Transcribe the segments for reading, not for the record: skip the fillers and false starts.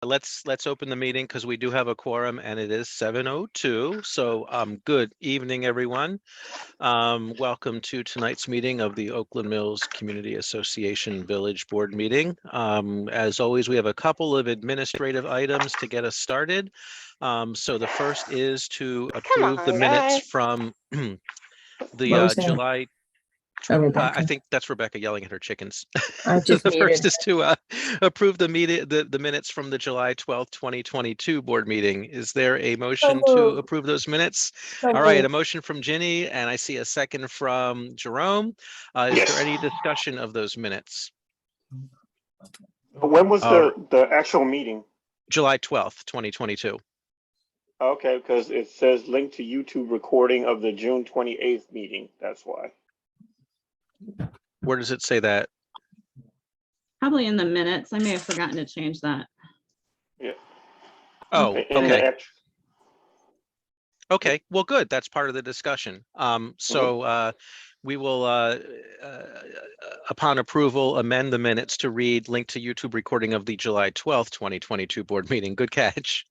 let's open the meeting because we do have a quorum and it is 7:02. So good evening, everyone. Welcome to tonight's meeting of the Oakland Mills Community Association Village Board meeting. As always, we have a couple of administrative items to get us started. So the first is to approve the minutes from the July. I think that's Rebecca yelling at her chickens. The first is to approve the minutes from the July 12th, 2022 board meeting. Is there a motion to approve those minutes? All right, a motion from Ginny, and I see a second from Jerome. Is there any discussion of those minutes? When was the actual meeting? July 12th, 2022. Okay, because it says link to YouTube recording of the June 28th meeting. That's why. Where does it say that? Probably in the minutes. I may have forgotten to change that. Yeah. Oh, okay. Okay, well, good. That's part of the discussion. We will, upon approval, amend the minutes to read link to YouTube recording of the July 12th, 2022 board meeting. Good catch.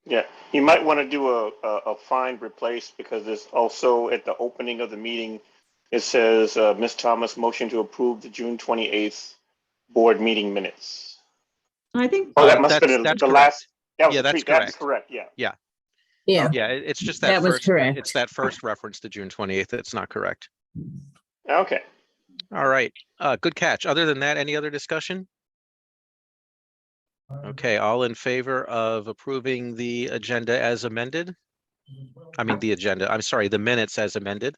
Yeah, you might want to do a find replace because it's also at the opening of the meeting. It says, Ms. Thomas motion to approve the June 28th board meeting minutes. I think. Oh, that must have been the last. That was that's correct. That's correct. Yeah. Yeah. Yeah. Yeah. It's just that was first. Correct. It's that first reference to June 28th. That's not correct. Okay. All right. Good catch. Other than that, any other discussion? Okay. All in favor of approving the agenda as amended? I mean, I'm sorry, the minutes as amended.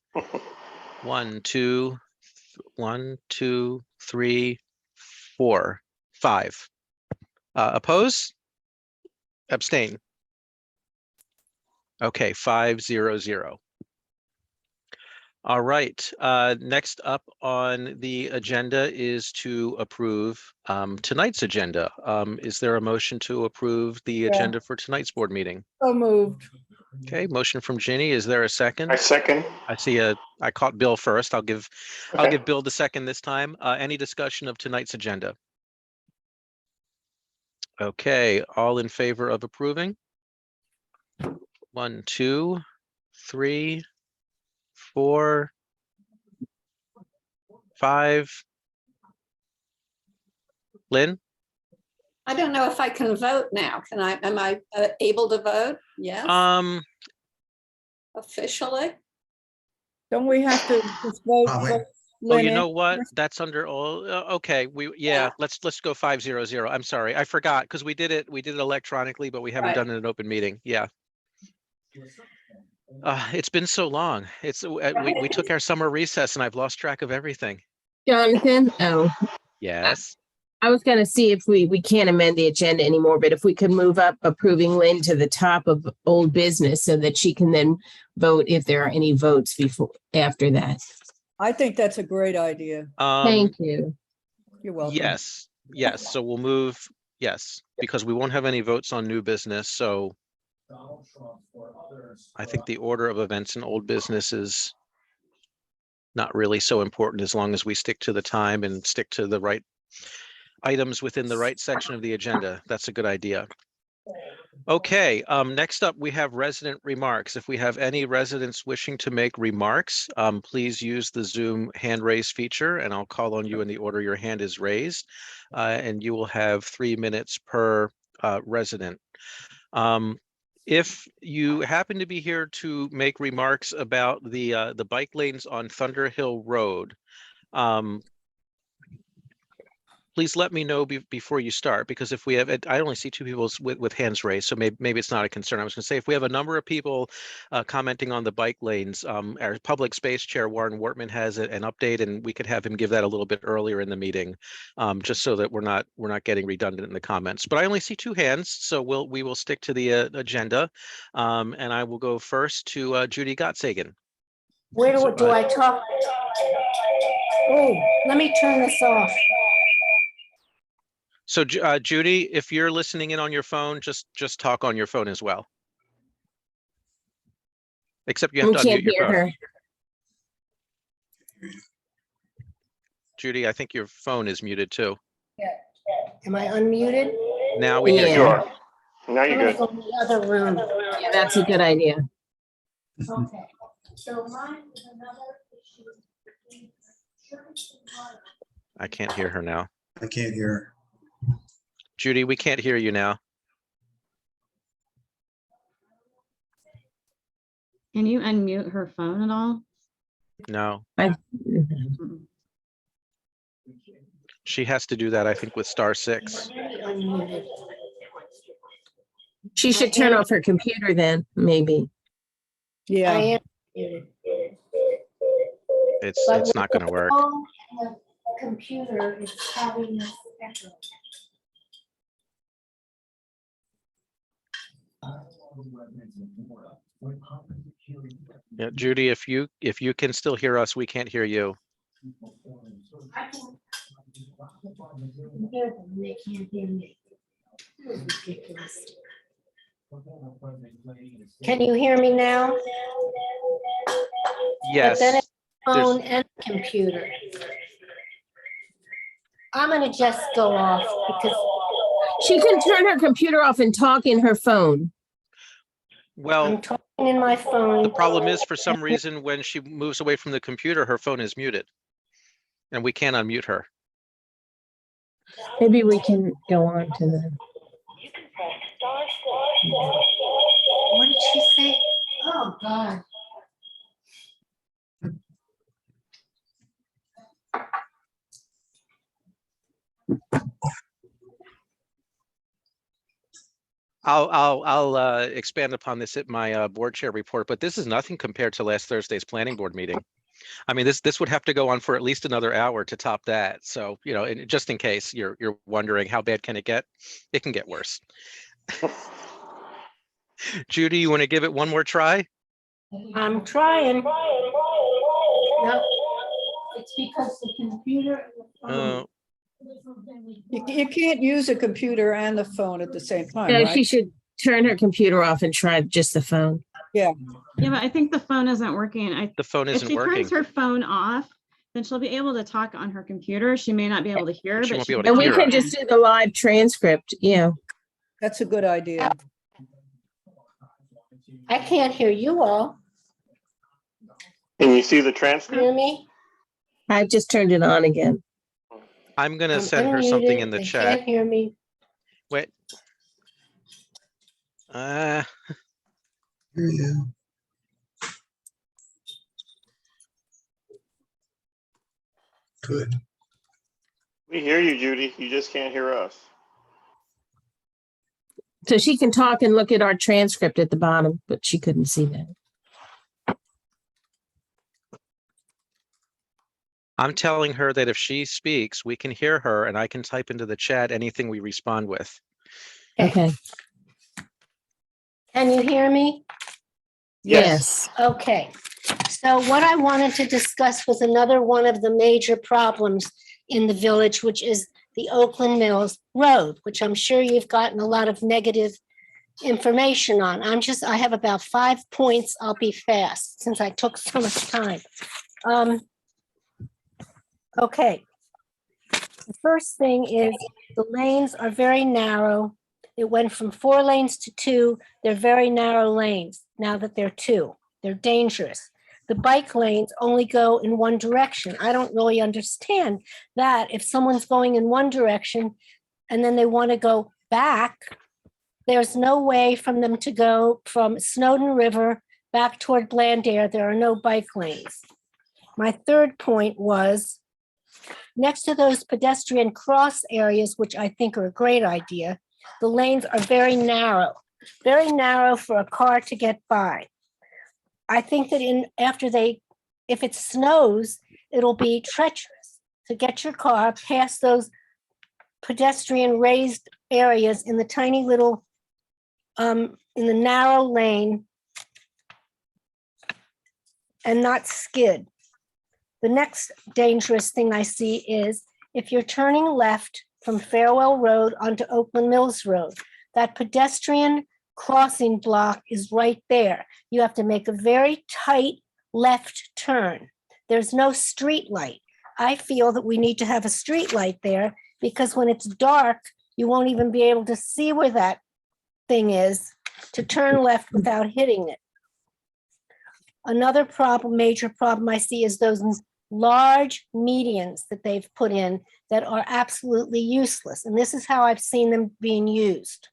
1, 2, 3, 4, 5. Oppose? Abstain? Okay, 5-0-0. All right, next up on the agenda is to approve tonight's agenda. Is there a motion to approve the agenda for tonight's board meeting? So moved. Okay, motion from Ginny. Is there a second? I second. I see I caught Bill first. I'll give Bill the second this time. Any discussion of tonight's agenda? Okay, all in favor of approving? 1, 2, 3, 4, 5. Lynn? I don't know if I can vote now. Am I able to vote? Yes. Officially? Don't we have to just vote? Oh, you know what? That's under all. Okay, let's go 5-0-0. I'm sorry, I forgot because we did it electronically, but we haven't done it in an open meeting. Yeah. It's been so long. We took our summer recess and I've lost track of everything. Jonathan, Yes. I was going to see if we can't amend the agenda anymore, but if we could move up approving Lynn to the top of old business so that she can then vote if there are any votes after that. I think that's a great idea. Thank you. You're welcome. Yes. So we'll move. Yes, because we won't have any votes on new business. So I think the order of events in old business is not really so important as long as we stick to the time and stick to the right items within the right section of the agenda. That's a good idea. Okay, next up we have resident remarks. If we have any residents wishing to make remarks, please use the Zoom hand raise feature and I'll call on you in the order your hand is raised. And you will have 3 minutes per resident. If you happen to be here to make remarks about the bike lanes on Thunder Hill Road, please let me know before you start, because if we have, I only see 2 people with hands raised, so maybe it's not a concern. I was going to say, if we have a number of people commenting on the bike lanes, our public space chair, Warren Wortman, has an update, and we could have him give that a little bit earlier in the meeting, just so that we're not getting redundant in the comments. But I only see 2 hands, so we will stick to the agenda, and I will go first to Judy Gottsagen. Where do I talk? Oh, let me turn this off. So Judy, if you're listening in on your phone, just talk on your phone as well. Except you have to unmute your phone. Judy, I think your phone is muted too. Am I unmuted? Now we hear Yeah. you. Sure. Now I'm you're gonna good. go in the other room. Yeah, that's a good idea. Okay, so mine is another issue. I can't hear her now. I can't hear. Judy, we can't hear you now. Can you unmute her phone at all? No, Mm. she has to do that, I think, with *6. Unmuted. She should turn off her computer then, maybe. I Yeah, am muted. It's not going to work. Phone and the computer is having this echo. Yeah, Judy, if you can still hear us, we can't hear you. I can hear them, they can't hear me. This is ridiculous. Can you hear me now? But then Yes, it's phone and computer. I'm gonna just go off because She can turn her computer off and talk in her phone. well, I'm talking in my the phone. problem is, for some reason, when she moves away from the computer, her phone is muted. And we can't unmute her. Maybe we can go on to the. What did she say? Oh, God. I'll expand upon this at my board chair report, but this is nothing compared to last Thursday's planning board meeting. I mean, this would have to go on for at least another hour to top that. So, you know, and just in case you're wondering how bad can it get, it can get worse. Judy, you want to give it one more try? I'm trying. No, it's because the computer and the phone. you can't use a computer and the phone at the same time, No, she right? should turn her computer off and try just the phone. Yeah, but I think the phone isn't working. The phone If isn't she working. turns her phone off, then she'll be able to talk on her computer. She may not be able to hear, She but won't be able can to And we hear. talk could just do the live transcript. Yeah. That's a good idea. I can't hear you all. Can you see the transcript? Hear me? I just turned it on again. I'm going to I'm send her something unmuted. in the They chat. can't hear me. Wait. Hear you. Good. We hear you, Judy. You just can't hear us. So she can talk and look at our transcript at the bottom, but she couldn't see that. I'm telling her that if she speaks, we can hear her and I can type into the chat anything we respond with. Okay. Can you hear me? Yes. Okay. So what I wanted to discuss was another one of the major problems in the village, which is the Oakland Mills Road, which I'm sure you've gotten a lot of negative information on. I have about 5 points. I'll be fast since I took so much time. Okay. The first thing is the lanes are very narrow. It went from 4 lanes to 2. They're very narrow lanes now that they're 2. They're dangerous. The bike lanes only go in one direction. I don't really understand that. If someone's going in one direction and then they want to go back, there's no way from them to go from Snowden River back toward Blandair. There are no bike lanes. My third point was next to those pedestrian cross areas, which I think are a great idea, the lanes are very narrow for a car to get by. I think that if it snows, it'll be treacherous to get your car past those pedestrian raised areas in the tiny little, in the narrow lane and not skid. The next dangerous thing I see is if you're turning left from Farewell Road onto Oakland Mills Road, that pedestrian crossing block is right there. You have to make a very tight left turn. There's no street light. I feel that we need to have a street light there because when it's dark You won't even be able to see where that thing is to turn left without hitting it. Another problem, major problem I see is those large medians that they've put in that are absolutely useless. And this is how I've seen them being used.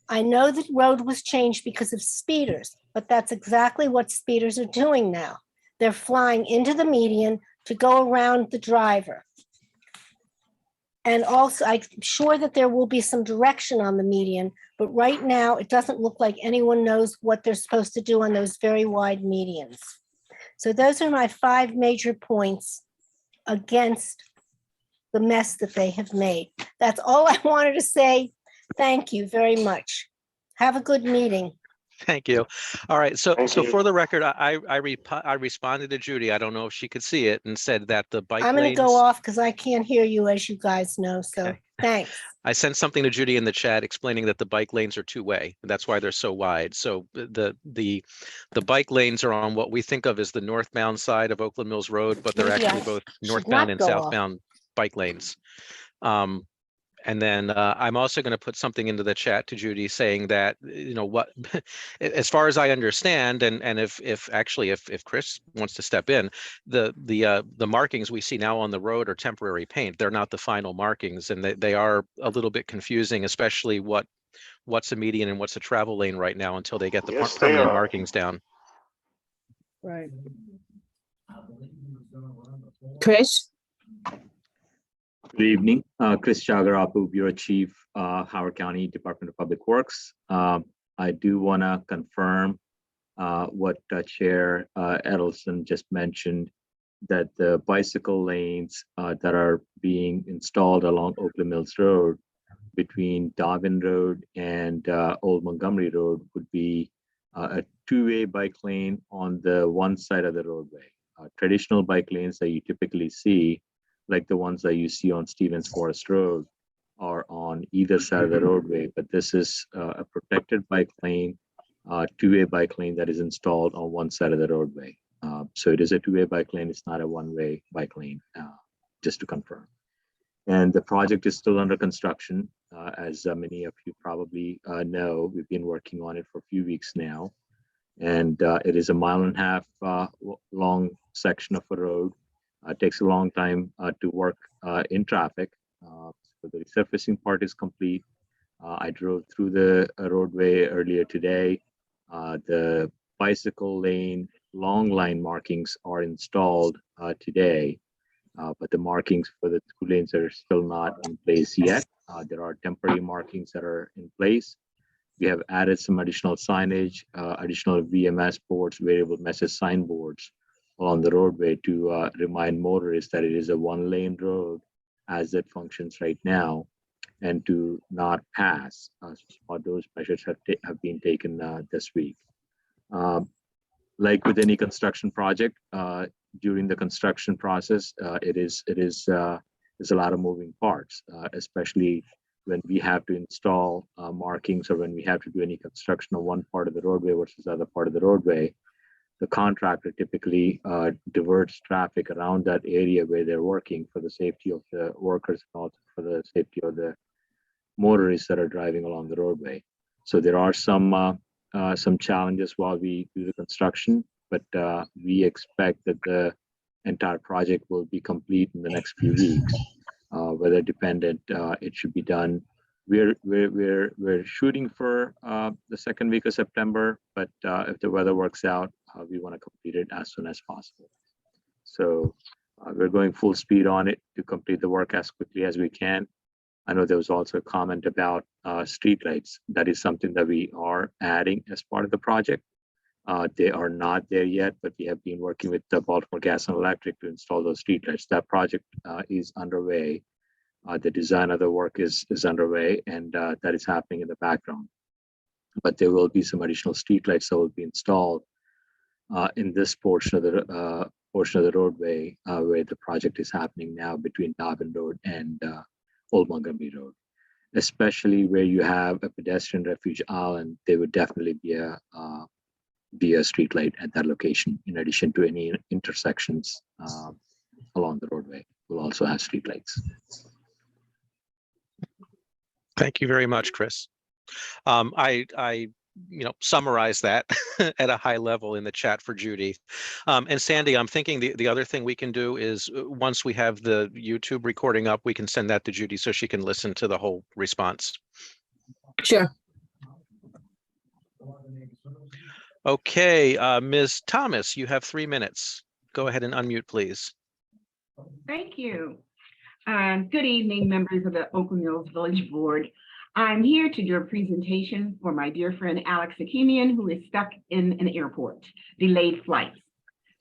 I know the road was changed because of speeders, but that's exactly what speeders are doing now. They're flying into the median to go around the driver. And also, I'm sure that there will be some direction on the median, but right now it doesn't look like anyone knows what they're supposed to do on those very wide medians. So those are my 5 major points against the mess that they have made. That's all I wanted to say. Thank you very much. Have a good meeting. Thank you. All right. So Thank you. for the record, I responded to Judy. I don't know if she could see it, and said that the bike I'm going to lanes. go off because I can't hear you, as you guys know. So Okay. thanks. I sent something to Judy in the chat explaining that the bike lanes are two-way. That's why they're so wide. So the bike lanes are on what we think of as the northbound side of Oakland Mills Road, but they're Maybe actually I both should northbound not and go off. southbound bike lanes. And then I'm also going to put something into the chat to Judy saying that, what, as far as I understand, and if Chris wants to step in, the markings we see now on the road are temporary paint. They're not the final markings, and they are a little bit confusing, especially what's a median and what's a travel lane right now until they get the Yes, they permanent are. markings down. Right. Chris? Good evening, Chris Chagarapu, Bureau Chief, Howard County Department of Public Works. I do want to confirm what Chair Edelson just mentioned, that the bicycle lanes that are being installed along Oakland Mills Road between Dobbin Road and Old Montgomery Road would be a two-way bike lane on the one side of the roadway. Traditional bike lanes that you typically see, like the ones that you see on Stevens Forest Road, are on either side of the roadway, but this is a protected bike lane, two-way bike lane that is installed on one side of the roadway. So it is a two-way bike lane, it's not a one-way bike lane, just to confirm. And the project is still under construction. As many of you probably know, we've been working on it for a few weeks now. And it is a 1.5 mile long section of a road. It takes a long time to work in traffic. So the resurfacing part is complete. I drove through the roadway earlier today. The bicycle lane long line markings are installed today, but the markings for the 2 lanes are still not in place yet. There are temporary markings that are in place. We have added some additional signage, additional VMS boards, variable message signboards along the roadway to remind motorists that it is a 1-lane road as it functions right now, and to not pass. Those measures have been taken this week. Like with any construction project, during the construction process, there's a lot of moving parts, especially when we have to install markings, or when we have to do any construction on one part of the roadway versus the other part of the roadway. The contractor typically diverts traffic around that area where they're working for the safety of the workers and also for the safety of the motorists that are driving along the roadway. So there are some challenges while we do the construction, but we expect that the entire project will be complete in the next few weeks. Weather dependent, it should be done. We're shooting for the second week of September, but if the weather works out, we want to complete it as soon as possible. So we're going full speed on it to complete the work as quickly as we can. I know there was also a comment about streetlights. That is something that we are adding as part of the project. They are not there yet, but we have been working with the Baltimore Gas and Electric to install those streetlights. That project is underway. The design of the work is underway, and that is happening in the background. But there will be some additional streetlights that will be installed in this portion of the roadway where the project is happening now between Dobbin Road and Old Montgomery Road. Especially where you have a pedestrian refuge island, there would definitely be a streetlight at that location. In addition to any intersections along the roadway, we'll also have streetlights. Thank you very much, Chris. I summarize that at a high level in the chat for Judy. And Sandy, I'm thinking the other thing we can do is once we have the YouTube recording up, we can send that to Judy so she can listen to the whole response. Sure. Okay, Ms. Thomas, you have 3 minutes. Go ahead and unmute, please. Thank you. Good evening, members of the Oakland Mills Village Board. I'm here to do a presentation for my dear friend Alex Akemian, who is stuck in an airport, delayed flights.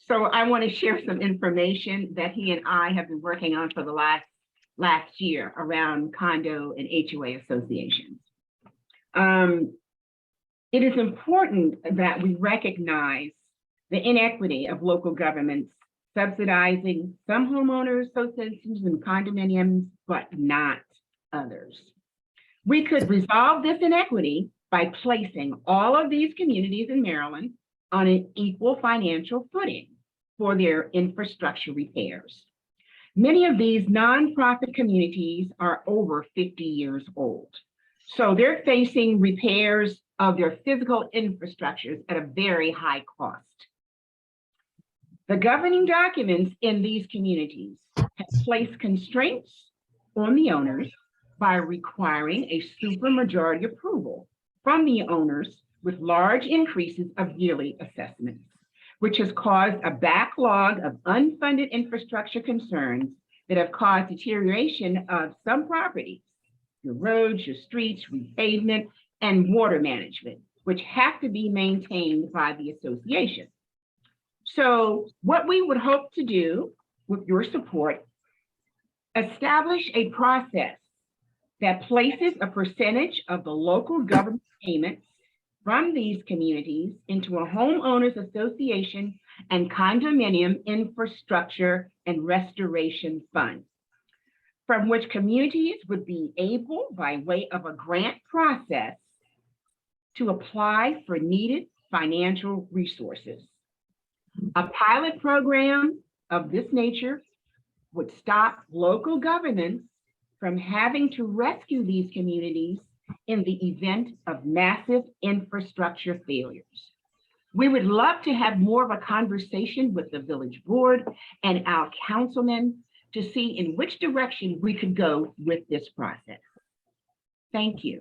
So I want to share some information that he and I have been working on for the last year around condo and HOA associations. It is important that we recognize the inequity of local governments subsidizing some homeowners associations and condominiums, but not others. We could resolve this inequity by placing all of these communities in Maryland on an equal financial footing for their infrastructure repairs. Many of these nonprofit communities are over 50 years old, so they're facing repairs of their physical infrastructures at a very high cost. The governing documents in these communities have placed constraints on the owners by requiring a supermajority approval from the owners with large increases of yearly assessments, which has caused a backlog of unfunded infrastructure concerns that have caused deterioration of some properties, your roads, your streets, repavement, and water management, which have to be maintained by the association. So what we would hope to do with your support, establish a process that places a percentage of the local government payments from these communities into a homeowners association and condominium infrastructure and restoration fund, from which communities would be able, by way of a grant process, to apply for needed financial resources. A pilot program of this nature would stop local governments from having to rescue these communities in the event of massive infrastructure failures. We would love to have more of a conversation with the village board and our councilmen to see in which direction we could go with this process. Thank you.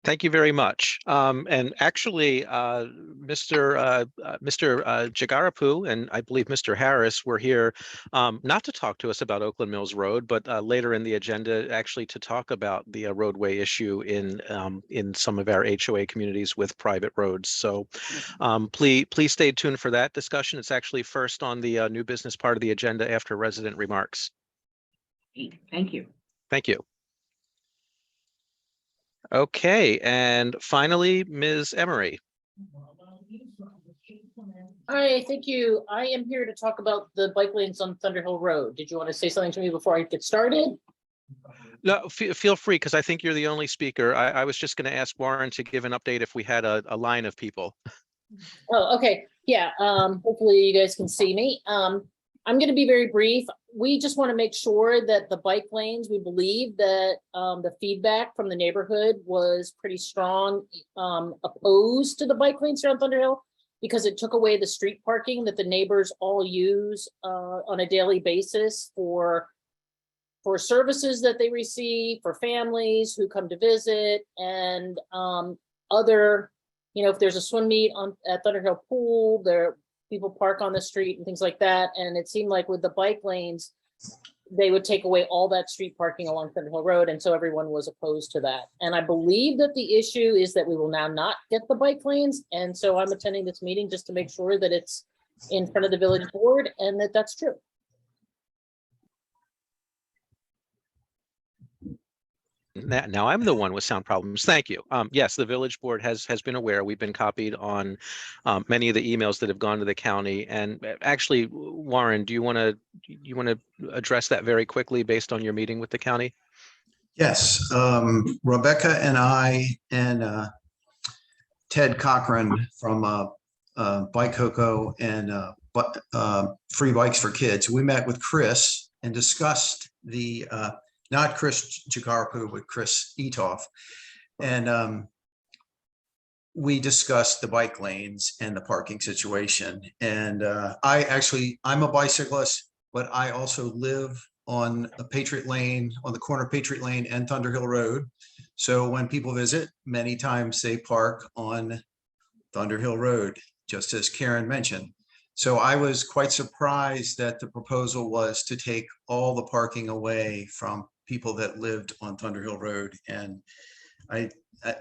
Thank you very much. And actually, Mr. Jagarapu and I believe Mr. Harris were here not to talk to us about Oakland Mills Road, but later in the agenda, actually to talk about the roadway issue in some of our HOA communities with private roads. So please stay tuned for that discussion. It's actually first on the new business part of the agenda after resident remarks. Thank you. Thank you. Okay, and finally, Ms. Emery. Hi, thank you. I am here to talk about the bike lanes on Thunder Hill Road. Did you want to say something to me before I get started? No, feel free, because I think you're the only speaker. I was just going to ask Warren to give an update if we had a line of people. Oh, okay. Yeah, hopefully you guys can see me. I'm going to be very brief. We just want to make sure that the bike lanes, we believe that the feedback from the neighborhood was pretty strong, opposed to the bike lanes here on Thunder Hill, because it took away the street parking that the neighbors all use on a daily basis for services that they receive, for families who come to visit, and other, if there's a swim meet at Thunder Hill Pool, people park on the street and things like that. And it seemed like with the bike lanes, they would take away all that street parking along Thunder Hill Road. And so everyone was opposed to that. And I believe that the issue is that we will now not get the bike lanes. And so I'm attending this meeting just to make sure that it's in front of the village board and that that's true. Now I'm the one with sound problems. Thank you. Yes, the village board has been aware. We've been copied on many of the emails that have gone to the county. And actually, Warren, do you want to address that very quickly based on your meeting with the county? Yes, Rebecca and I and Ted Cochran from Bike Coco and Free Bikes for Kids, we met with Chris and discussed the not Chris Jagarapu, but Chris Etoff. And we discussed the bike lanes and the parking situation. And I'm a bicyclist, but I also live on a Patriot Lane, on the corner of Patriot Lane and Thunder Hill Road. So when people visit, many times they park on Thunder Hill Road, just as Karen mentioned. So I was quite surprised that the proposal was to take all the parking away from people that lived on Thunder Hill Road. And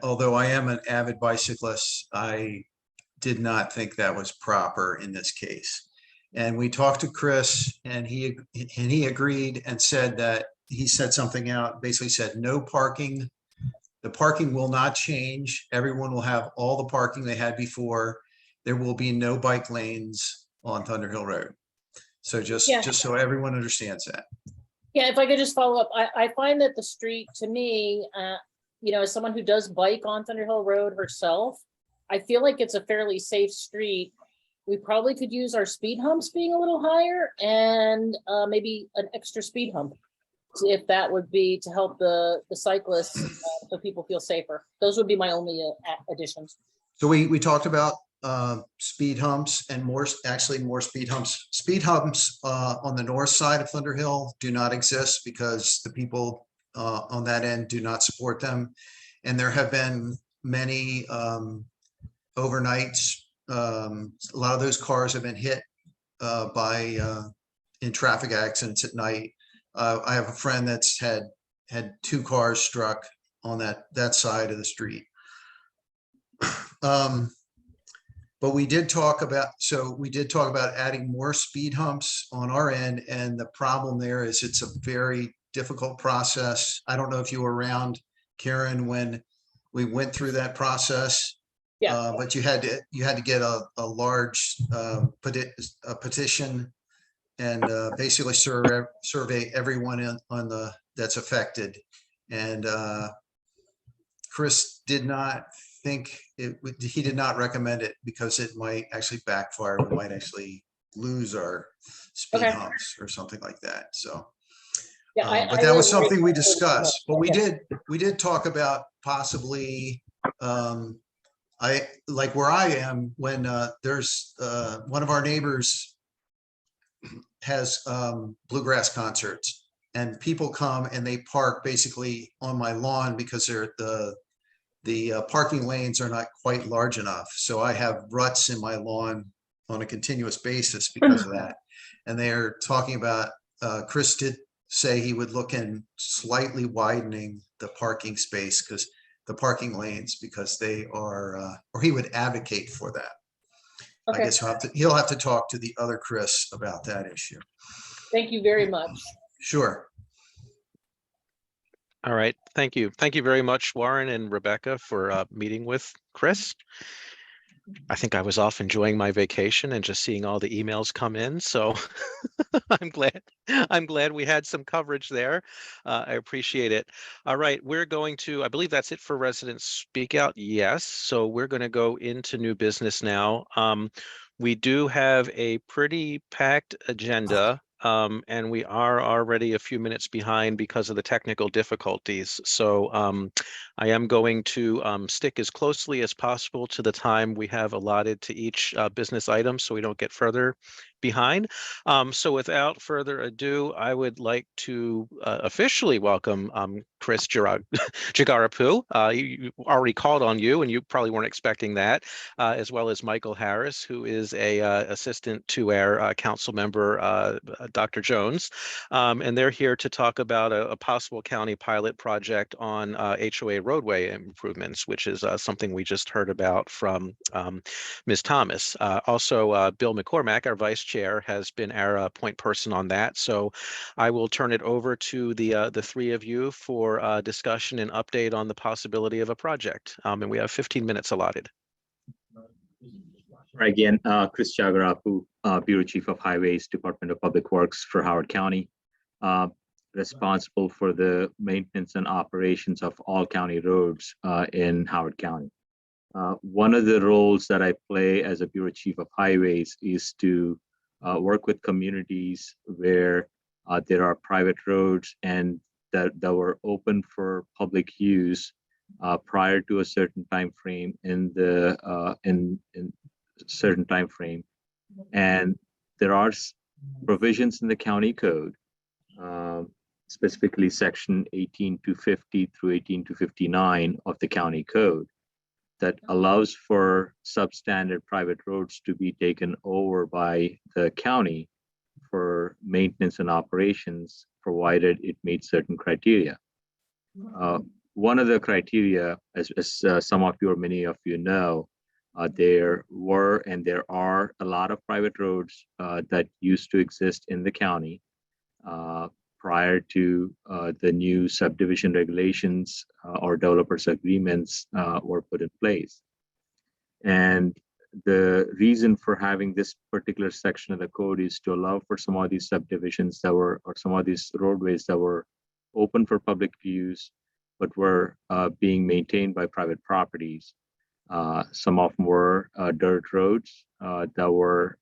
although I am an avid bicyclist, I did not think that was proper in this case. And we talked to Chris, and he agreed and said that he said something out, basically said no parking. The parking will not change. Everyone will have all the parking they had before. There will be no bike lanes on Thunder Hill Road. So just so everyone understands that. Yeah, if I could just follow up, I find that the street, to me, as someone who does bike on Thunder Hill Road herself, I feel like it's a fairly safe street. We probably could use our speed humps being a little higher and maybe an extra speed hump, if that would be to help the cyclists so people feel safer. Those would be my only additions. So we talked about speed humps and more speed humps. Speed humps on the north side of Thunder Hill do not exist because the people on that end do not support them. And there have been many overnights. A lot of those cars have been hit in traffic accidents at night. I have a friend that's had 2 cars struck on that side of the street. But we did talk about adding more speed humps on our end. And the problem there is it's a very difficult process. I don't know if you were around, Karen, when we went through that process. Yeah. But you had to get a large petition and basically survey everyone that's affected. And Chris did not think he did not recommend it because it might actually backfire. We might actually lose our speed humps or something like that. So, but that was something we discussed. But we did talk about possibly. I like where I am when there's one of our neighbors has bluegrass concerts, and people come and they park basically on my lawn because the parking lanes are not quite large enough. So I have ruts in my lawn on a continuous basis because of that. And they're talking about, Chris did say he would look in slightly widening the parking space because the parking lanes, because they are, or he would advocate for that. Okay. I guess he'll have to talk to the other Chris about that issue. Thank you very much. Sure. All right. Thank you. Thank you very much, Warren and Rebecca, for meeting with Chris. I think I was off enjoying my vacation and just seeing all the emails come in. So I'm glad we had some coverage there. I appreciate it. All right. I believe that's it for resident speak out. Yes. So we're going to go into new business now. We do have a pretty packed agenda. And we are already a few minutes behind because of the technical difficulties. So I am going to stick as closely as possible to the time we have allotted to each business item so we don't get further behind. So without further ado, I would like to officially welcome Chris Jagarapu. You already called on you, and you probably weren't expecting that, as well as Michael Harris, who is a assistant to our council member, Dr. Jones. And they're here to talk about a possible county pilot project on HOA roadway improvements, which is something we just heard about from Ms. Thomas. Also, Bill McCormack, our vice chair, has been our point person on that. So I will turn it over to the 3 of you for discussion and update on the possibility of a project. And we have 15 minutes allotted. Again, Chris Jagarapu, Bureau Chief of Highways, Department of Public Works for Howard County, responsible for the maintenance and operations of all county roads in Howard County. One of the roles that I play as a Bureau Chief of Highways is to work with communities where there are private roads and that were open for public use prior to a certain time frame in certain time frame, and there are provisions in the county code, specifically section 18250 through 18259 of the county code, that allows for substandard private roads to be taken over by the county for maintenance and operations, provided it meets certain criteria. One of the criteria, as some of you or many of you know, there were and there are a lot of private roads that used to exist in the county prior to the new subdivision regulations or developers agreements were put in place. And the reason for having this particular section of the code is to allow for some of these subdivisions that were, or some of these roadways that were open for public use, but were being maintained by private properties. Some of them were dirt roads that were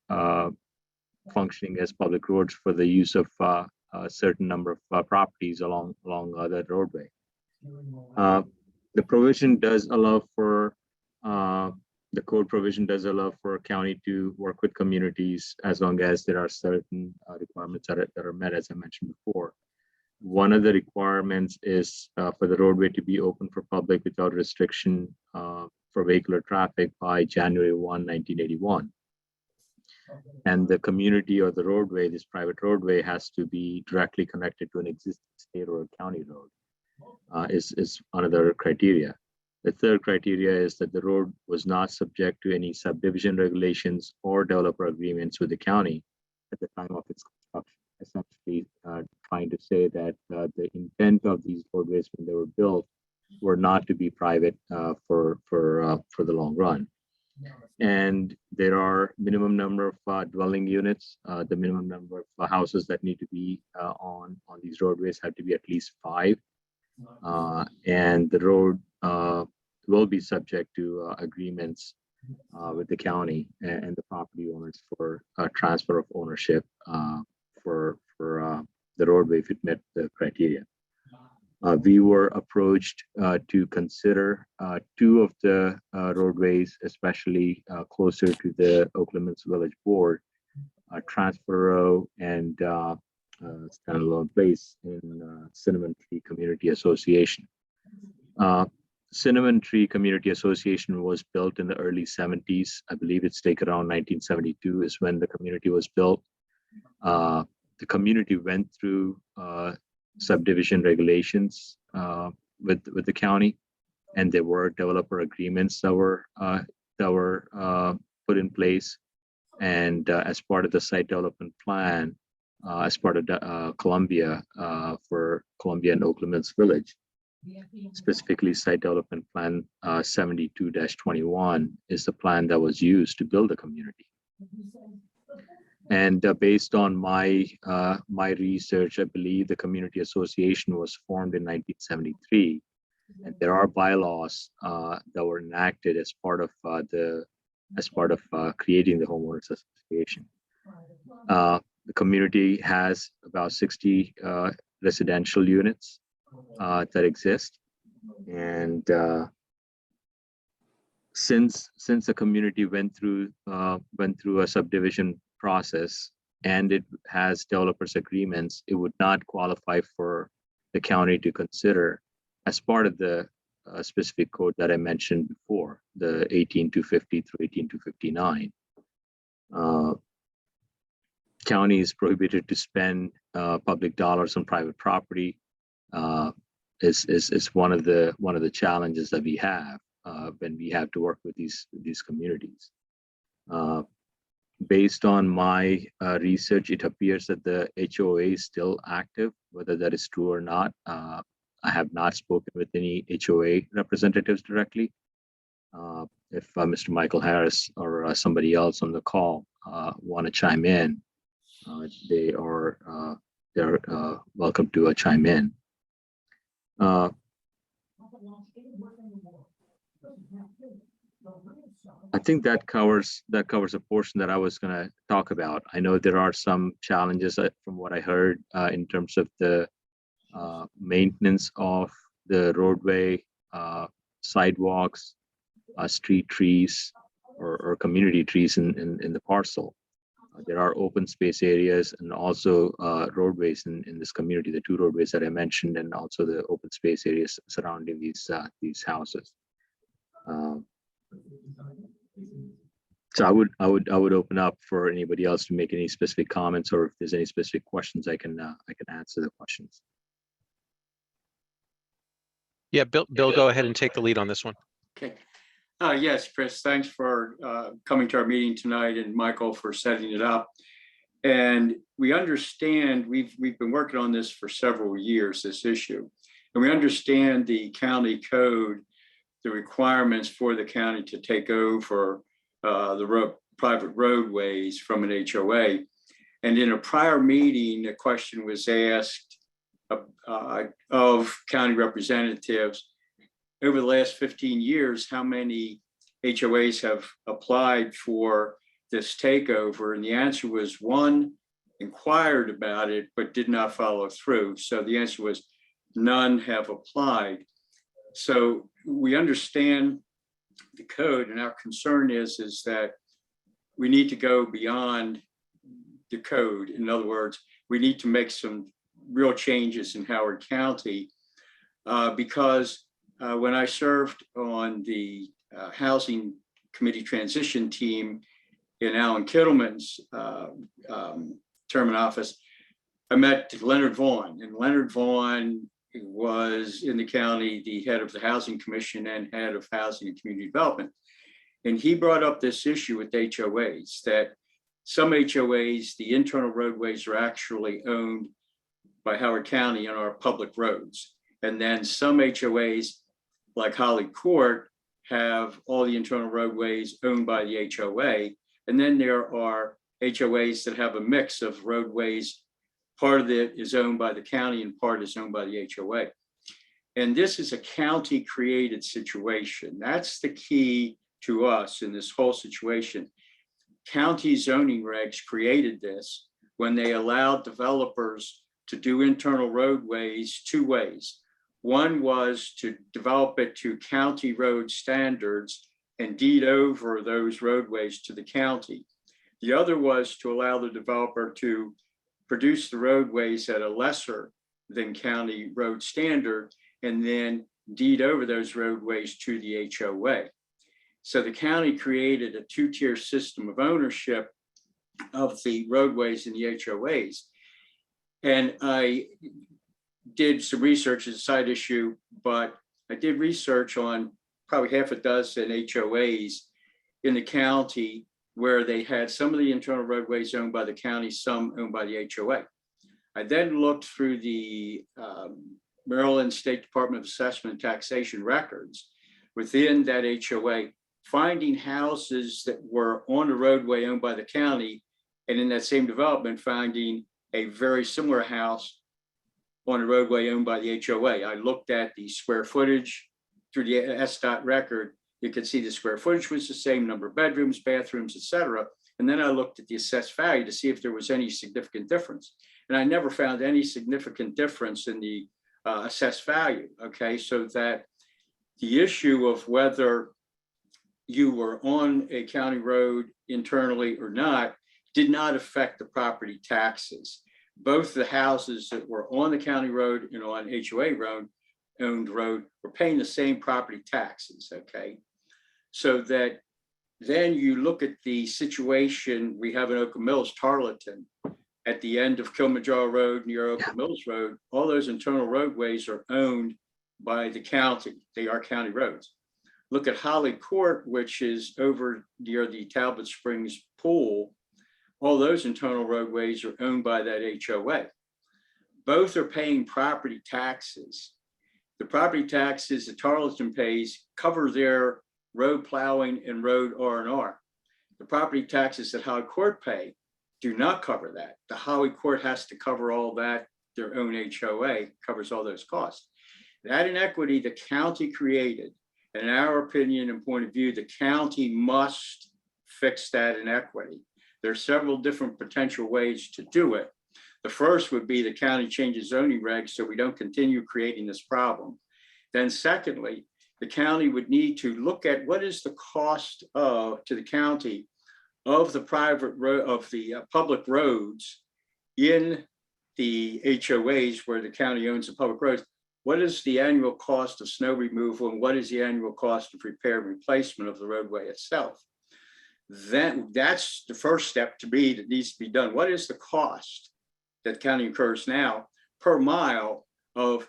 functioning as public roads for the use of a certain number of properties along that roadway. The provision does allow for the code provision does allow for a county to work with communities as long as there are certain requirements that are met, as I mentioned before. One of the requirements is for the roadway to be open for public without restriction for vehicular traffic by January 1, 1981. And the community or the roadway, this private roadway, has to be directly connected to an existing state or county road, is another criteria. The third criteria is that the road was not subject to any subdivision regulations or developer agreements with the county at the time of its construction. Essentially trying to say that the intent of these roadways when they were built were not to be private for the long run. And there are minimum number of dwelling units. The minimum number of houses that need to be on these roadways have to be at least 5. And the road will be subject to agreements with the county and the property owners for transfer of ownership for the roadway if it met the criteria. We were approached to consider 2 of the roadways, especially closer to the Oakland Mills Village Board, Transfer Row and Standalone Place in Cinnamon Tree Community Association. Cinnamon Tree Community Association was built in the early 70s. I believe it's taken around 1972 is when the community was built. The community went through subdivision regulations with the county, and there were developer agreements that were put in place. And as part of the site development plan, as part of Columbia for Columbia and Oakland Mills Village, specifically site development plan 72-21 is the plan that was used to build the community. And based on my research, I believe the community association was formed in 1973, and there are bylaws that were enacted as part of creating the homeowners association. The community has about 60 residential units that exist, and since the community went through a subdivision process and it has developers agreements, it would not qualify for the county to consider as part of the specific code that I mentioned before, the 18250 through 18259. County is prohibited to spend public dollars on private property. Is one of the challenges that we have when we have to work with these communities. Based on my research, it appears that the HOA is still active. Whether that is true or not, I have not spoken with any HOA representatives directly. If Mr. Michael Harris or somebody else on the call want to chime in, they're welcome to chime in. I think that covers a portion that I was going to talk about. I know there are some challenges from what I heard in terms of the maintenance of the roadway, sidewalks, street trees, or community trees in the parcel. There are open space areas and also roadways in this community, the 2 roadways that I mentioned, and also the open space areas surrounding these houses. So I would open up for anybody else to make any specific comments, or if there's any specific questions, I can answer the questions. Yeah, Bill, go ahead and take the lead on this one. Okay. Yes, Chris, thanks for coming to our meeting tonight, and Michael for setting it up. And we understand we've been working on this for several years, this issue, and we understand the county code, the requirements for the county to take over the private roadways from an HOA. And in a prior meeting, a question was asked of county representatives, over the last 15 years, how many HOAs have applied for this takeover? And the answer was 1 inquired about it, but did not follow through. So the answer was none have applied. So we understand the code, and our concern is that we need to go beyond the code. In other words, we need to make some real changes in Howard County because when I served on the Housing Committee transition team in Alan Kittleman's term in office, I met Leonard Vaughn, and Leonard Vaughn was in the county the head of the Housing Commission and head of Housing and Community Development. And he brought up this issue with HOAs, that some HOAs, the internal roadways are actually owned by Howard County and are public roads. And then some HOAs, like Holly Court, have all the internal roadways owned by the HOA. And then there are HOAs that have a mix of roadways. Part of it is owned by the county and part is owned by the HOA. And this is a county created situation. That's the key to us in this whole situation. County zoning regs created this when they allowed developers to do internal roadways 2 ways. One was to develop it to county road standards and deed over those roadways to the county. The other was to allow the developer to produce the roadways at a lesser than county road standard and then deed over those roadways to the HOA. So the county created a 2-tier system of ownership of the roadways and the HOAs. And I did some research as a side issue, but I did research on probably 6 HOAs in the county where they had some of the internal roadways owned by the county, some owned by the HOA. I then looked through the Maryland State Department of Assessment and Taxation records within that HOA, finding houses that were on the roadway owned by the county, and in that same development, finding a very similar house on a roadway owned by the HOA. I looked at the square footage through the SDOT record. You could see the square footage was the same, number of bedrooms, bathrooms, et cetera. And then I looked at the assessed value to see if there was any significant difference. And I never found any significant difference in the assessed value. Okay, so that the issue of whether you were on a county road internally or not did not affect the property taxes. Both the houses that were on the county road and on HOA road owned road were paying the same property taxes. Okay, so that then you look at the situation we have in Oakland Mills, Tarleton, at the end of Kilimanjaro Road near Oakland Mills Road. All those internal roadways are owned by the county. They are county roads. Look at Holly Court, which is over near the Talbot Springs pool. All those internal roadways are owned by that HOA. Both are paying property taxes. The property taxes that Tarleton pays cover their road plowing and road R&R. The property taxes that Holly Court pay do not cover that. The Holly Court has to cover all that. Their own HOA covers all those costs. That inequity the county created, and in our opinion and point of view, the county must fix that inequity. There are several different potential ways to do it. The first would be the county changes zoning regs so we don't continue creating this problem. Then secondly, the county would need to look at what is the cost to the county of the public roads in the HOAs where the county owns the public roads. What is the annual cost of snow removal and what is the annual cost of repair and replacement of the roadway itself? Then that's the first step to me that needs to be done. What is the cost that the county incurs now per mile of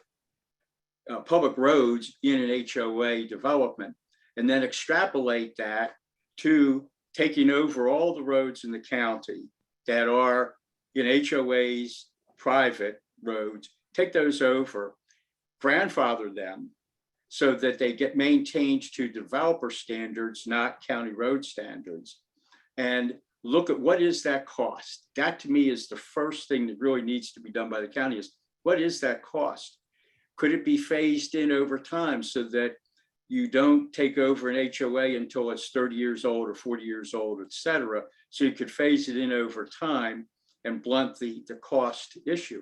public roads in an HOA development? And then extrapolate that to taking over all the roads in the county that are in HOAs, private roads, take those over, grandfather them so that they get maintained to developer standards, not county road standards, and look at what is that cost. That to me is the first thing that really needs to be done by the county is what is that cost? Could it be phased in over time so that you don't take over an HOA until it's 30 years old or 40 years old, et cetera. So you could phase it in over time and blunt the cost issue.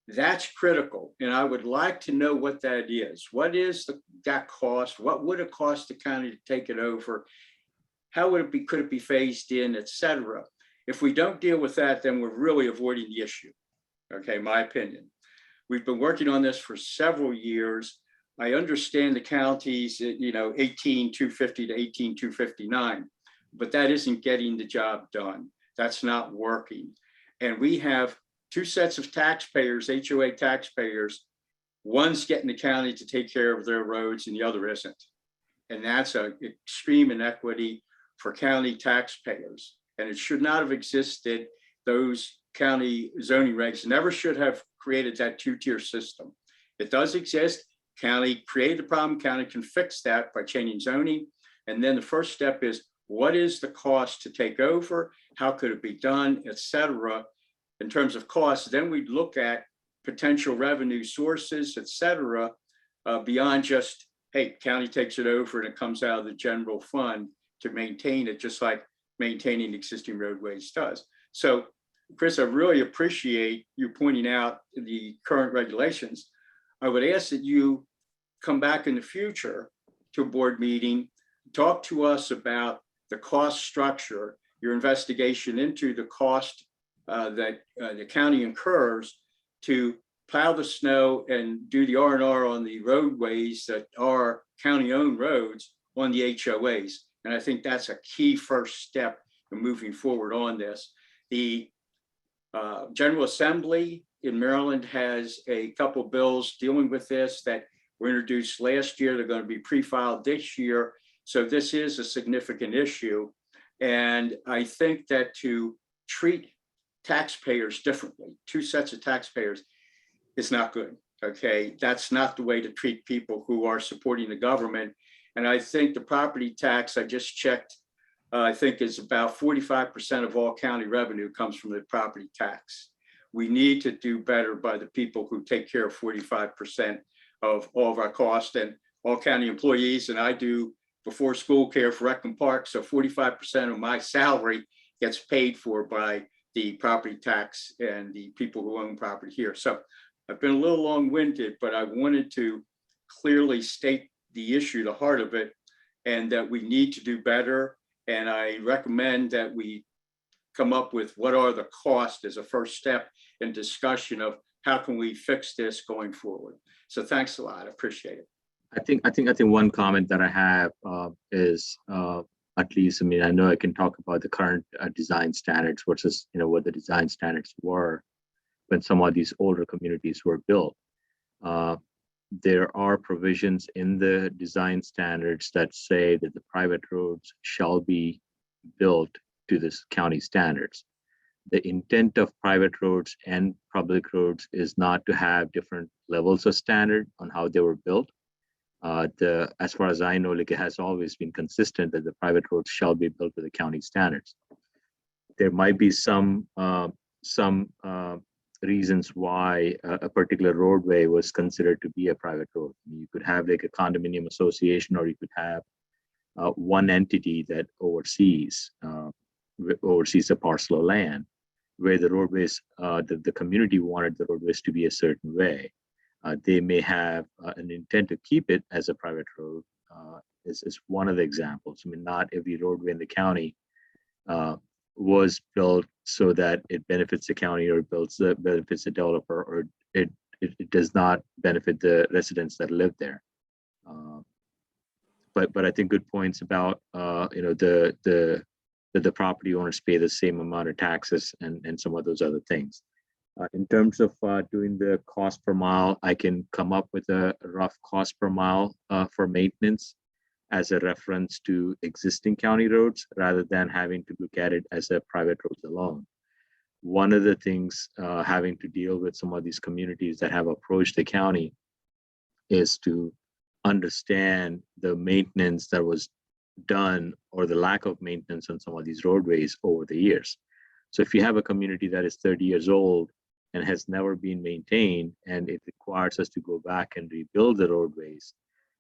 That's critical. And I would like to know what that is. What is that cost? What would it cost the county to take it over? How would it be, could it be phased in, et cetera? If we don't deal with that, then we're really avoiding the issue. Okay, my opinion. We've been working on this for several years. I understand the counties, 18,250 to 18,259, but that isn't getting the job done. That's not working. And we have two sets of taxpayers, HOA taxpayers. One's getting the county to take care of their roads and the other isn't. And that's an extreme inequity for county taxpayers. And it should not have existed. Those county zoning regs never should have created that two-tier system. It does exist. County created the problem. County can fix that by changing zoning. And then the first step is, what is the cost to take over? How could it be done, et cetera, in terms of costs? Then we'd look at potential revenue sources, et cetera, beyond just, hey, county takes it over and it comes out of the general fund to maintain it, just like maintaining existing roadways does. So, Chris, I really appreciate you pointing out the current regulations. I would ask that you come back in the future to a board meeting, talk to us about the cost structure, your investigation into the cost that the county incurs to plow the snow and do the R&R on the roadways that are county-owned roads on the HOAs. And I think that's a key first step in moving forward on this. The General Assembly in Maryland has a couple bills dealing with this that were introduced last year. They're going to be pre-filed this year. So this is a significant issue. And I think that to treat taxpayers differently, two sets of taxpayers, is not good. Okay, that's not the way to treat people who are supporting the government. And I think the property tax, I just checked, I think is about 45% of all county revenue comes from the property tax. We need to do better by the people who take care of 45% of all of our costs, and all county employees, and I do before school care for Reckham Park. So 45% of my salary gets paid for by the property tax and the people who own property here. So I've been a little long-winded, but I wanted to clearly state the issue, the heart of it, and that we need to do better. And I recommend that we come up with what are the costs as a first step in discussion of how can we fix this going forward. So thanks a lot. I appreciate it. I think one comment that I have is at least, I mean, I know I can talk about the current design standards versus, what the design standards were when some of these older communities were built. There are provisions in the design standards that say that the private roads shall be built to this county standards. The intent of private roads and public roads is not to have different levels of standard on how they were built. As far as I know, like it has always been consistent that the private roads shall be built to the county standards. There might be some reasons why a particular roadway was considered to be a private road. You could have like a condominium association, or you could have one entity that oversees a parcel of land. where the roadways, the community wanted the roadways to be a certain way. They may have an intent to keep it as a private road. Is one of the examples. I mean, not every roadway in the county was built so that it benefits the county or benefits the developer, or it does not benefit the residents that live there. But I think good points about the property owners pay the same amount of taxes and some of those other things. In terms of doing the cost per mile, I can come up with a rough cost per mile for maintenance as a reference to existing county roads rather than having to look at it as a private roads alone. One of the things having to deal with some of these communities that have approached the county is to understand the maintenance that was done or the lack of maintenance on some of these roadways over the years. So if you have a community that is 30 years old and has never been maintained, and it requires us to go back and rebuild the roadways,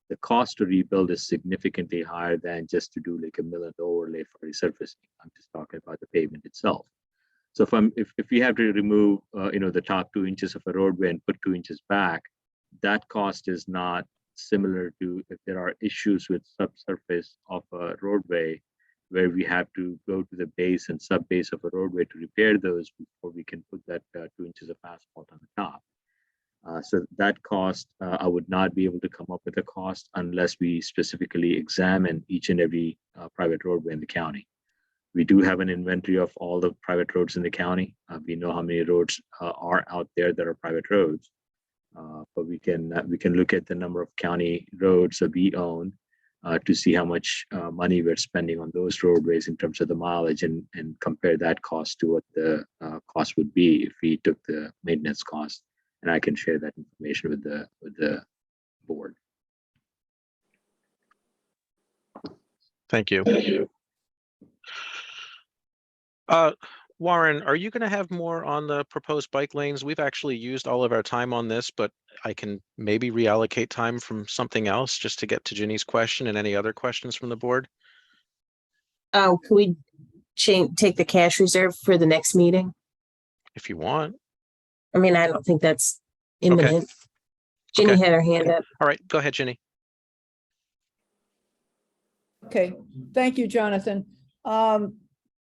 the cost to rebuild is significantly higher than just to do like a mill and overlay for resurfacing. I'm just talking about the pavement itself. So if we have to remove the top 2 inches of a roadway and put 2 inches back, that cost is not similar to if there are issues with subsurface of a roadway where we have to go to the base and sub base of a roadway to repair those before we can put that 2 inches of asphalt on the top. So that cost, I would not be able to come up with a cost unless we specifically examine each and every private roadway in the county. We do have an inventory of all the private roads in the county. We know how many roads are out there that are private roads. But we can look at the number of county roads that we own to see how much money we're spending on those roadways in terms of the mileage, and compare that cost to what the cost would be if we took the maintenance cost. And I can share that information with the board. Thank you. Warren, are you going to have more on the proposed bike lanes? We've actually used all of our time on this, but I can maybe reallocate time from something else just to get to Ginny's question and any other questions from the board. Oh, can we take the cash reserve for the next meeting? If you want. I mean, I don't think that's imminent. Ginny Okay. had her hand up. All right, go ahead, Ginny. Okay, thank you, Jonathan.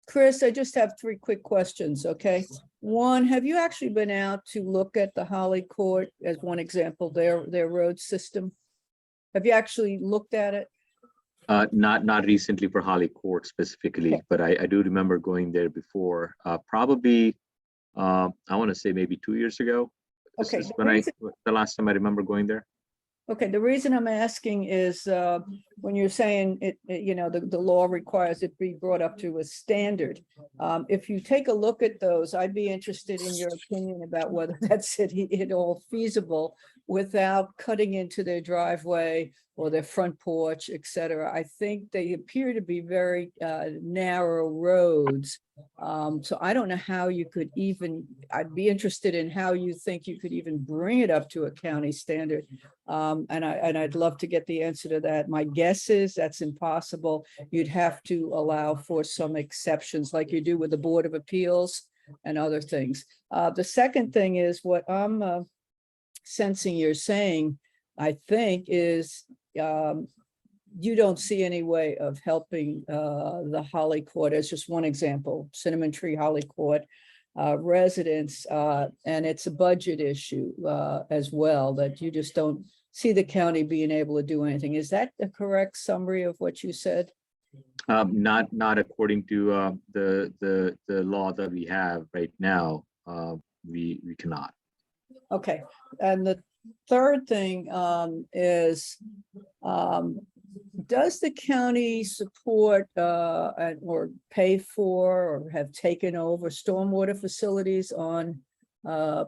Chris, I just have 3 quick questions, okay? One, have you actually been out to look at the Holly Court as one example, their road system? Have you actually looked at it? Not recently for Holly Court specifically, Okay. but I do remember going there before. Probably, I want to say maybe 2 years ago. This Okay, is when the last time I remember going there. Okay, the reason I'm asking is when you're saying the law requires it be brought up to a standard. If you take a look at those, I'd be interested in your opinion about whether that's at all feasible without cutting into their driveway or their front porch, et cetera. I think they appear to be very narrow roads. So I don't know how you could I'd be interested in how you think you could even bring it up to a county standard. And I'd love to get the answer to that. My guess is that's impossible. You'd have to allow for some exceptions like you do with the Board of Appeals and other things. The second thing is what I'm sensing you're saying, I think, is you don't see any way of helping the Holly Court as just one example, Cinnamon Tree Holly Court residents, and it's a budget issue as well, that you just don't see the county being able to do anything. Is that a correct summary of what you said? Not according to the law that we have right now. We cannot. Okay, and the third thing is, does the county support or pay for or have taken over stormwater facilities on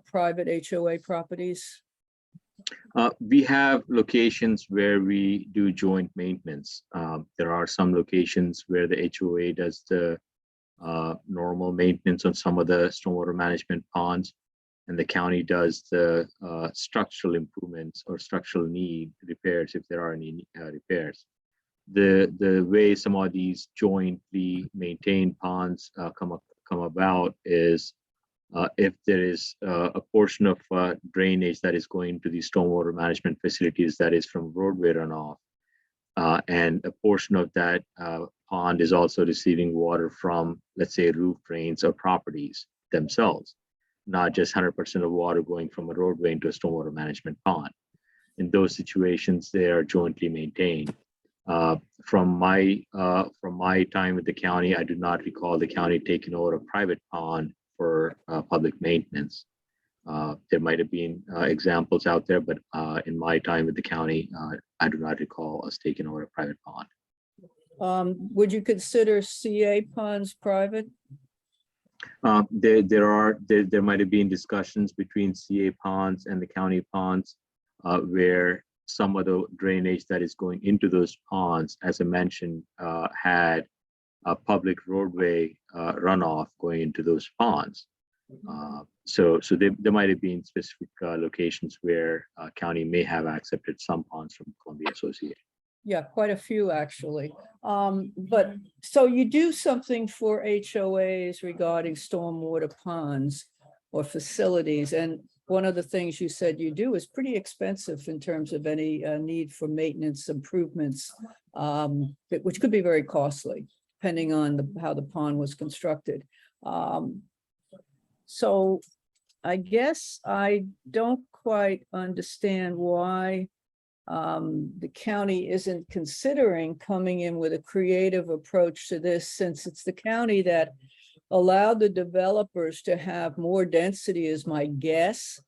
private HOA properties? We have locations where we do joint maintenance. There are some locations where the HOA does the normal maintenance on some of the stormwater management ponds, and the county does the structural improvements or structural need repairs if there are any repairs. The way some of these jointly maintained ponds come about is If there is a portion of drainage that is going to the stormwater management facilities that is from roadway runoff, and a portion of that pond is also receiving water from, let's say, roof drains or properties themselves, not just 100% of water going from a roadway into a stormwater management pond. In those situations, they are jointly maintained. From my time with the county, I do not recall the county taking over a private pond for public maintenance. There might have been examples out there, but in my time with the county, I do not recall us taking over a private pond. Would you consider CA ponds private? There might have been discussions between CA ponds and the county ponds where some of the drainage that is going into those ponds, as I mentioned, had a public roadway runoff going into those ponds. So there might have been specific locations where county may have accepted some ponds from Columbia Association. Yeah, quite a few actually. But so you do something for HOAs regarding stormwater ponds or facilities. And one of the things you said you do is pretty expensive in terms of any need for maintenance improvements, which could be very costly depending on how the pond was constructed. So I guess I don't quite understand why the county isn't considering coming in with a creative approach to this, since it's the county that allowed the developers to have more density, is my guess,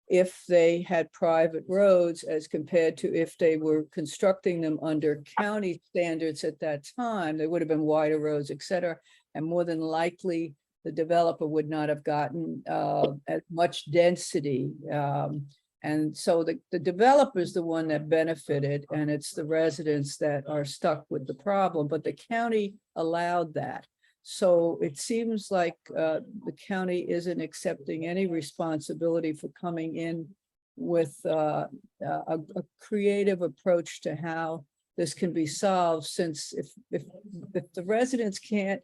if they had private roads as compared to if they were constructing them under county standards at that time. They would have been wider roads, et cetera, and more than likely the developer would not have gotten as much density. And so the developer is the one that benefited, and it's the residents that are stuck with the problem, but the county allowed that. So it seems like the county isn't accepting any responsibility for coming in with a creative approach to how this can be solved, since if the residents can't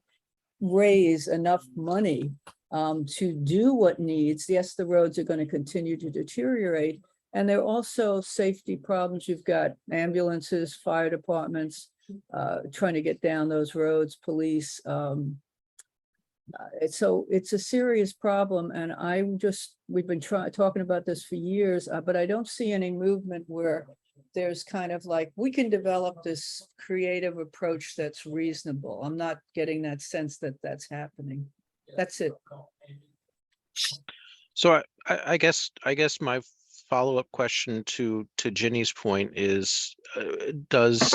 raise enough money to do what needs, yes, the roads are going to continue to deteriorate. And there are also safety problems. You've got ambulances, fire departments trying to get down those roads, police. So it's a serious problem. And we've been talking about this for years, but I don't see any movement where there's kind of like, we can develop this creative approach that's reasonable. I'm not getting that sense that that's happening. That's it. So I guess my follow-up question to Ginny's point is, does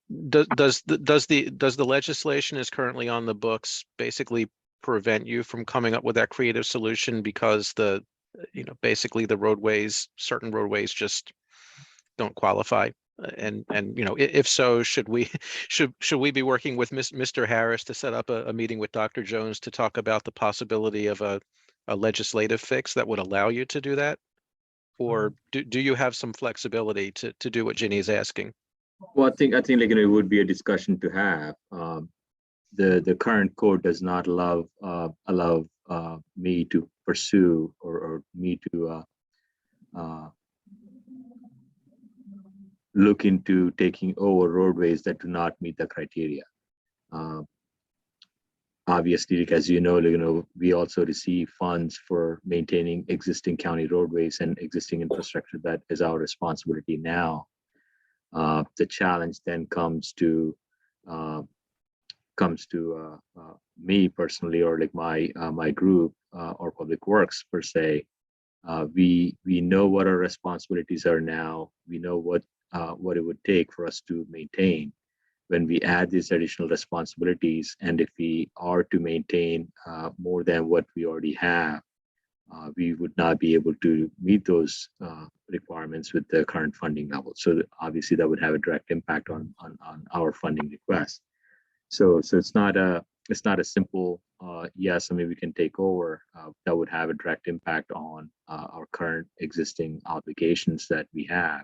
the legislation is currently on the books basically prevent you from coming up with that creative solution because basically certain roadways just don't qualify? And if so, should we be working with Mr. Harris to set up a meeting with Dr. Jones to talk about the possibility of a legislative fix that would allow you to do that? Or do you have some flexibility to do what Ginny's asking? Well, I think it would be a discussion to have. The current code does not allow me to pursue or me to look into taking over roadways that do not meet the criteria. Obviously, as you know, we also receive funds for maintaining existing county roadways and existing infrastructure that is our responsibility now. The challenge then comes to me personally, or like my group or public works per se. We know what our responsibilities are now. We know what it would take for us to maintain. When we add these additional responsibilities, and if we are to maintain more than what we already have, we would not be able to meet those requirements with the current funding level. So obviously that would have a direct impact on our funding request. So it's not a simple yes, I mean we can take over. That would have a direct impact on our current existing obligations that we have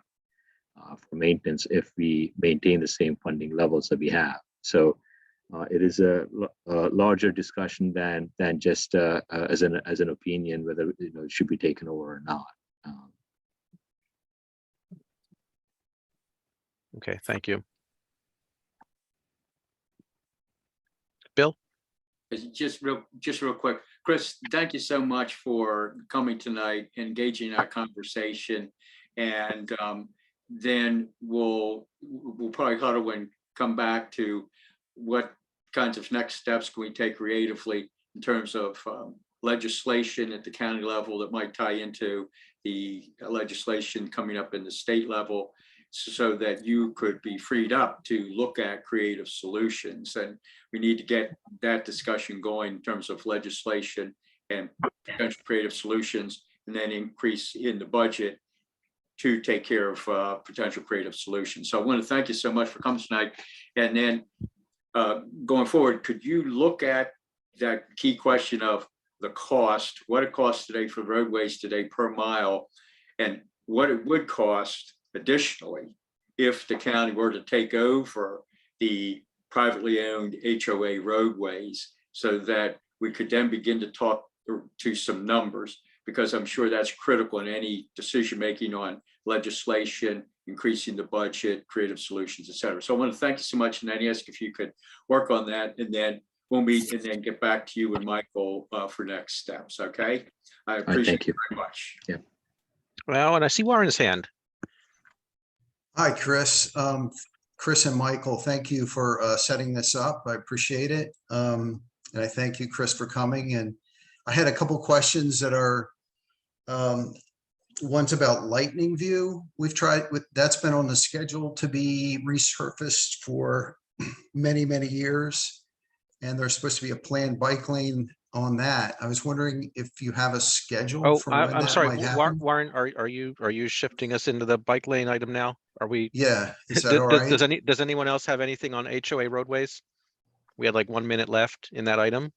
for maintenance if we maintain the same funding levels that we have. So It is a larger discussion than just as an opinion whether it should be taken over or not. Okay, thank you. Bill? Just real quick, Chris, thank you so much for coming tonight, engaging our conversation. And then we'll probably huddle and come back to what kinds of next steps can we take creatively in terms of legislation at the county level that might tie into the legislation coming up in the state level, so that you could be freed up to look at creative solutions. And we need to get that discussion going in terms of legislation and potential creative solutions, and then increase in the budget to take care of potential creative solutions. So I want to thank you so much for coming tonight. And then going forward, could you look at that key question of the cost, what it costs today for roadways today per mile, and what it would cost additionally if the county were to take over the privately owned HOA roadways, so that we could then begin to talk to some numbers, because I'm sure that's critical in any decision making on legislation, increasing the budget, creative solutions, et cetera. So I want to thank you so much, and then ask if you could work on that, and then we'll meet and then get back to you and Michael for next steps. Okay, I appreciate it very much. Yeah. Well, and I see Warren's hand. Hi, Chris. Chris and Michael, thank you for setting this up. I appreciate it. And I thank you, Chris, for coming. And I had a couple questions that are, one's about Lightning View. We've tried with, that's been on the schedule to be resurfaced for many, many years. And there's supposed to be a planned bike lane on that. I was wondering if you have a schedule Oh, for when I'm that sorry, might happen. Warren, are you shifting us into the bike lane item now? Are we? Yeah, is that all right? Does anyone else have anything on HOA roadways? We had like 1 minute left in that item.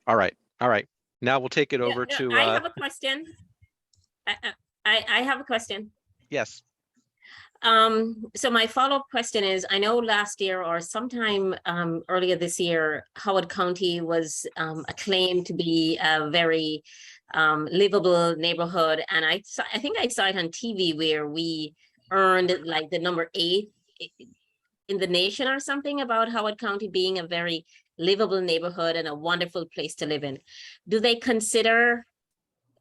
All right. Now we'll take it over to. I have a question. I have a question. Yes. So my follow-up question is, I know last year or sometime earlier this year, Howard County was acclaimed to be a very livable neighborhood. And I think I saw it on TV where we earned like the number 8 in the nation or something, about Howard County being a very livable neighborhood and a wonderful place to live in. Do they consider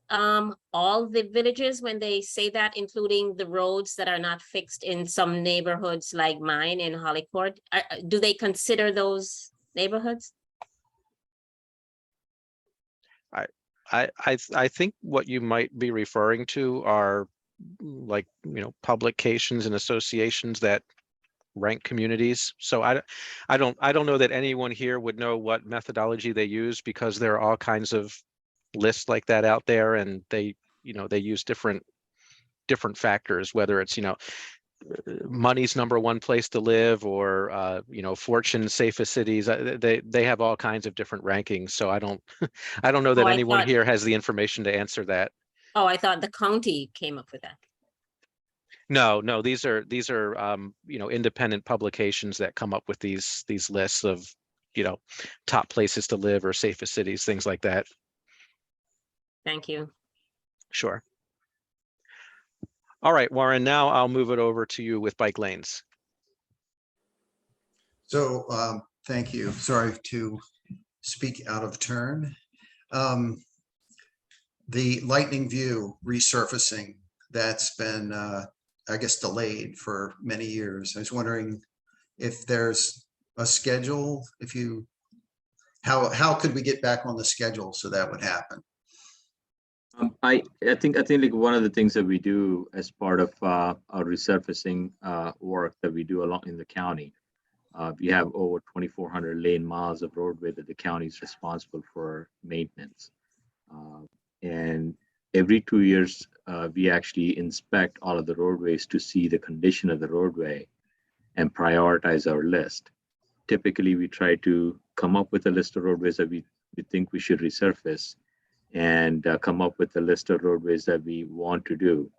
all the villages when they say that, including the roads that are not fixed in some neighborhoods like mine in Hollycourt? Do they consider those neighborhoods? I think what you might be referring to are like, publications and associations that rank communities. So I don't know that anyone here would know what methodology they use, because there are all kinds of lists like that out there, and they use different factors, whether it's money's #1 place to live, or Fortune's safest cities. They have all kinds of different rankings. So I don't know that anyone here has the information to answer that. Oh, I thought the county came up with that. No, these are independent publications that come up with these lists of top places to live or safest cities, things like that. Thank you. Sure. All right, Warren, now I'll move it over to you with bike lanes. So thank you. Sorry to speak out of turn. The Lightning View resurfacing, that's been, I guess, delayed for many years. I was wondering if there's a schedule, how could we get back on the schedule so that would happen? I think like one of the things that we do as part of our resurfacing work that we do along in the county, we have over 2,400 lane miles of roadway that the county is responsible for maintenance. And every 2 years, we actually inspect all of the roadways to see the condition of the roadway and prioritize our list. Typically, we try to come up with a list of roadways that we think we should resurface, and come up with a list of roadways that we want to do.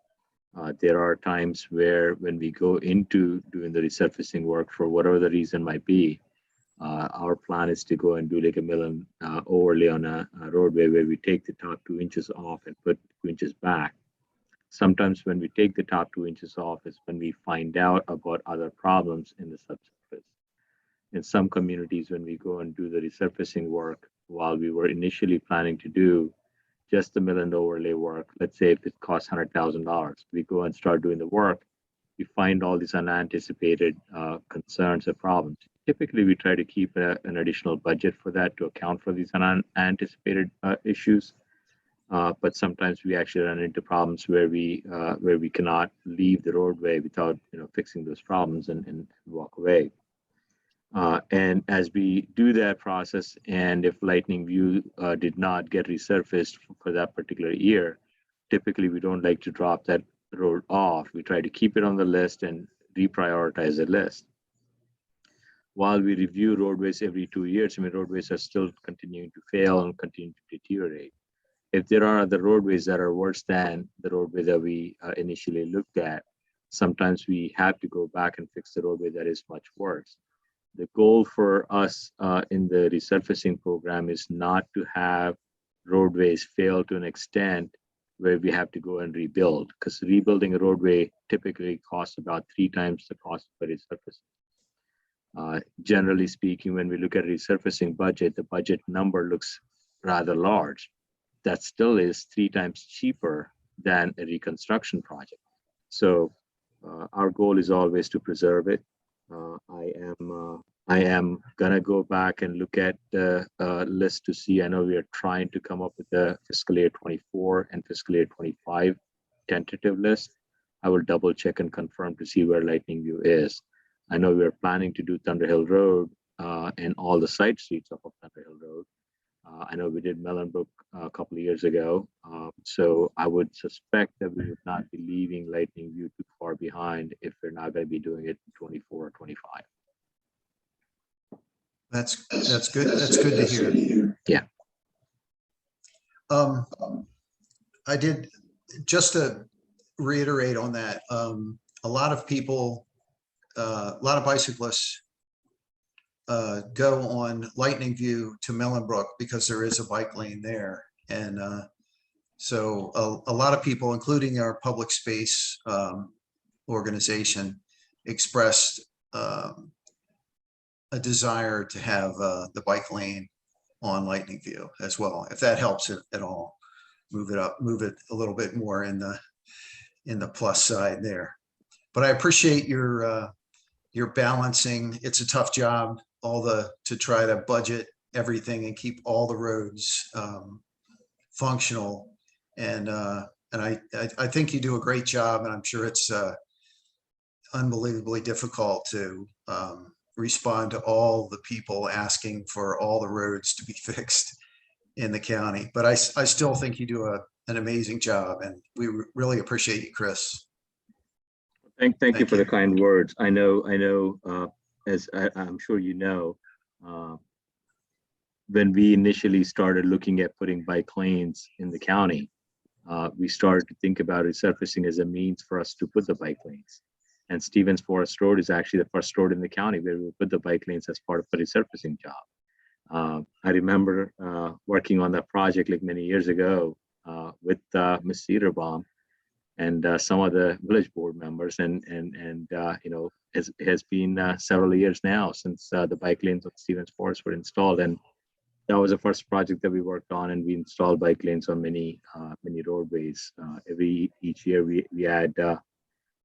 There are times where when we go into doing the resurfacing work, for whatever the reason might be, Our plan is to go and do like a mill and overlay on a roadway where we take the top 2 inches off and put 2 inches back. Sometimes when we take the top 2 inches off is when we find out about other problems in the subsurface. In some communities, when we go and do the resurfacing work, while we were initially planning to do just the mill and overlay work, let's say if it costs $100,000, we go and start doing the work, we find all these unanticipated concerns or problems. Typically, we try to keep an additional budget for that to account for these unanticipated issues. But sometimes we actually run into problems where we cannot leave the roadway without fixing those problems and walk away. And as we do that process, and if Lightning View did not get resurfaced for that particular year, typically we don't like to drop that road off. We try to keep it on the list and reprioritize the list. While we review roadways every 2 years, roadways are still continuing to fail and continue to deteriorate. If there are other roadways that are worse than the roadway that we initially looked at, sometimes we have to go back and fix the roadway that is much worse. The goal for us in the resurfacing program is not to have roadways fail to an extent where we have to go and rebuild, because rebuilding a roadway typically costs about 3 times the cost of resurfacing. Generally speaking, when we look at resurfacing budget, the budget number looks rather large. That still is 3 times cheaper than a reconstruction project. So our goal is always to preserve it. I am gonna go back and look at the list to see. I know we are trying to come up with the fiscal year 24 and fiscal year 25 tentative list. I will double check and confirm to see where Lightning View is. I know we're planning to do Thunder Hill Road and all the side streets off of Thunder Hill Road. I know we did Mellenbrook a couple of years ago. So I would suspect that we would not be leaving Lightning View too far behind if we're not going to be doing it in 24 or 25. That's good. That's good to hear. Yeah. I did, just to reiterate on that, a lot of people, a lot of bicyclists go on Lightning View to Mellenbrook because there is a bike lane there. And so a lot of people, including our public space organization, expressed a desire to have the bike lane on Lightning View as well. If that helps it at all, move it a little bit more in the plus side there. But I appreciate your balancing. It's a tough job, to try to budget everything and keep all the roads functional. And I think you do a great job, and I'm sure it's unbelievably difficult to respond to all the people asking for all the roads to be fixed in the county. But I still think you do an amazing job, and we really appreciate you, Chris. Thank you for the kind words. I know, as I'm sure you know, when we initially started looking at putting bike lanes in the county, we started to think about resurfacing as a means for us to put the bike lanes. And Stevens Forest Road is actually the first road in the county where we put the bike lanes as part of the resurfacing job. I remember working on that project like many years ago with Ms. Cedarbaum and some of the village board members, and it has been several years now since the bike lanes of Stevens Forest were installed, and that was the first project that we worked on, and we installed bike lanes on many roadways. Each year we add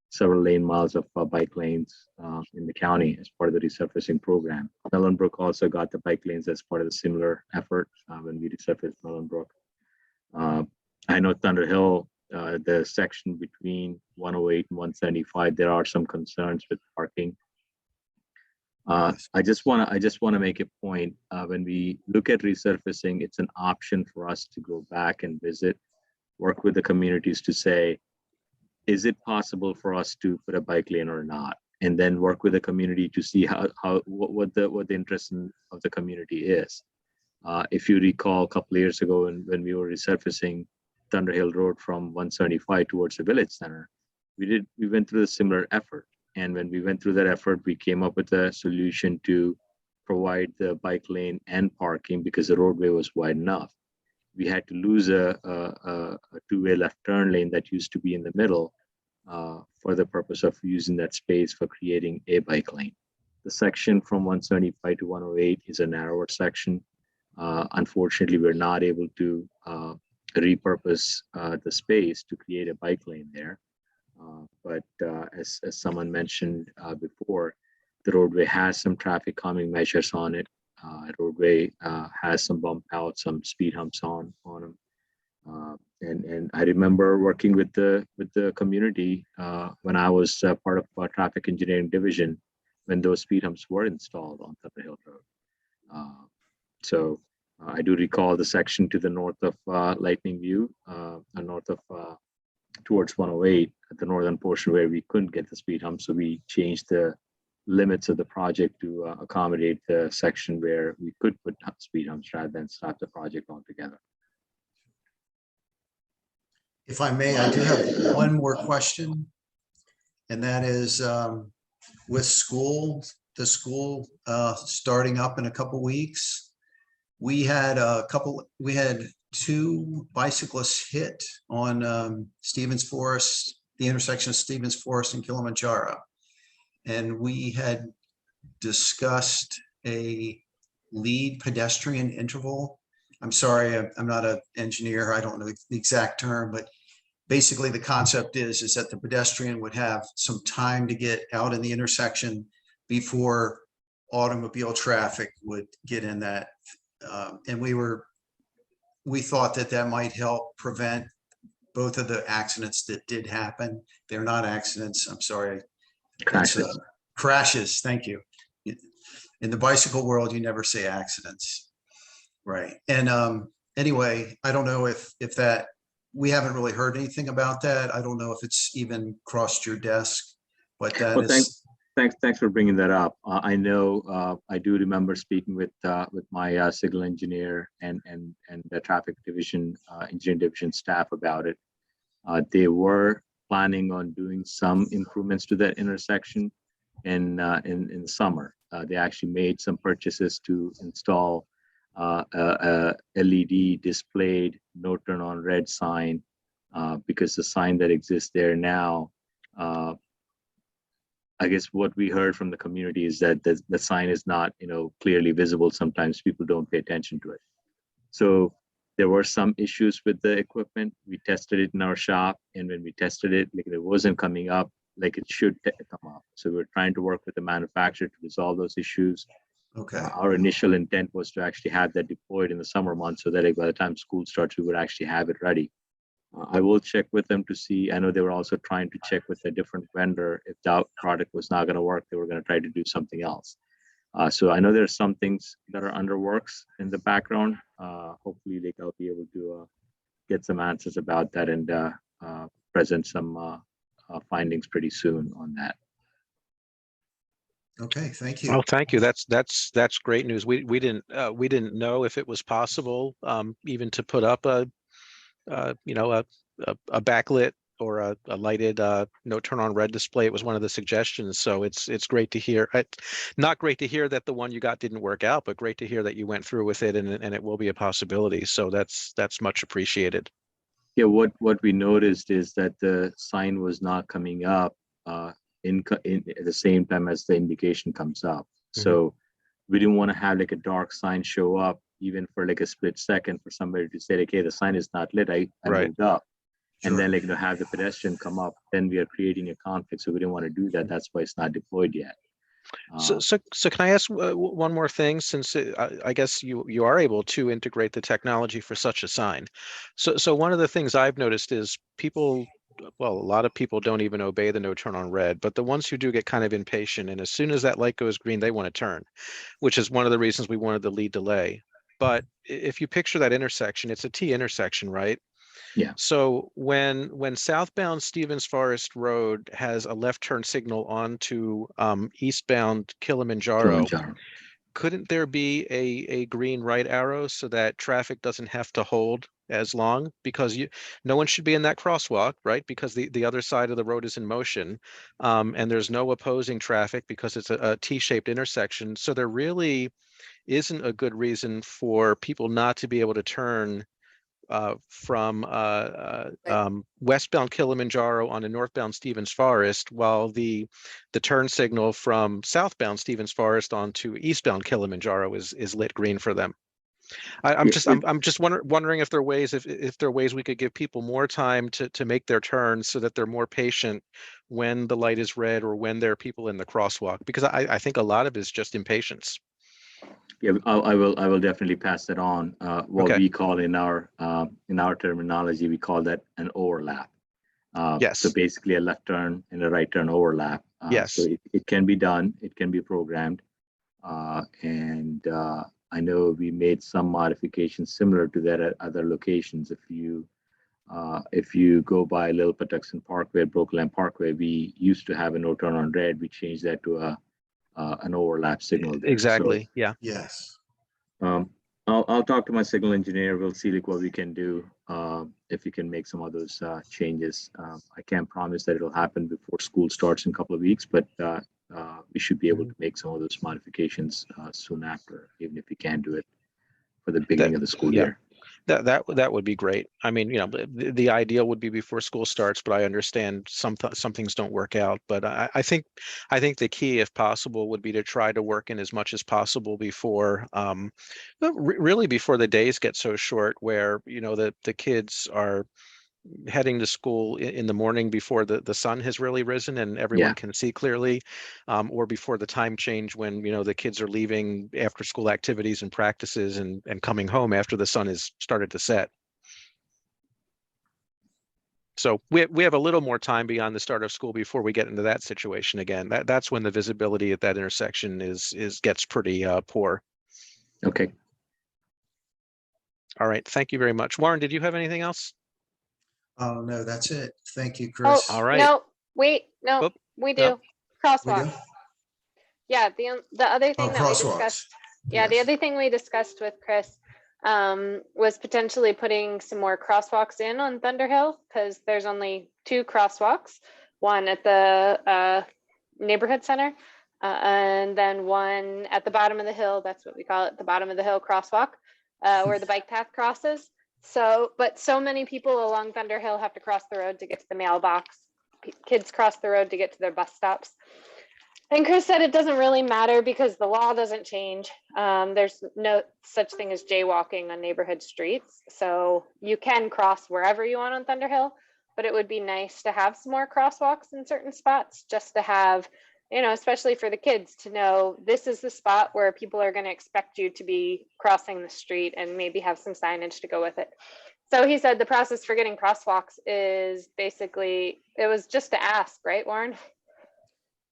several lane miles of bike lanes in the county as part of the resurfacing program. Mellenbrook also got the bike lanes as part of the similar effort when we resurfaced Mellenbrook. I know Thunder Hill, the section between 108 and 175, there are some concerns with parking. I just want to make a point. When we look at resurfacing, it's an option for us to go back and visit, work with the communities to say, is it possible for us to put a bike lane or not? And then work with the community to see what the interest of the community is. If you recall, a couple of years ago when we were resurfacing Thunder Hill Road from 175 towards the village center, we went through a similar effort. And when we went through that effort, we came up with a solution to provide the bike lane and parking because the roadway was wide enough. We had to lose a two-way left turn lane that used to be in the middle for the purpose of using that space for creating a bike lane. The section from 175 to 108 is a narrower section. Unfortunately, we're not able to repurpose the space to create a bike lane there. But as someone mentioned before, the roadway has some traffic calming measures on it. Roadway has some bump outs, some speed humps on them. And I remember working with the community when I was part of our traffic engineering division when those speed humps were installed on Tupper Hill Road. So I do recall the section to the north of Lightning View, north of towards 108 at the northern portion where we couldn't get the speed hump. So we changed the limits of the project to accommodate the section where we could put speed humps rather than stop the project altogether. If I may, I do have one more question. And that is with the school starting up in a couple weeks, we had two bicyclists hit on Stevens Forest, the intersection of Stevens Forest and Kilimanjaro. And we had discussed a lead pedestrian interval. I'm sorry, I'm not an engineer. I don't know the exact term, but basically the concept is that the pedestrian would have some time to get out in the intersection before automobile traffic would get in that. And we thought that might help prevent both of the accidents that did happen. They're not accidents. I'm sorry. Crashes. Crashes. Thank you. In the bicycle world, you never say accidents. Right. And anyway, I don't know if that, we haven't really heard anything about that. I don't know if it's even crossed your desk, but that well, is. Thanks for bringing that up. I know I do remember speaking with my signal engineer and the traffic division, engineering division staff about it. They were planning on doing some improvements to that intersection in the summer. They actually made some purchases to install a LED displayed no turn on red sign because the sign that exists there now, I guess what we heard from the community is that the sign is not, clearly visible. Sometimes people don't pay attention to it. So there were some issues with the equipment. We tested it in our shop, and when we tested it, like it wasn't coming up like it should come up. So we're trying to work with the manufacturer to resolve those issues. Okay. Our initial intent was to actually have that deployed in the summer months so that by the time school starts, we would actually have it ready. I will check with them to see. I know they were also trying to check with a different vendor. If that product was not going to work, they were going to try to do something else. So I know there's some things that are under works in the background. Hopefully, I'll be able to get some answers about that and present some findings pretty soon on that. Okay, thank you. Oh, thank you. That's great news. We didn't know if it was possible even to put up a backlit or a lighted no turn on red display. It was one of the suggestions. So it's great to hear. Not great to hear that the one you got didn't work out, but great to hear that you went through with it and it will be a possibility. So that's much appreciated. Yeah, what we noticed is that the sign was not coming up in at the same time as the indication comes up. So we didn't want to have like a dark sign show up even for like a split second for somebody to say, okay, the sign is not lit. I moved up. And then have the pedestrian come up, then we are creating a conflict. So we didn't want to do that. That's why it's not deployed yet. So can I ask one more thing, since I guess you are able to integrate the technology for such a sign. So one of the things I've noticed is people, well, a lot of people don't even obey the no turn on red, but the ones who do get kind of impatient, and as soon as that light goes green, they want to turn, which is one of the reasons we wanted the lead delay. But if you picture that intersection, it's a T intersection, right? Yeah. So when southbound Stevens Forest Road has a left turn signal onto eastbound Kilimanjaro, couldn't there be a green right arrow so that traffic doesn't have to hold as long, because no one should be in that crosswalk, right? Because the other side of the road is in motion. And there's no opposing traffic because it's a T-shaped intersection. So there really isn't a good reason for people not to be able to turn from westbound Kilimanjaro on a northbound Stevens Forest, while the turn signal from southbound Stevens Forest onto eastbound Kilimanjaro is lit green for them. I'm just wondering if there are ways, if there are ways we could give people more time to make their turns so that they're more patient when the light is red or when there are people in the crosswalk, because I think a lot of it is just impatience. Yeah, I will definitely pass that on. What Okay. we call in our terminology, we call that an overlap. Yes. So basically a left turn and a right turn overlap. Yes. So it can be done, it can be programmed. I know we made some modifications similar to that at other locations. If you go by Little Patuxent Parkway, Brookland Parkway, we used to have a no turn on red. We changed that to an overlap signal there. Exactly. Yeah. Yes. I'll talk to my signal engineer. We'll see like what we can do, if we can make some of those changes. I can't promise that it'll happen before school starts in a couple of weeks, but we should be able to make some of those modifications soon after, even if we can't do it for the beginning of the school year. That would be great. I mean, the ideal would be before school starts, but I understand some things don't work out. But I think the key, if possible, would be to try to work in as much as possible before, really before the days get so short, where the kids are heading to school in the morning before the sun has really risen and everyone can see clearly, or before the time change when the kids are leaving after school activities and practices and coming home after the sun has started to set. So we have a little more time beyond the start of school before we get into that situation again. That's when the visibility at that intersection gets pretty poor. Okay. All right. Thank you very much. Warren, did you have anything else? Oh, no, that's it. Thank you, Oh, Chris. All right. no, wait, no, Oop, we no. do. Crosswalks. Yeah, the other Oh, thing that we crosswalks. discussed, yeah, the Yes. other thing we discussed with Chris was potentially putting some more crosswalks in on Thunder Hill, because there's only 2 crosswalks, one at the neighborhood center, and then one at the bottom of the hill. That's what we call it, the bottom of the hill crosswalk, where the bike path crosses. But so many people along Thunder Hill have to cross the road to get to the mailbox. Kids cross the road to get to their bus stops. And Chris said it doesn't really matter because the law doesn't change. There's no such thing as jaywalking on neighborhood streets. So you can cross wherever you want on Thunder Hill, but it would be nice to have some more crosswalks in certain spots, just to have, especially for the kids, to know this is the spot where people are going to expect you to be crossing the street, and maybe have some signage to go with it. So he said the process for getting crosswalks is basically, it was just to ask, right, Warren?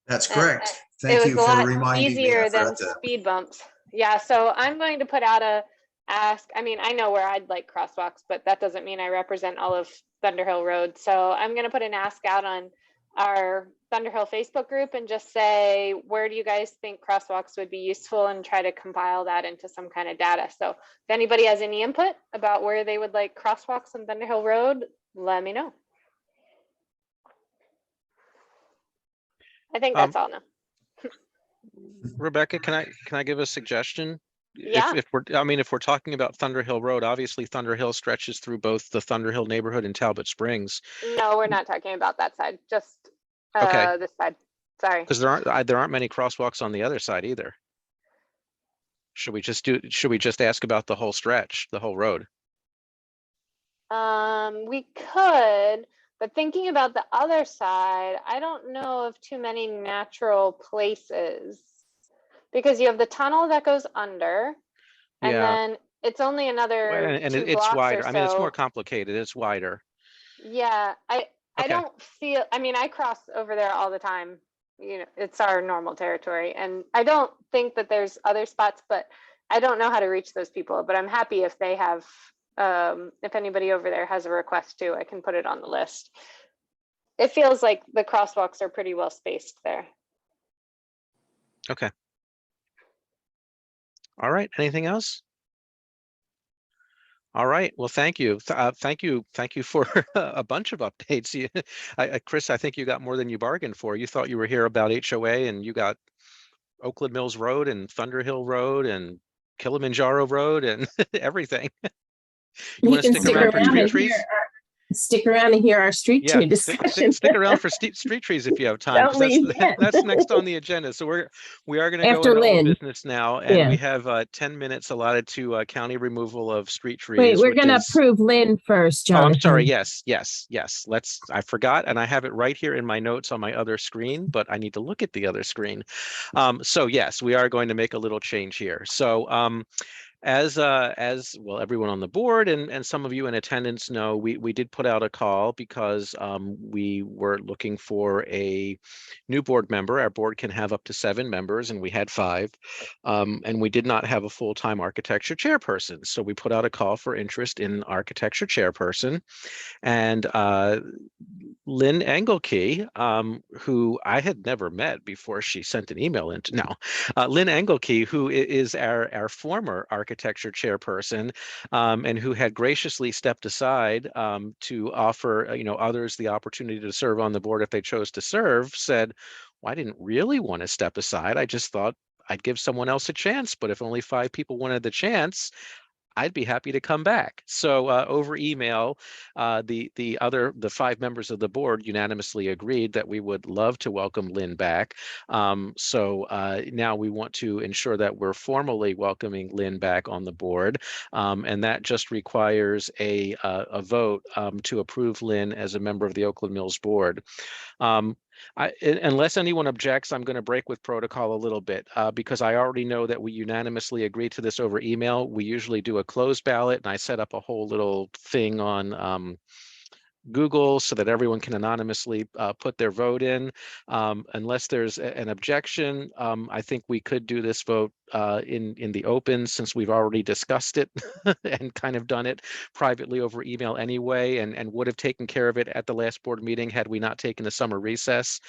That's correct. It Thank was you a for lot reminding me. easier I than forgot that. speed bumps. Yeah, so I'm going to put out a ask. I mean, I know where I'd like crosswalks, but that doesn't mean I represent all of Thunder Hill Road. So I'm going to put an ask out on our Thunder Hill Facebook group and just say, where do you guys think crosswalks would be useful, and try to compile that into some kind of data. So if anybody has any input about where they would like crosswalks on Thunder Hill Road, let me know. I think that's all now. Rebecca, can I give a suggestion? Yeah. If we're talking about Thunder Hill Road, obviously Thunder Hill stretches through both the Thunder Hill neighborhood and Talbot Springs. No, we're not talking about that side, just Okay. this side. Sorry. Because there aren't many crosswalks on the other side either. Should we just ask about the whole stretch, the whole road? We could, but thinking about the other side, I don't know of too many natural places, because you have the tunnel that goes under, and Yeah. then it's only another And 2 it's blocks wider. or I mean, it's more so. complicated. It's wider. Yeah, I Okay. don't feel, I mean, I cross over there all the time. It's our normal territory, and I don't think that there's other spots, but I don't know how to reach those people. But I'm happy if they have, if anybody over there has a request too, I can put it on the list. It feels like the crosswalks are pretty well spaced there. Okay. All right. Anything else? All right. Well, thank you. Thank you for a bunch of updates. Chris, I think you got more than you bargained for. You thought you were here about HOA and you got Oakland Mills Road and Thunder Hill Road and Kilimanjaro Road and everything. You want to can stick stick around for around street and trees? stick around and hear our street Yeah, tree discussion. stick around for street trees if you have time, Don't because leave yet. that's next on the agenda. So we are going to go After into old Lynn. business now, and Yeah. we have 10 minutes allotted to county removal of street trees. Wait, we're which going to is- approve Lynn first, Oh, Jonathan. I'm sorry. Yes. I forgot, and I have it right here in my notes on my other screen, but I need to look at the other screen. So yes, we are going to make a little change here. So as well, everyone on the board and some of you in attendance know, we did put out a call because we were looking for a new board member. Our board can have up to 7 members, and we had 5, and we did not have a full-time architecture chairperson. So we put out a call for interest in architecture chairperson, and Lynn Engelke, who I had never met before she sent an email into Lynn Engelke, who is our former architecture chairperson, and who had graciously stepped aside to offer others the opportunity to serve on the board if they chose to serve, said, well, I didn't really want to step aside. I just thought I'd give someone else a chance, but if only 5 people wanted the chance, I'd be happy to come back. So over email, the 5 members of the board unanimously agreed that we would love to welcome Lynn back. So now we want to ensure that we're formally welcoming Lynn back on the board, and that just requires a vote to approve Lynn as a member of the Oakland Mills board. Unless anyone objects, I'm going to break with protocol a little bit because I already know that we unanimously agreed to this over email. We usually do a closed ballot, and I set up a whole little thing on Google so that everyone can anonymously put their vote in. Unless there's an objection, I think we could do this vote in the open, since we've already discussed it and kind of done it privately over email anyway, and would have taken care of it at the last board meeting had we not taken a summer recess.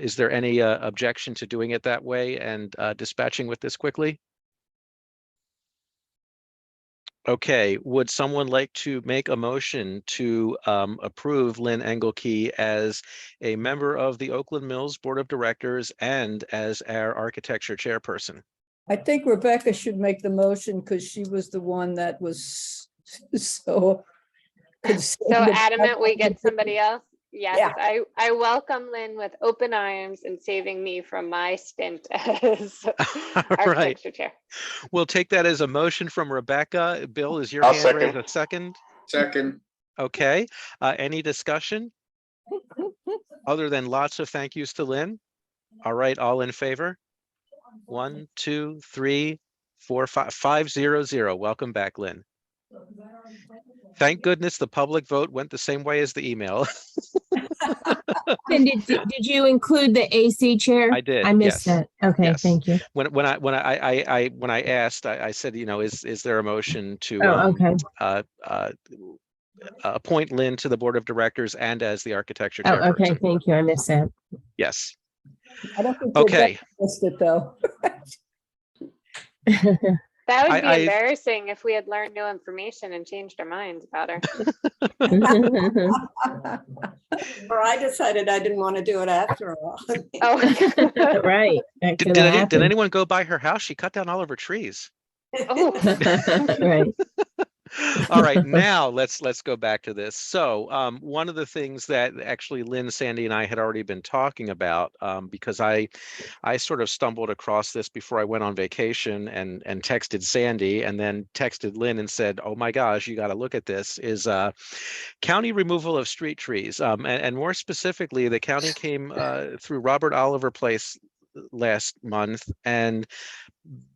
Is there any objection to doing it that way and dispatching with this quickly? Okay, would someone like to make a motion to approve Lynn Engelke as a member of the Oakland Mills Board of Directors and as our architecture chairperson? I think Rebecca should make the motion because she was the one that was so adamant we get somebody else. Yes, Yeah. I welcome Lynn with open arms and saving me from my stint as architecture chair. We'll take that as a motion from Rebecca. Bill, is your I'll hand raised second. a second? Second. Okay, any discussion? Other than lots of thank yous to Lynn? All right, all in favor? 1, 2, 3, 4, 5, 5-0-0. Welcome back, Lynn. Thank goodness the public vote went the same way as the email. And did you include the AC chair? I did. I missed Yes. that. Okay, Yes. thank you. When I asked, I said, is there a motion to Okay. appoint Lynn to the board of directors and as the architecture Oh, chairperson? okay, thank you. I missed that. Yes. I don't think Okay. missed it though. That would be I- embarrassing if we had learned new information and changed our minds about her. Or I decided I didn't want to do it after all. Oh, Right. Did anyone go by her house? She cut down all of her trees. oh. Right. All right, now let's go back to this. So one of the things that actually Lynn, Sandy, and I had already been talking about, because I sort of stumbled across this before I went on vacation and texted Sandy and then texted Lynn and said, oh my gosh, you got to look at this, is county removal of street trees. And more specifically, the county came through Robert Oliver Place last month and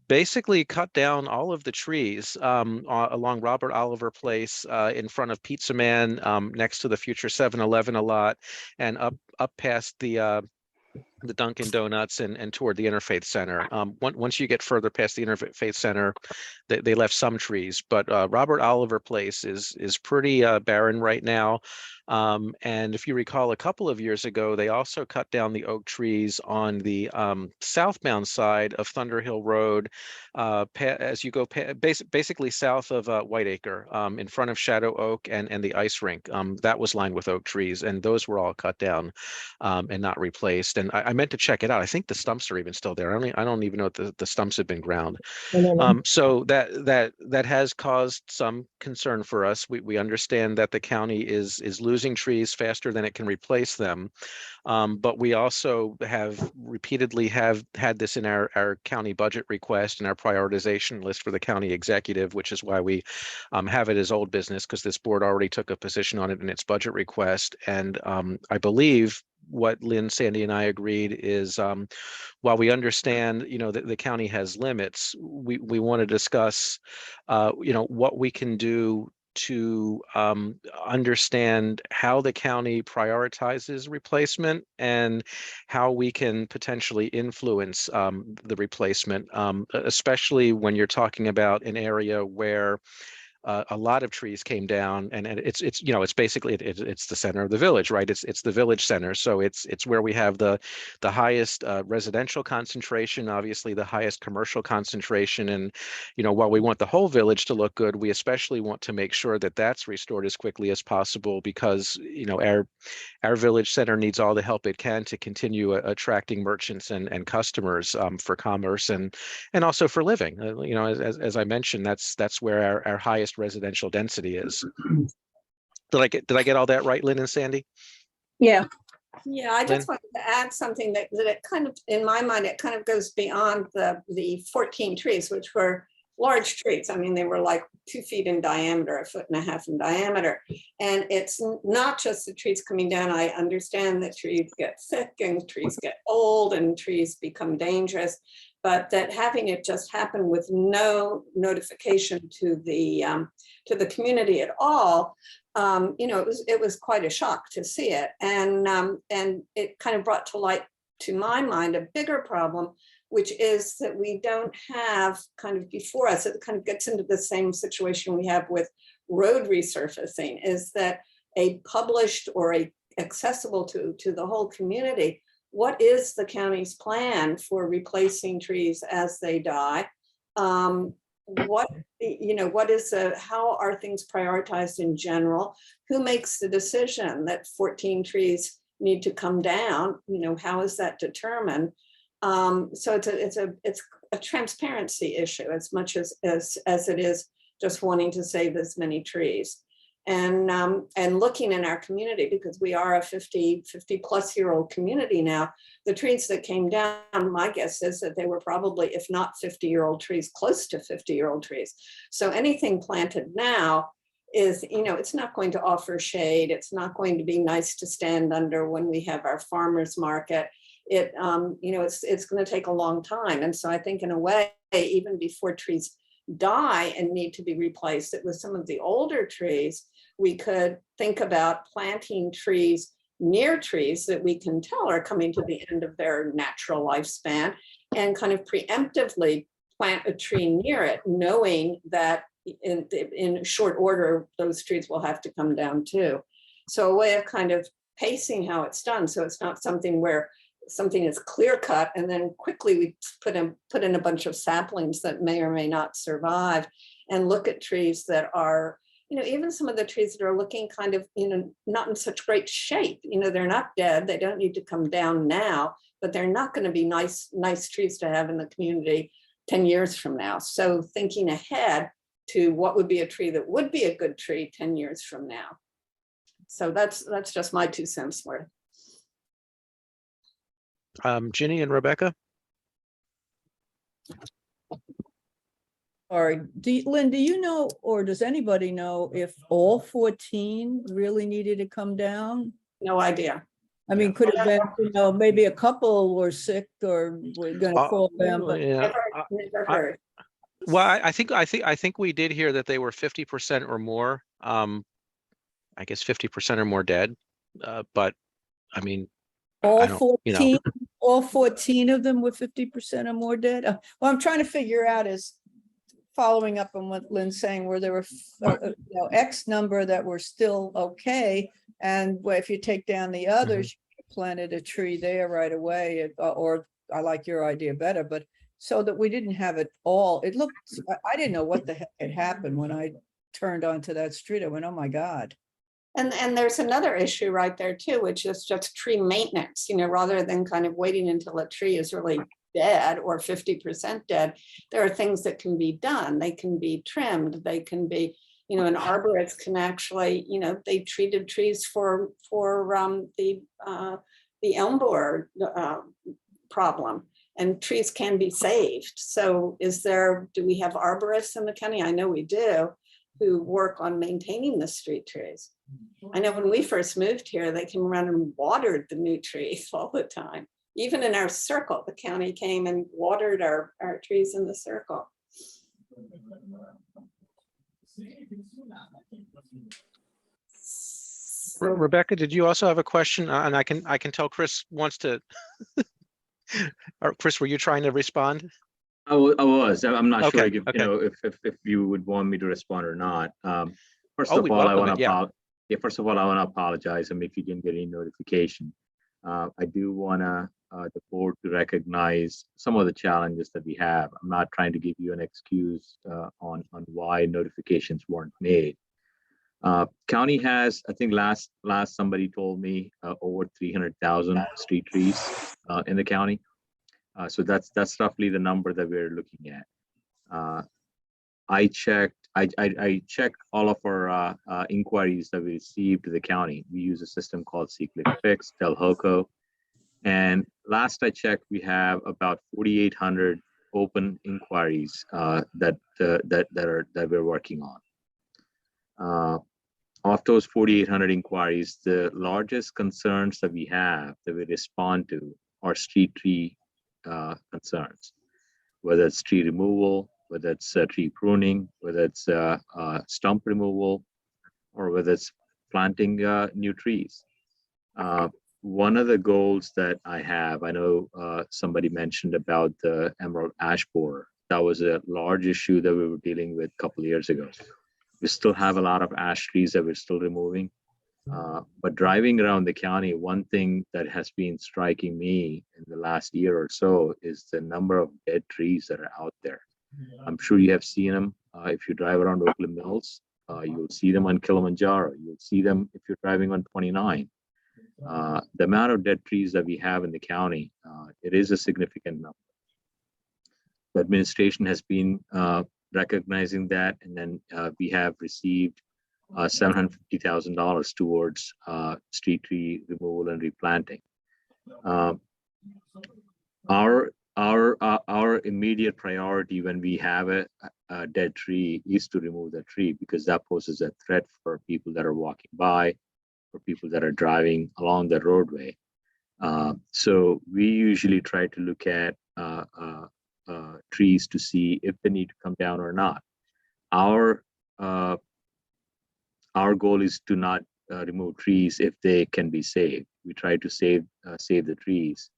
basically cut down all of the trees along Robert Oliver Place in front of Pizza Man, next to the future 7-Eleven a lot, and up past the the Dunkin' Donuts and toward the Interfaith Center. Once you get further past the Interfaith Center, they left some trees, but Robert Oliver Place is pretty barren right now. And if you recall, a couple of years ago, they also cut down the oak trees on the southbound side of Thunder Hill Road, as you go basically south of Whiteacre, in front of Shadow Oak and the ice rink. That was lined with oak trees, and those were all cut down and not replaced. And I meant to check it out. I think the stumps are even still there. I don't even know if the stumps have been ground. So that has caused some concern for us. We understand that the county is losing trees faster than it can replace them. But we also have repeatedly have had this in our county budget request and our prioritization list for the county executive, which is why we have it as old business, because this board already took a position on it in its budget request. And I believe what Lynn, Sandy, and I agreed is while we understand, that the county has limits, we want to discuss, what we can do to understand how the county prioritizes replacement and how we can potentially influence the replacement, especially when you're talking about an area where a lot of trees came down, and it's basically it's the center of the village, right? It's the village center, so it's where we have the highest residential concentration, obviously the highest commercial concentration, and while we want the whole village to look good, we especially want to make sure that that's restored as quickly as possible, because our village center needs all the help it can to continue attracting merchants and customers for commerce and also for living. As I mentioned, that's where our highest residential density is. Did I get all that right, Lynn and Sandy? Yeah. Yeah, I Lynn? just wanted to add something that it kind of, in my mind, it kind of goes beyond the 14 trees, which were large trees. I mean, they were like 2 feet in diameter, 1.5 feet in diameter. And it's not just the trees coming down. I understand that trees get thick and trees get old and trees become dangerous, but that having it just happen with no notification to the community at all, it was quite a shock to see it. And it kind of brought to light, to my mind, a bigger problem, which is that we don't have kind of before us, it kind of gets into the same situation we have with road resurfacing, is that a published or accessible to the whole community, what is the county's plan for replacing trees as they die? What is how are things prioritized in general? Who makes the decision that 14 trees need to come down? How is that determined? So it's a transparency issue as much as it is just wanting to save as many trees. And looking in our community, because we are a 50 plus year old community now, the trees that came down, my guess is that they were probably, if not 50-year-old trees, close to 50-year-old trees. So anything planted now is, it's not going to offer shade. It's not going to be nice to stand under when we have our farmers market. It's going to take a long time. And so I think in a way, even before trees die and need to be replaced, it was some of the older trees, we could think about planting trees near trees that we can tell are coming to the end of their natural lifespan, and kind of preemptively plant a tree near it, knowing that in short order, those trees will have to come down too. So a way of kind of pacing how it's done. So it's not something where something is clear cut and then quickly we put in a bunch of saplings that may or may not survive, and look at trees that are, even some of the trees that are looking kind of, not in such great shape. They're not dead. They don't need to come down now, but they're not going to be nice trees to have in the community 10 years from now. So thinking ahead to what would be a tree that would be a good tree 10 years from now. So that's just my 2 cents worth. Ginny and Rebecca? All right, Lynn, do you know, or does anybody know if all 14 really needed to come down? No idea. I mean, could have been, maybe a couple were sick or we're gonna call them, but Yeah. Never heard. Well, I think we did hear that they were 50% or more. I guess 50% or more dead. But I mean, All I don't, you know. 14, all 14 of them were 50% or more dead? What I'm trying to figure out is, following up on what Lynn's saying, where there were X number that were still okay, and if you take down the others, you planted a tree there right away, or I like your idea better, but so that we didn't have it all. It looked, I didn't know what the heck had happened when I turned onto that street. I went, oh my God. And there's another issue right there too, which is just tree maintenance, rather than kind of waiting until a tree is really dead or 50% dead. There are things that can be done. They can be trimmed. They can be, an arborist can actually, they treated trees for the elm borer problem, and trees can be saved. So do we have arborists in the county? I know we do, who work on maintaining the street trees. I know when we first moved here, they came around and watered the new trees all the time. Even in our circle, the county came and watered our trees in the circle. Rebecca, did you also have a question? And I can tell Chris wants to. Or Chris, were you trying to respond? I was. I'm not sure Okay, if you would want me to respond or not. First Oh, of we'd all, I welcome want it, yeah. to first of all, I want to apologize. If you didn't get any notification, I do want the board to recognize some of the challenges that we have. I'm not trying to give you an excuse on why notifications weren't made. County has, I think last somebody told me, over 300,000 street trees in the county. So that's roughly the number that we're looking at. I checked all of our inquiries that we received to the county. We use a system called SeekLickFix, Telhoco. And last I checked, we have about 4,800 open inquiries that we're working on. Of those 4,800 inquiries, the largest concerns that we have that we respond to are street tree concerns, whether it's tree removal, whether it's tree pruning, whether it's stump removal, or whether it's planting new trees. One of the goals that I have, I know somebody mentioned about the emerald ash borer. That was a large issue that we were dealing with a couple of years ago. We still have a lot of ash trees that we're still removing. But driving around the county, one thing that has been striking me in the last year or so is the number of dead trees that are out there. I'm sure you have seen them. If you drive around Oakland Mills, you'll see them on Kilimanjaro. You'll see them if you're driving on 29. The amount of dead trees that we have in the county, it is a significant number. The administration has been recognizing that, and then we have received $750,000 towards street tree removal and replanting. Our immediate priority when we have a dead tree is to remove the tree, because that poses a threat for people that are walking by, for people that are driving along the roadway. So we usually try to look at trees to see if they need to come down or not. Our goal is to not remove trees if they can be saved. We try to save the trees.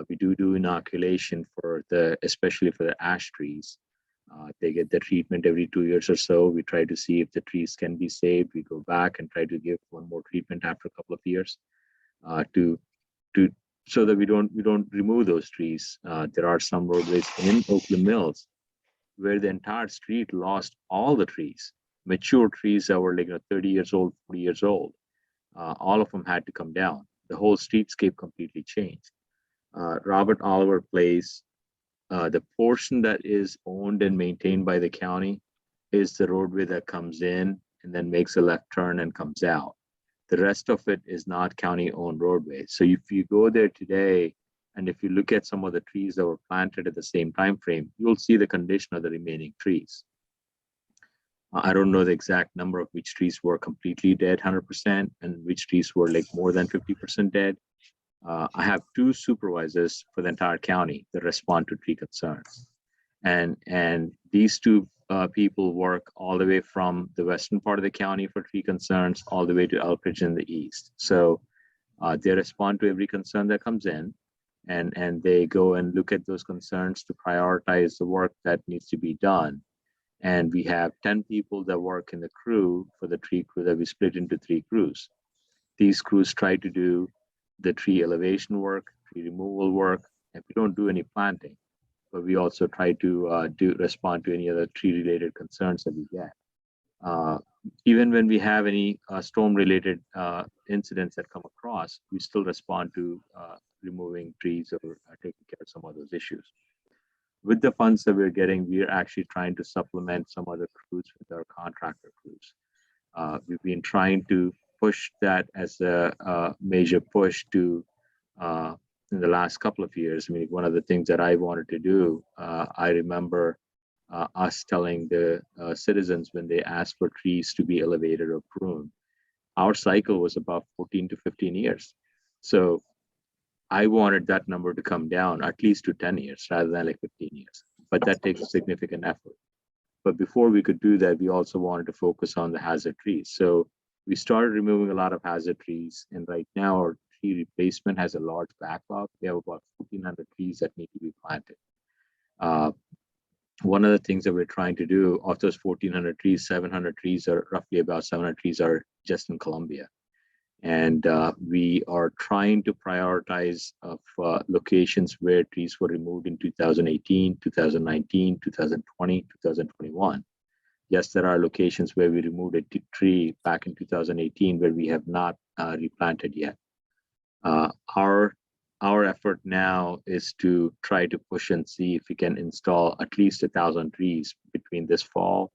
We do inoculation especially for the ash trees. They get the treatment every 2 years or so. We try to see if the trees can be saved. We go back and try to give one more treatment after a couple of years so that we don't remove those trees. There are some roadways in Oakland Mills where the entire street lost all the trees, mature trees that were 30 years old, 40 years old. All of them had to come down. The whole streetscape completely changed. Robert Oliver Place, the portion that is owned and maintained by the county is the roadway that comes in and then makes a left turn and comes out. The rest of it is not county-owned roadway. So if you go there today, and if you look at some of the trees that were planted at the same time frame, you'll see the condition of the remaining trees. I don't know the exact number of which trees were completely dead, 100%, and which trees were more than 50% dead. I have 2 supervisors for the entire county that respond to tree concerns. And these 2 people work all the way from the western part of the county for tree concerns all the way to Elkridge in the east. So They respond to every concern that comes in, and they go and look at those concerns to prioritize the work that needs to be done. And we have 10 people that work in the crew for the tree crew that we split into 3 crews. These crews try to do the tree elevation work, tree removal work, and we don't do any planting, but we also try to respond to any other tree-related concerns that we get. Even when we have any storm-related incidents that come across, we still respond to removing trees or taking care of some of those issues. With the funds that we're getting, we're actually trying to supplement some other crews with our contractor crews. We've been trying to push that as a major push to in the last couple of years. I mean, one of the things that I wanted to do, I remember us telling the citizens when they asked for trees to be elevated or pruned, our cycle was about 14 to 15 years. So I wanted that number to come down at least to 10 years rather than like 15 years, but that takes a significant effort. But before we could do that, we also wanted to focus on the hazard trees. So we started removing a lot of hazard trees, and right now our tree replacement has a large backlog. We have about 1,400 trees that need to be planted. One of the things that we're trying to do, of those 1,400 trees, 700 trees are roughly about 700 trees are just in Colombia. And we are trying to prioritize of locations where trees were removed in 2018, 2019, 2020, 2021. Yes, there are locations where we removed a tree back in 2018 where we have not replanted yet. Our effort now is to try to push and see if we can install at least 1,000 trees between this fall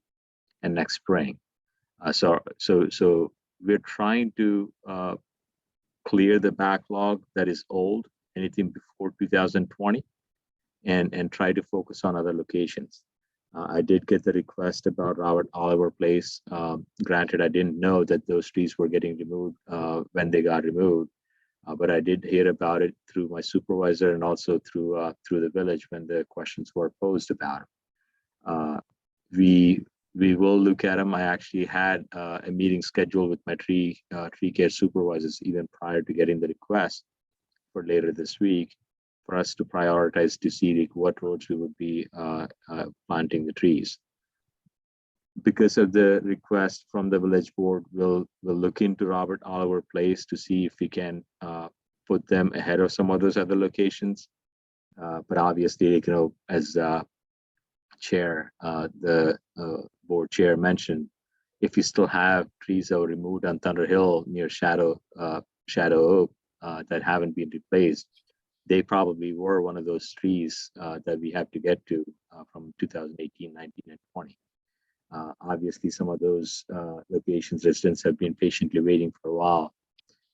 and next spring. So we're trying to clear the backlog that is old, anything before 2020, and try to focus on other locations. I did get the request about Robert Oliver Place. Granted, I didn't know that those trees were getting removed when they got removed, but I did hear about it through my supervisor and also through the village when the questions were posed about it. We will look at them. I actually had a meeting scheduled with my tree care supervisors even prior to getting the request for later this week for us to prioritize to see what roads we would be planting the trees. Because of the request from the village board, we'll look into Robert Oliver Place to see if we can put them ahead of some of those other locations. But obviously, as chair, the board chair mentioned, if you still have trees that were removed on Thunder Hill near Shadow Oak that haven't been replaced, they probably were one of those trees that we have to get to from 2018, 19, and 20. Obviously, some of those locations residents have been patiently waiting for a while,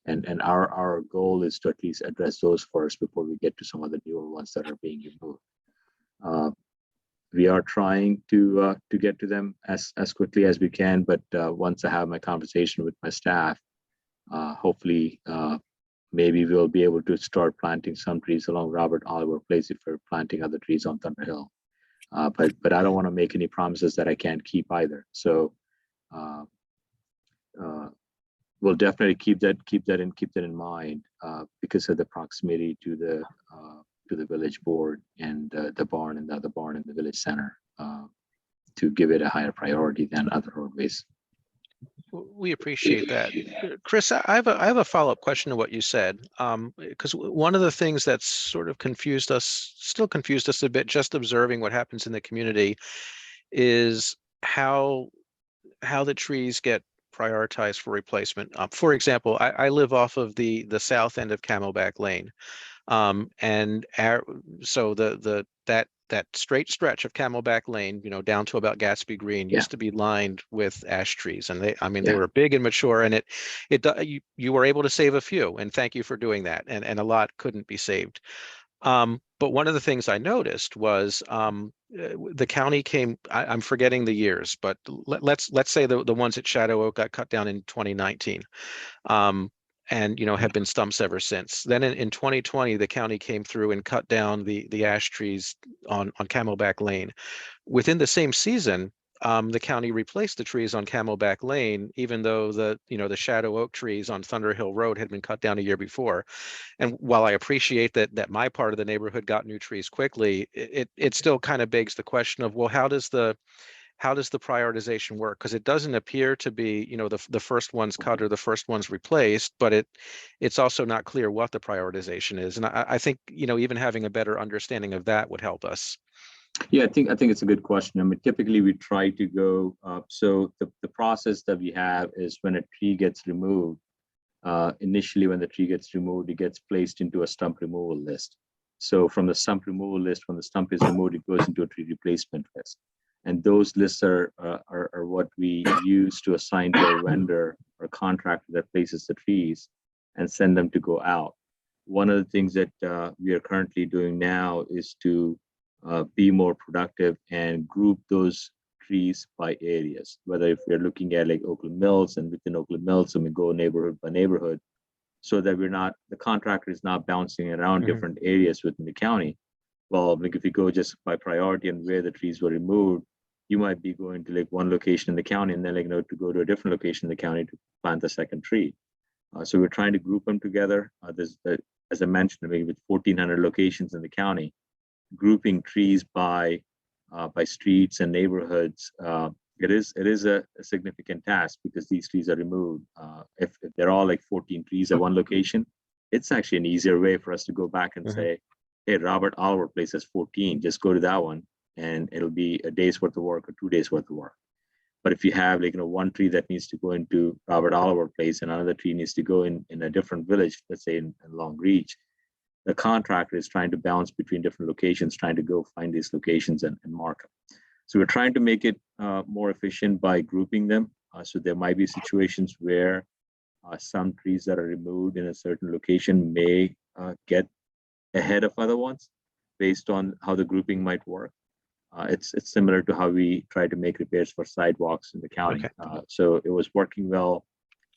and our goal is to at least address those first before we get to some of the newer ones that are being removed. We are trying to get to them as quickly as we can, but once I have my conversation with my staff, hopefully maybe we'll be able to start planting some trees along Robert Oliver Place if we're planting other trees on Thunder Hill. But I don't want to make any promises that I can't keep either. So we'll definitely keep that in mind because of the proximity to the village board and the barn and the other barn in the village center to give it a higher priority than other roadways. We appreciate that. Chris, I have a follow-up question to what you said, because one of the things that's sort of still confused us a bit, just observing what happens in the community, is how the trees get prioritized for replacement. For example, I live off of the south end of Camelback Lane, so that straight stretch of Camelback Lane, down to about Gatsby Green, used to be lined with ash trees, and they were big and mature, and you were able to save a few, and thank you for doing that, and a lot couldn't be saved. But one of the things I noticed was the county came, I'm forgetting the years, but let's say the ones at Shadow Oak got cut down in 2019. And have been stumps ever since. Then in 2020, the county came through and cut down the ash trees on Camelback Lane. Within the same season, the county replaced the trees on Camelback Lane, even though the shadow oak trees on Thunder Hill Road had been cut down a year before. And while I appreciate that my part of the neighborhood got new trees quickly, it still kind of begs the question of, well, how does the prioritization work? Because it doesn't appear to be, the first ones cut or the first ones replaced, but it's also not clear what the prioritization is. And I think, even having a better understanding of that would help us. Yeah, I think it's a good question. I mean, typically we try to go, so the process that we have is when a tree gets removed, initially when the tree gets removed, it gets placed into a stump removal list. So from the stump removal list, when the stump is removed, it goes into a tree replacement list. And those lists are what we use to assign to a vendor or contractor that places the trees and send them to go out. One of the things that we are currently doing now is to be more productive and group those trees by areas, whether if we're looking at like Oakland Mills, and within Oakland Mills, and we go neighborhood by neighborhood, so that the contractor is not bouncing around different areas within the county. Well, like if you go just by priority and where the trees were removed, you might be going to like one location in the county and then to go to a different location in the county to plant the second tree. So we're trying to group them together. As I mentioned, maybe with 1,400 locations in the county, grouping trees by streets and neighborhoods, it is a significant task because these trees are removed. If they're all like 14 trees at one location, it's actually an easier way for us to go back and say, hey, Robert Oliver Place has 14, just go to that one and it'll be a day's worth of work or 2 days worth of work. But if you have one tree that needs to go into Robert Oliver Place and another tree needs to go in a different village, let's say in Long Reach, the contractor is trying to bounce between different locations, trying to go find these locations and mark them. So we're trying to make it more efficient by grouping them. So there might be situations where some trees that are removed in a certain location may get ahead of other ones based on how the grouping might work. It's similar to how we try to make repairs for sidewalks in the county. So it was working well.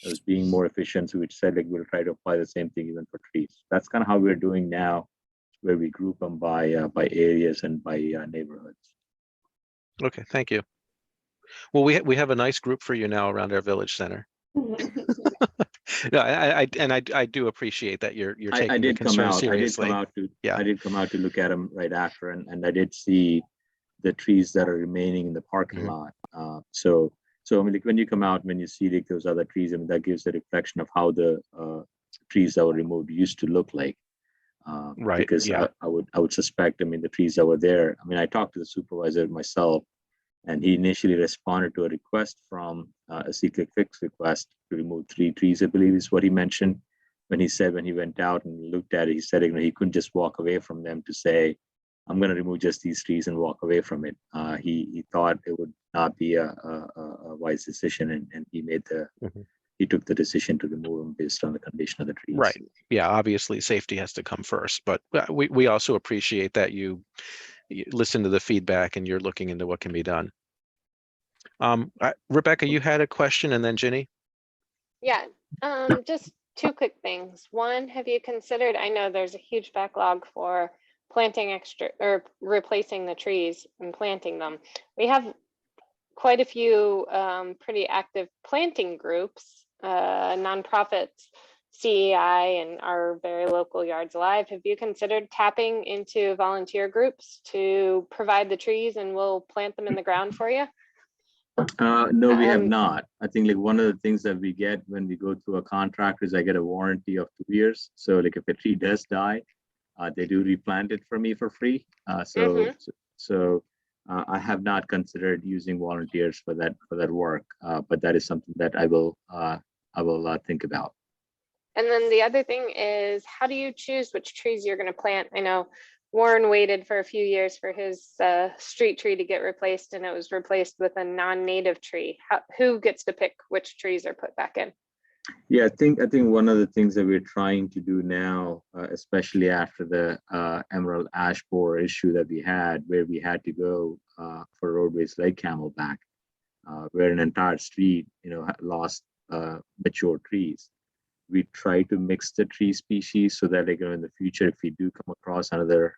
It was being more efficient. So we said we'll try to apply the same thing even for trees. That's kind of how we're doing now, where we group them by areas and by neighborhoods. Okay, thank you. Well, we have a nice group for you now around our village center. No, I do appreciate that you're taking the concern seriously. I did come out to look at them right after, and I did see the trees that are remaining in the parking lot. So I mean, when you come out, when you see those other trees, I mean, that gives a reflection of how the trees that were removed used to look like. Right. Because I would suspect, I mean, the trees that were there. I mean, I talked to the supervisor myself, and he initially responded to a request from a C-Click Fix request to remove 3 trees, I believe is what he mentioned. When he went out and looked at it, he said, he couldn't just walk away from them to say, I'm going to remove just these trees and walk away from it. He thought it would not be a wise decision, and he took the decision to remove them based on the condition of the trees. Right. Yeah. Obviously, safety has to come first, but we also appreciate that you listen to the feedback and you're looking into what can be done. Rebecca, you had a question, and then Ginny. Yeah. Just 2 quick things. One, have you considered? I know there's a huge backlog for planting extra or replacing the trees and planting them. We have quite a few pretty active planting groups, nonprofits, CEI, and our very local Yards Alive. Have you considered tapping into volunteer groups to provide the trees and we'll plant them in the ground for you? No, we have not. I think one of the things that we get when we go through a contract is I get a warranty of 2 years. So if a tree does die, they do replant it for me for free. So I have not considered using volunteers for that work, but that is something that I will think about. And then the other thing is, how do you choose which trees you're going to plant? I know Warren waited for a few years for his street tree to get replaced, and it was replaced with a non-native tree. Who gets to pick which trees are put back in? Yeah, I think one of the things that we're trying to do now, especially after the emerald ash borer issue that we had, where we had to go for roadways like Camelback, where an entire street, lost mature trees. We try to mix the tree species so that in the future, if we do come across another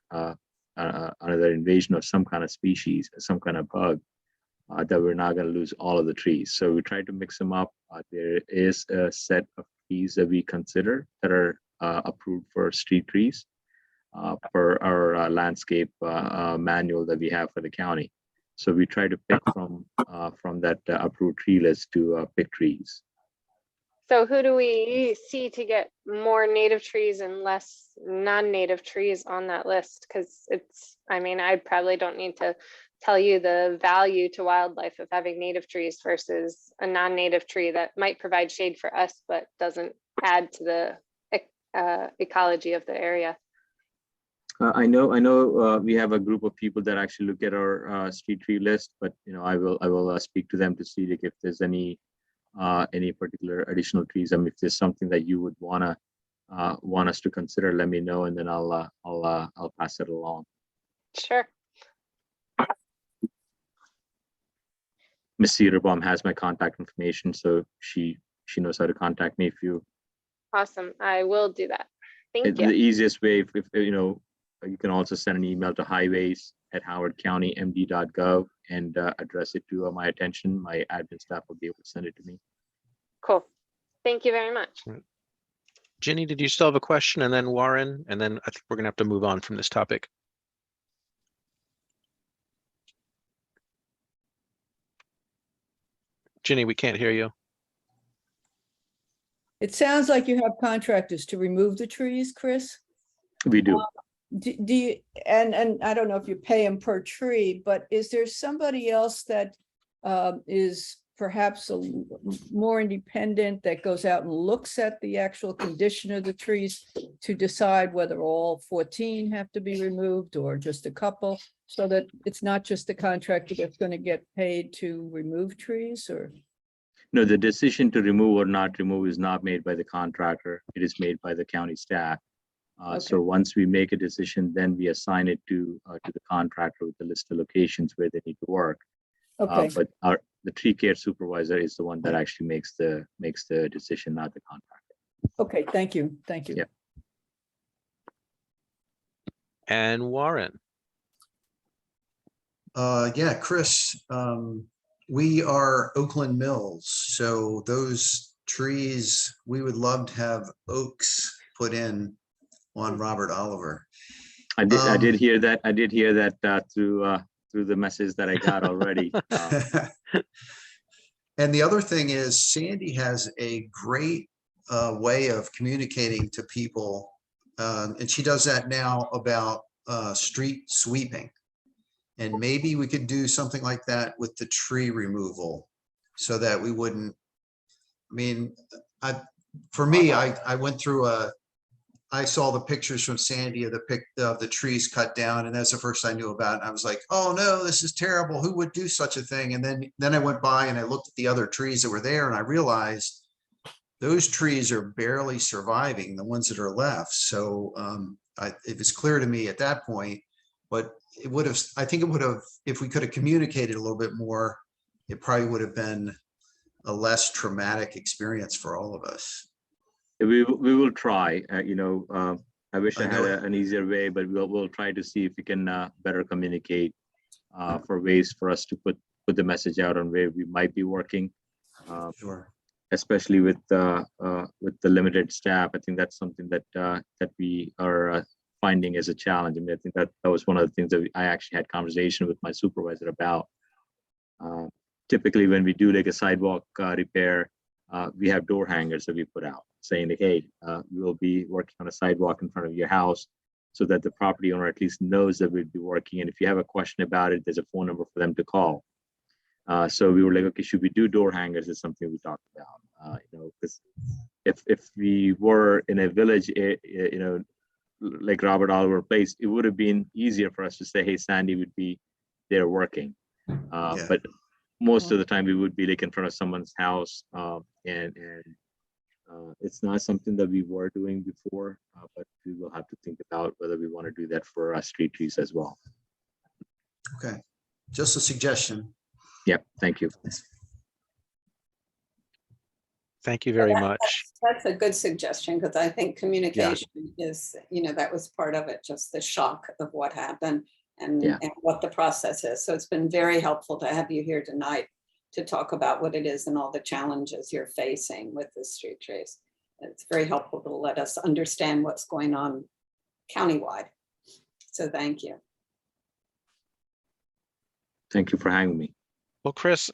invasion of some kind of species, some kind of bug, that we're not going to lose all of the trees. So we try to mix them up. There is a set of trees that we consider that are approved for street trees per our landscape manual that we have for the county. So we try to pick from that approved tree list to pick trees. So who do we see to get more native trees and less non-native trees on that list? Because it's, I mean, I probably don't need to tell you the value to wildlife of having native trees versus a non-native tree that might provide shade for us, but doesn't add to the ecology of the area. I know we have a group of people that actually look at our street tree list, but I will speak to them to see like if there's any particular additional trees. I mean, if there's something that you would want us to consider, let me know, and then I'll pass it along. Sure. Ms. Cedarbaum has my contact information, so she knows how to contact me if you. Awesome. I will do that. Thank you. The easiest way, if you can also send an email to highways@howardcountymd.gov and address it to my attention. My admin staff will be able to send it to me. Cool. Thank you very much. Ginny, did you still have a question? And then Warren, and then I think we're going to have to move on from this topic. Ginny, we can't hear you. It sounds like you have contractors to remove the trees, Chris. We do. Do you, and I don't know if you pay them per tree, but is there somebody else that is perhaps more independent that goes out and looks at the actual condition of the trees to decide whether all 14 have to be removed or just a couple, so that it's not just the contractor that's going to get paid to remove trees? Or no, the decision to remove or not remove is not made by the contractor. It is made by the county staff. So once we make a decision, then we assign it to the contractor with the list of locations where they need to work. Okay. But the tree care supervisor is the one that actually makes the decision, not the contractor. Okay, thank you. Thank you. Yeah. And Warren. Yeah, Chris, we are Oakland Mills, so those trees, we would love to have oaks put in on Robert Oliver. I did hear that. I did hear that through the message that I got already. And the other thing is Sandy has a great way of communicating to people, and she does that now about street sweeping. And maybe we could do something like that with the tree removal so that we wouldn't, I mean, for me, I went through I saw the pictures from Sandy of the trees cut down, and that's the first I knew about it. I was like, oh no, this is terrible. Who would do such a thing? And then I went by and I looked at the other trees that were there, and I realized those trees are barely surviving, the ones that are left. So it was clear to me at that point, but I think it would have, if we could have communicated a little bit more, it probably would have been a less traumatic experience for all of us. We will try. I wish I had an easier way, but we'll try to see if we can better communicate for ways for us to put the message out on where we might be working. Sure. Especially with the limited staff, I think that's something that we are finding as a challenge. I mean, I think that was one of the things that I actually had conversation with my supervisor about. Typically, when we do like a sidewalk repair, we have door hangers that we put out saying like, hey, we will be working on a sidewalk in front of your house, so that the property owner at least knows that we'll be working. And if you have a question about it, there's a phone number for them to call. So we were like, okay, should we do door hangers? Is something we talked about. Because if we were in a village, like Robert Oliver Place, it would have been easier for us to say, hey, Sandy would be there working. But most of the time we would be like in front of someone's house, and it's not something that we were doing before, but we will have to think about whether we want to do that for our street trees as well. Okay, just a suggestion. Yep, thank you. Thank you very much. That's a good suggestion, because I think communication is, that was part of it, just the shock of what happened. and what the process is. So it's been very helpful to have you here tonight to talk about what it is and all the challenges you're facing with the street trees. It's very helpful to let us understand what's going on countywide. So thank you. Thank you for having me. Well, Chris,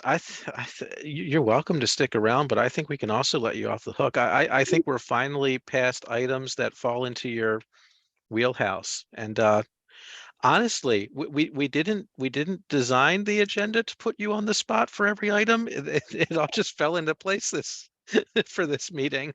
you're welcome to stick around, but I think we can also let you off the hook. I think we're finally past items that fall into your wheelhouse. And honestly, we didn't design the agenda to put you on the spot for every item. It all just fell into place for this meeting.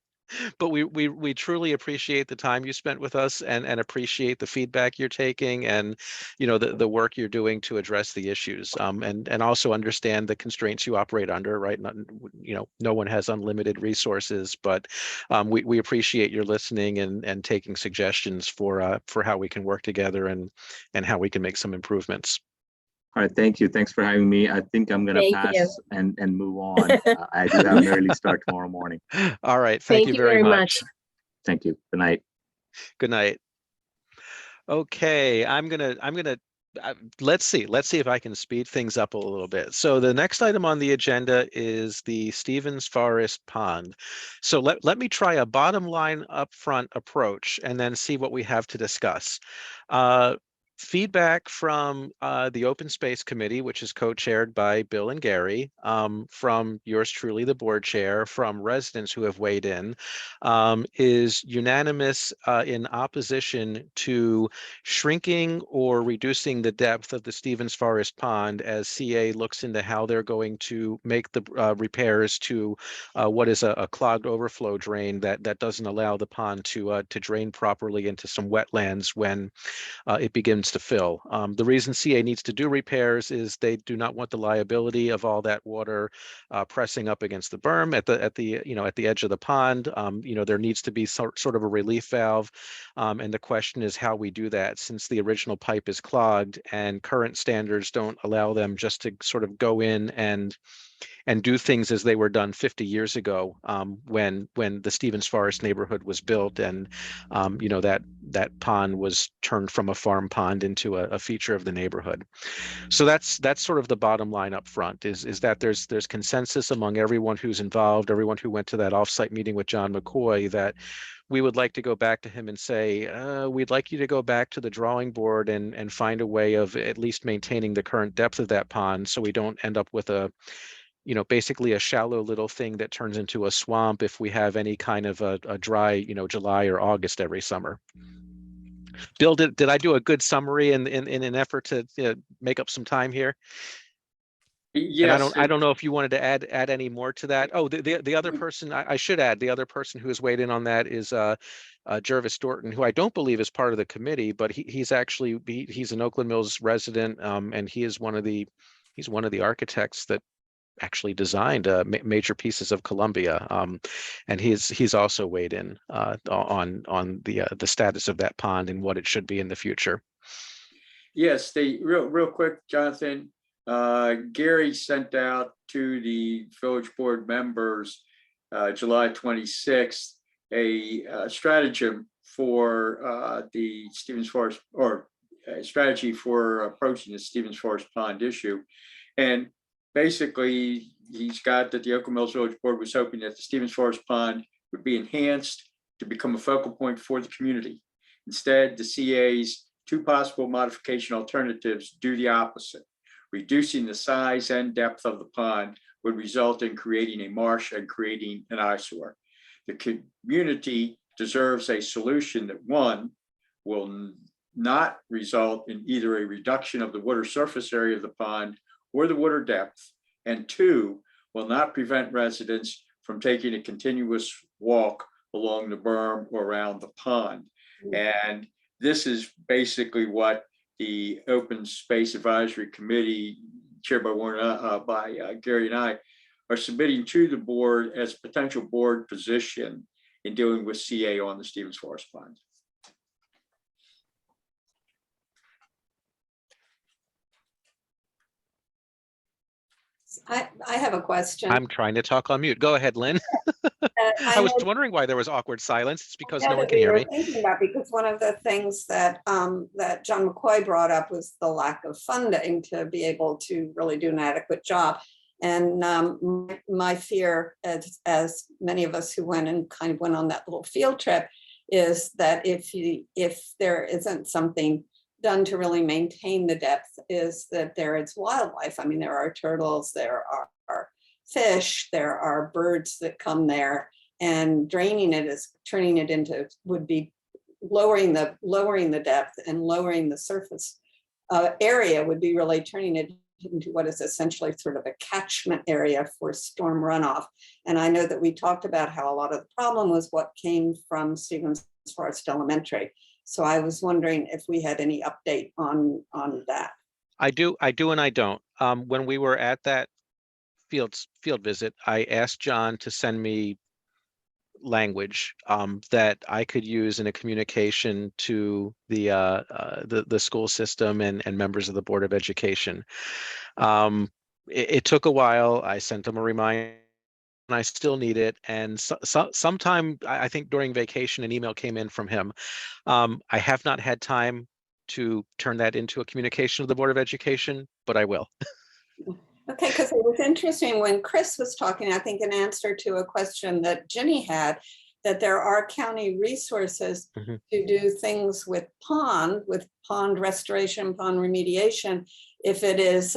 But we truly appreciate the time you spent with us and appreciate the feedback you're taking and, you know, the work you're doing to address the issues, and also understand the constraints you operate under, right? Not, you know, no one has unlimited resources, but we appreciate your listening and taking suggestions for how we can work together and how we can make some improvements. All right, thank you. Thanks for having me. I think I'm going to Thank pass you. and move on. I do have an early start tomorrow morning. All right. Thank you very much. Thank you. Good night. Good night. Okay, I'm gonna let's see if I can speed things up a little bit. So the next item on the agenda is the Stevens Forest Pond. So let me try a bottom line upfront approach and then see what we have to discuss. Feedback from the Open Space Committee, which is co-chaired by Bill and Gary, from yours truly, the board chair, from residents who have weighed in, is unanimous in opposition to shrinking or reducing the depth of the Stevens Forest Pond as CA looks into how they're going to make the repairs to what is a clogged overflow drain that doesn't allow the pond to drain properly into some wetlands when it begins to fill. The reason CA needs to do repairs is they do not want the liability of all that water pressing up against the berm at the edge of the pond. There needs to be sort of a relief valve, and the question is how we do that, since the original pipe is clogged and current standards don't allow them just to sort of go in and do things as they were done 50 years ago, when the Stevens Forest neighborhood was built, and that pond was turned from a farm pond into a feature of the neighborhood. So that's sort of the bottom line up front, is that there's consensus among everyone who's involved, everyone who went to that offsite meeting with John McCoy, that we would like to go back to him and say, we'd like you to go back to the drawing board and find a way of at least maintaining the current depth of that pond, so we don't end up with basically a shallow little thing that turns into a swamp if we have any kind of a dry, July or August every summer. Bill, did I do a good summary in an effort to make up some time here? Yes. And I don't know if you wanted to add any more to that. Oh, the other person, I should add, the other person who has weighed in on that is Jervis Dorton, who I don't believe is part of the committee, but he's actually he's an Oakland Mills resident, and he's one of the architects that actually designed major pieces of Columbia, and he's also weighed in on the status of that pond and what it should be in the future. Yes, real quick, Jonathan. Gary sent out to the village board members July 26th a stratagem for the Stevens Forest, or a strategy for approaching the Stevens Forest Pond issue, and basically, he's got that the Oakland Mills Village Board was hoping that the Stevens Forest Pond would be enhanced to become a focal point for the community. Instead, the CA's two possible modification alternatives do the opposite. Reducing the size and depth of the pond would result in creating a marsh and creating an eyesore. The community deserves a solution that, one, will not result in either a reduction of the water surface area of the pond or the water depth, and two, will not prevent residents from taking a continuous walk along the berm or around the pond. And this is basically what the Open Space Advisory Committee, chaired by Gary and I, are submitting to the board as potential board position in dealing with CA on the Stevens Forest Pond. I have a question. I'm trying to talk on mute. Go ahead, Lynn. I was know wondering why there was awkward silence. It's because I know no one that can we hear were me. thinking about, because one of the things that that John McCoy brought up was the lack of funding to be able to really do an adequate job. And my fear, as many of us who went and kind of went on that little field trip, is that if there isn't something done to really maintain the depth, is that there is wildlife. I mean, there are turtles, there are fish, there are birds that come there, and draining it is turning it into, would be lowering the depth and lowering the surface area, would be really turning it into what is essentially sort of a catchment area for storm runoff. And I know that we talked about how a lot of the problem was what came from Stevens Forest Elementary. So I was wondering if we had any update on that. I do, and I don't. When we were at that field visit, I asked John to send me language that I could use in a communication to the school system and members of the Board of Education. It took a while. I sent them a reminder, and I still need it. And sometime, I think during vacation, an email came in from him. I have not had time to turn that into a communication to the Board of Education, but I will. Okay, because it was interesting when Chris was talking, I think in answer to a question that Ginny had, that there are county resources to do things with pond restoration, pond remediation, if it is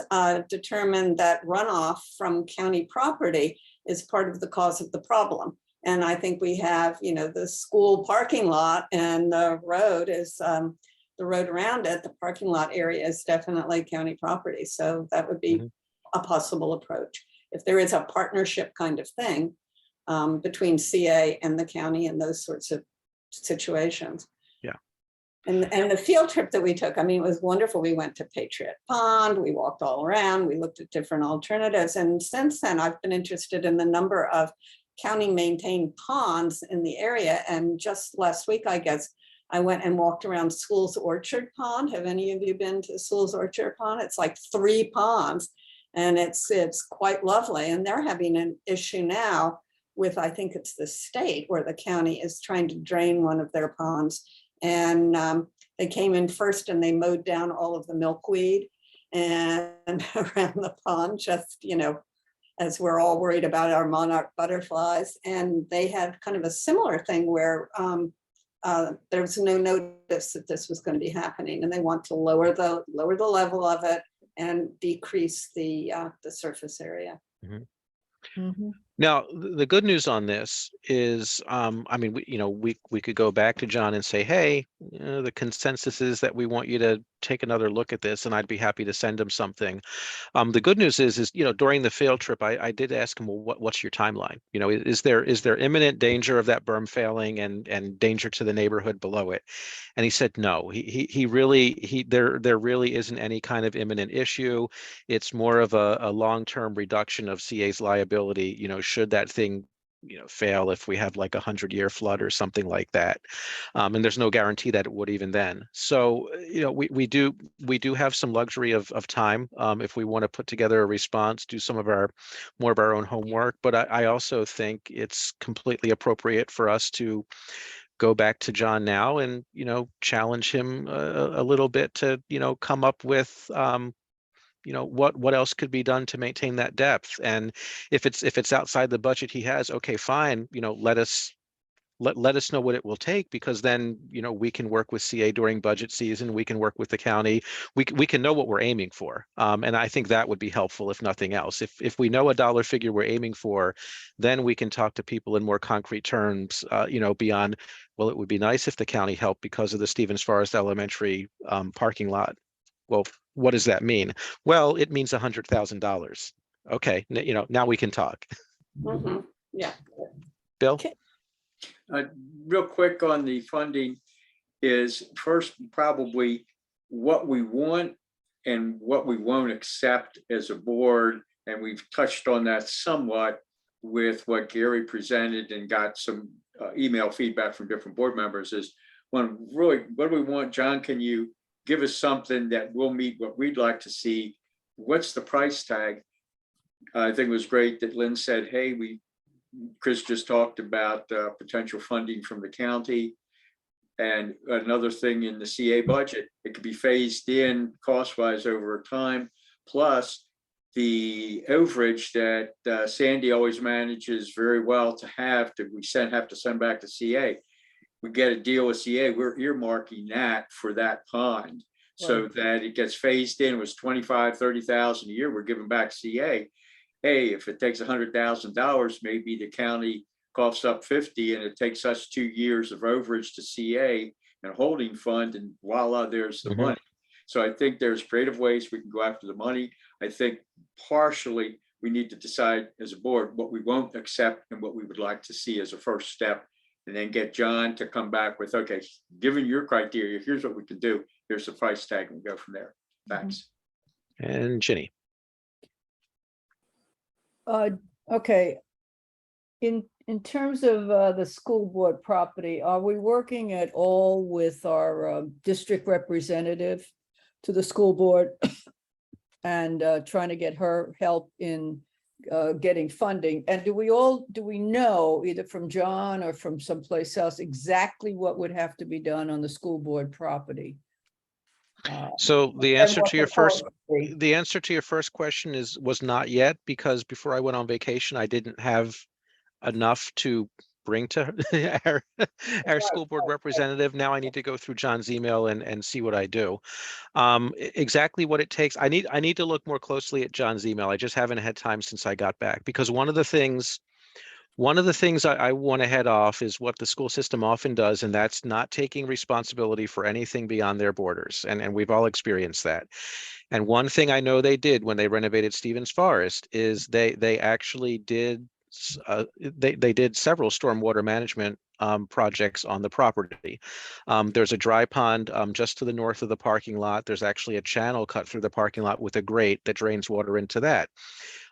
determined that runoff from county property is part of the cause of the problem. And I think we have, the school parking lot, and the road is, the road around it, the parking lot area is definitely county property. So that would be a possible approach. If there is a partnership kind of thing between CA and the county and those sorts of situations. Yeah. And the field trip that we took, I mean, it was wonderful. We went to Patriot Pond, we walked all around, we looked at different alternatives. And since then, I've been interested in the number of county maintained ponds in the area. And just last week, I guess, I went and walked around School's Orchard Pond. Have any of you been to School's Orchard Pond? It's like 3 ponds. And it's quite lovely. And they're having an issue now with, I think it's the state, where the county is trying to drain one of their ponds. And they came in first and they mowed down all of the milkweed and around the pond, just, as we're all worried about our monarch butterflies. And they had kind of a similar thing where there was no notice that this was going to be happening. And they want to lower the level of it and decrease the surface area. Now, the good news on this is, I mean, we could go back to John and say, hey, the consensus is that we want you to take another look at this, and I'd be happy to send him something. The good news is during the field trip, I did ask him, well, what's your timeline? Is there imminent danger of that berm failing and danger to the neighborhood below it? And he said no. There really isn't any kind of imminent issue. It's more of a long-term reduction of CA's liability, should that thing fail if we have like 100-year flood or something like that. And there's no guarantee that it would even then. So, we do have some luxury of time if we want to put together a response, do more of our own homework. But I also think it's completely appropriate for us to go back to John now and, challenge him a little bit to, come up with what else could be done to maintain that depth. And if it's outside the budget he has, okay, fine, let us know what it will take, because then we can work with CA during budget season, we can work with the county, we can know what we're aiming for, and I think that would be helpful if nothing else. If we know a dollar figure we're aiming for, then we can talk to people in more concrete terms, beyond, well, it would be nice if the county helped because of the Stevens Forest Elementary parking lot. Well, what does that mean? Well, it means $100,000. Okay, now we can talk. Yeah. Bill? Real quick on the funding is, first, probably what we want and what we won't accept as a board. And we've touched on that somewhat with what Gary presented and got some email feedback from different board members, is when really, what do we want? John, can you give us something that will meet what we'd like to see? What's the price tag? I think it was great that Lynn said, hey, we Chris just talked about potential funding from the county. And another thing in the CA budget, it could be phased in cost-wise over time, plus the overage that Sandy always manages very well to have to send back to CA. We get a deal with CA, we're earmarking that for that pond so that it gets phased in. It was 25, 30,000 a year. We're giving back CA. Hey, if it takes $100,000, maybe the county coughs up 50 and it takes us 2 years of overage to CA and holding fund, and voila, there's the money. So I think there's creative ways we can go after the money. I think partially we need to decide as a board what we won't accept and what we would like to see as a first step, and then get John to come back with, okay, given your criteria, here's what we can do. Here's the price tag, and go from there. Thanks. And Ginny. Okay. In terms of the school board property, are we working at all with our district representative to the school board and trying to get her help in getting funding? And do we know either from John or from someplace else exactly what would have to be done on the school board property? So the answer to your first question was not yet, because before I went on vacation, I didn't have enough to bring to our school board representative. Now I need to go through John's email and see what I do. Exactly what it takes. I need to look more closely at John's email. I just haven't had time since I got back, because one of the things I want to head off is what the school system often does, and that's not taking responsibility for anything beyond their borders. And we've all experienced that. And one thing I know they did when they renovated Stevens Forest is they actually did they did several stormwater management projects on the property. There's a dry pond just to the north of the parking lot. There's actually a channel cut through the parking lot with a grate that drains water into that.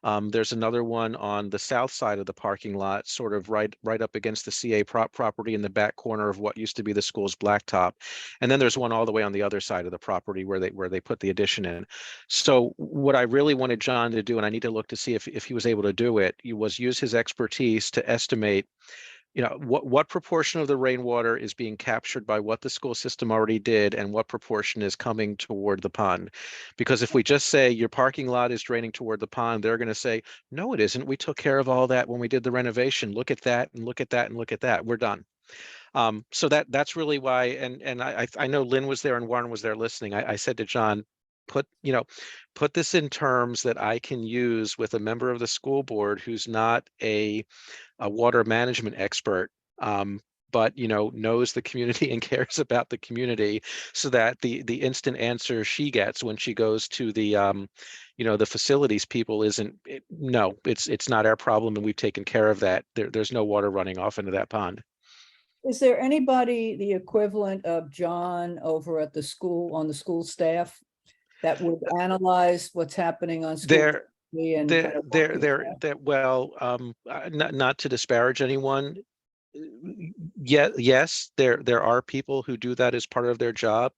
There's another one on the south side of the parking lot, sort of right up against the CA property in the back corner of what used to be the school's blacktop. And then there's one all the way on the other side of the property where they put the addition in. So what I really wanted John to do, and I need to look to see if he was able to do it, was use his expertise to estimate, what proportion of the rainwater is being captured by what the school system already did and what proportion is coming toward the pond. Because if we just say your parking lot is draining toward the pond, they're going to say, no, it isn't. We took care of all that when we did the renovation. Look at that and look at that and look at that. We're done. So that's really why. And I know Lynn was there and Warren was there listening. I said to John, put this in terms that I can use with a member of the school board who's not a water management expert, but knows the community and cares about the community, so that the instant answer she gets when she goes to the the facilities people isn't, no, it's not our problem and we've taken care of that. There's no water running off into that pond. Is there anybody the equivalent of John over at the school, on the school staff, that would analyze what's happening on school? Not to disparage anyone. Yes, there are people who do that as part of their job.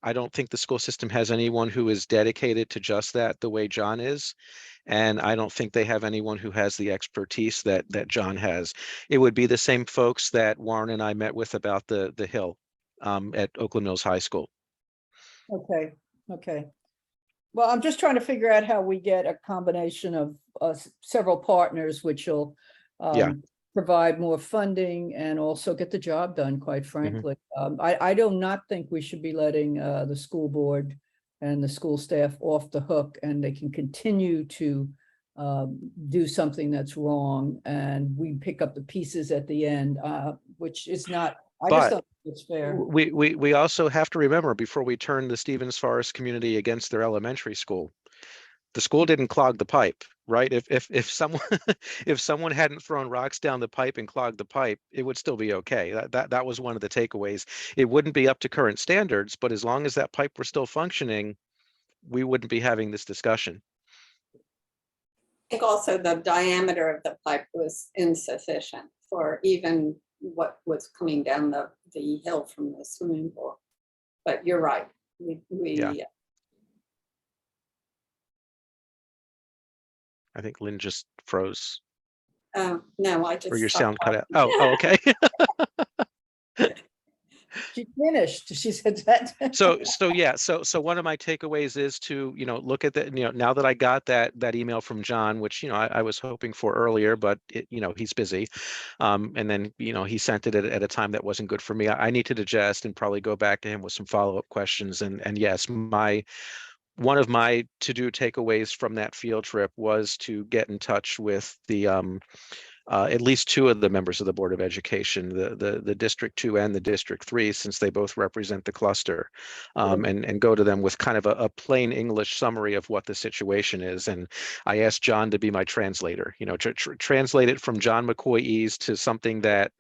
I don't think the school system has anyone who is dedicated to just that the way John is. And I don't think they have anyone who has the expertise that John has. It would be the same folks that Warren and I met with about the hill at Oakland Mills High School. Okay. Well, I'm just trying to figure out how we get a combination of several partners, which will provide more funding and also get the job done, quite frankly. I do not think we should be letting the school board and the school staff off the hook, and they can continue to do something that's wrong, and we pick up the pieces at the end, which is not, I just don't think it's fair. We also have to remember, before we turn the Stevens Forest community against their elementary school, the school didn't clog the pipe, right? If someone hadn't thrown rocks down the pipe and clogged the pipe, it would still be okay. That was one of the takeaways. It wouldn't be up to current standards, but as long as that pipe were still functioning, we wouldn't be having this discussion. I think also the diameter of the pipe was insufficient for even what was coming down the hill from the swimming pool. But you're right. I think Lynn just froze. No, I just. Or your saw sound cut that. out? Oh, okay. She finished. She said that. So one of my takeaways is to, look at that, now that I got that email from John, which, I was hoping for earlier, but he's busy. And then, he sent it at a time that wasn't good for me. I need to digest and probably go back to him with some follow-up questions. And yes, one of my to-do takeaways from that field trip was to get in touch with the at least two of the members of the Board of Education, the District 2 and the District 3, since they both represent the cluster, and go to them with kind of a plain English summary of what the situation is. And I asked John to be my translator, to translate it from John McCoy-E's to something that,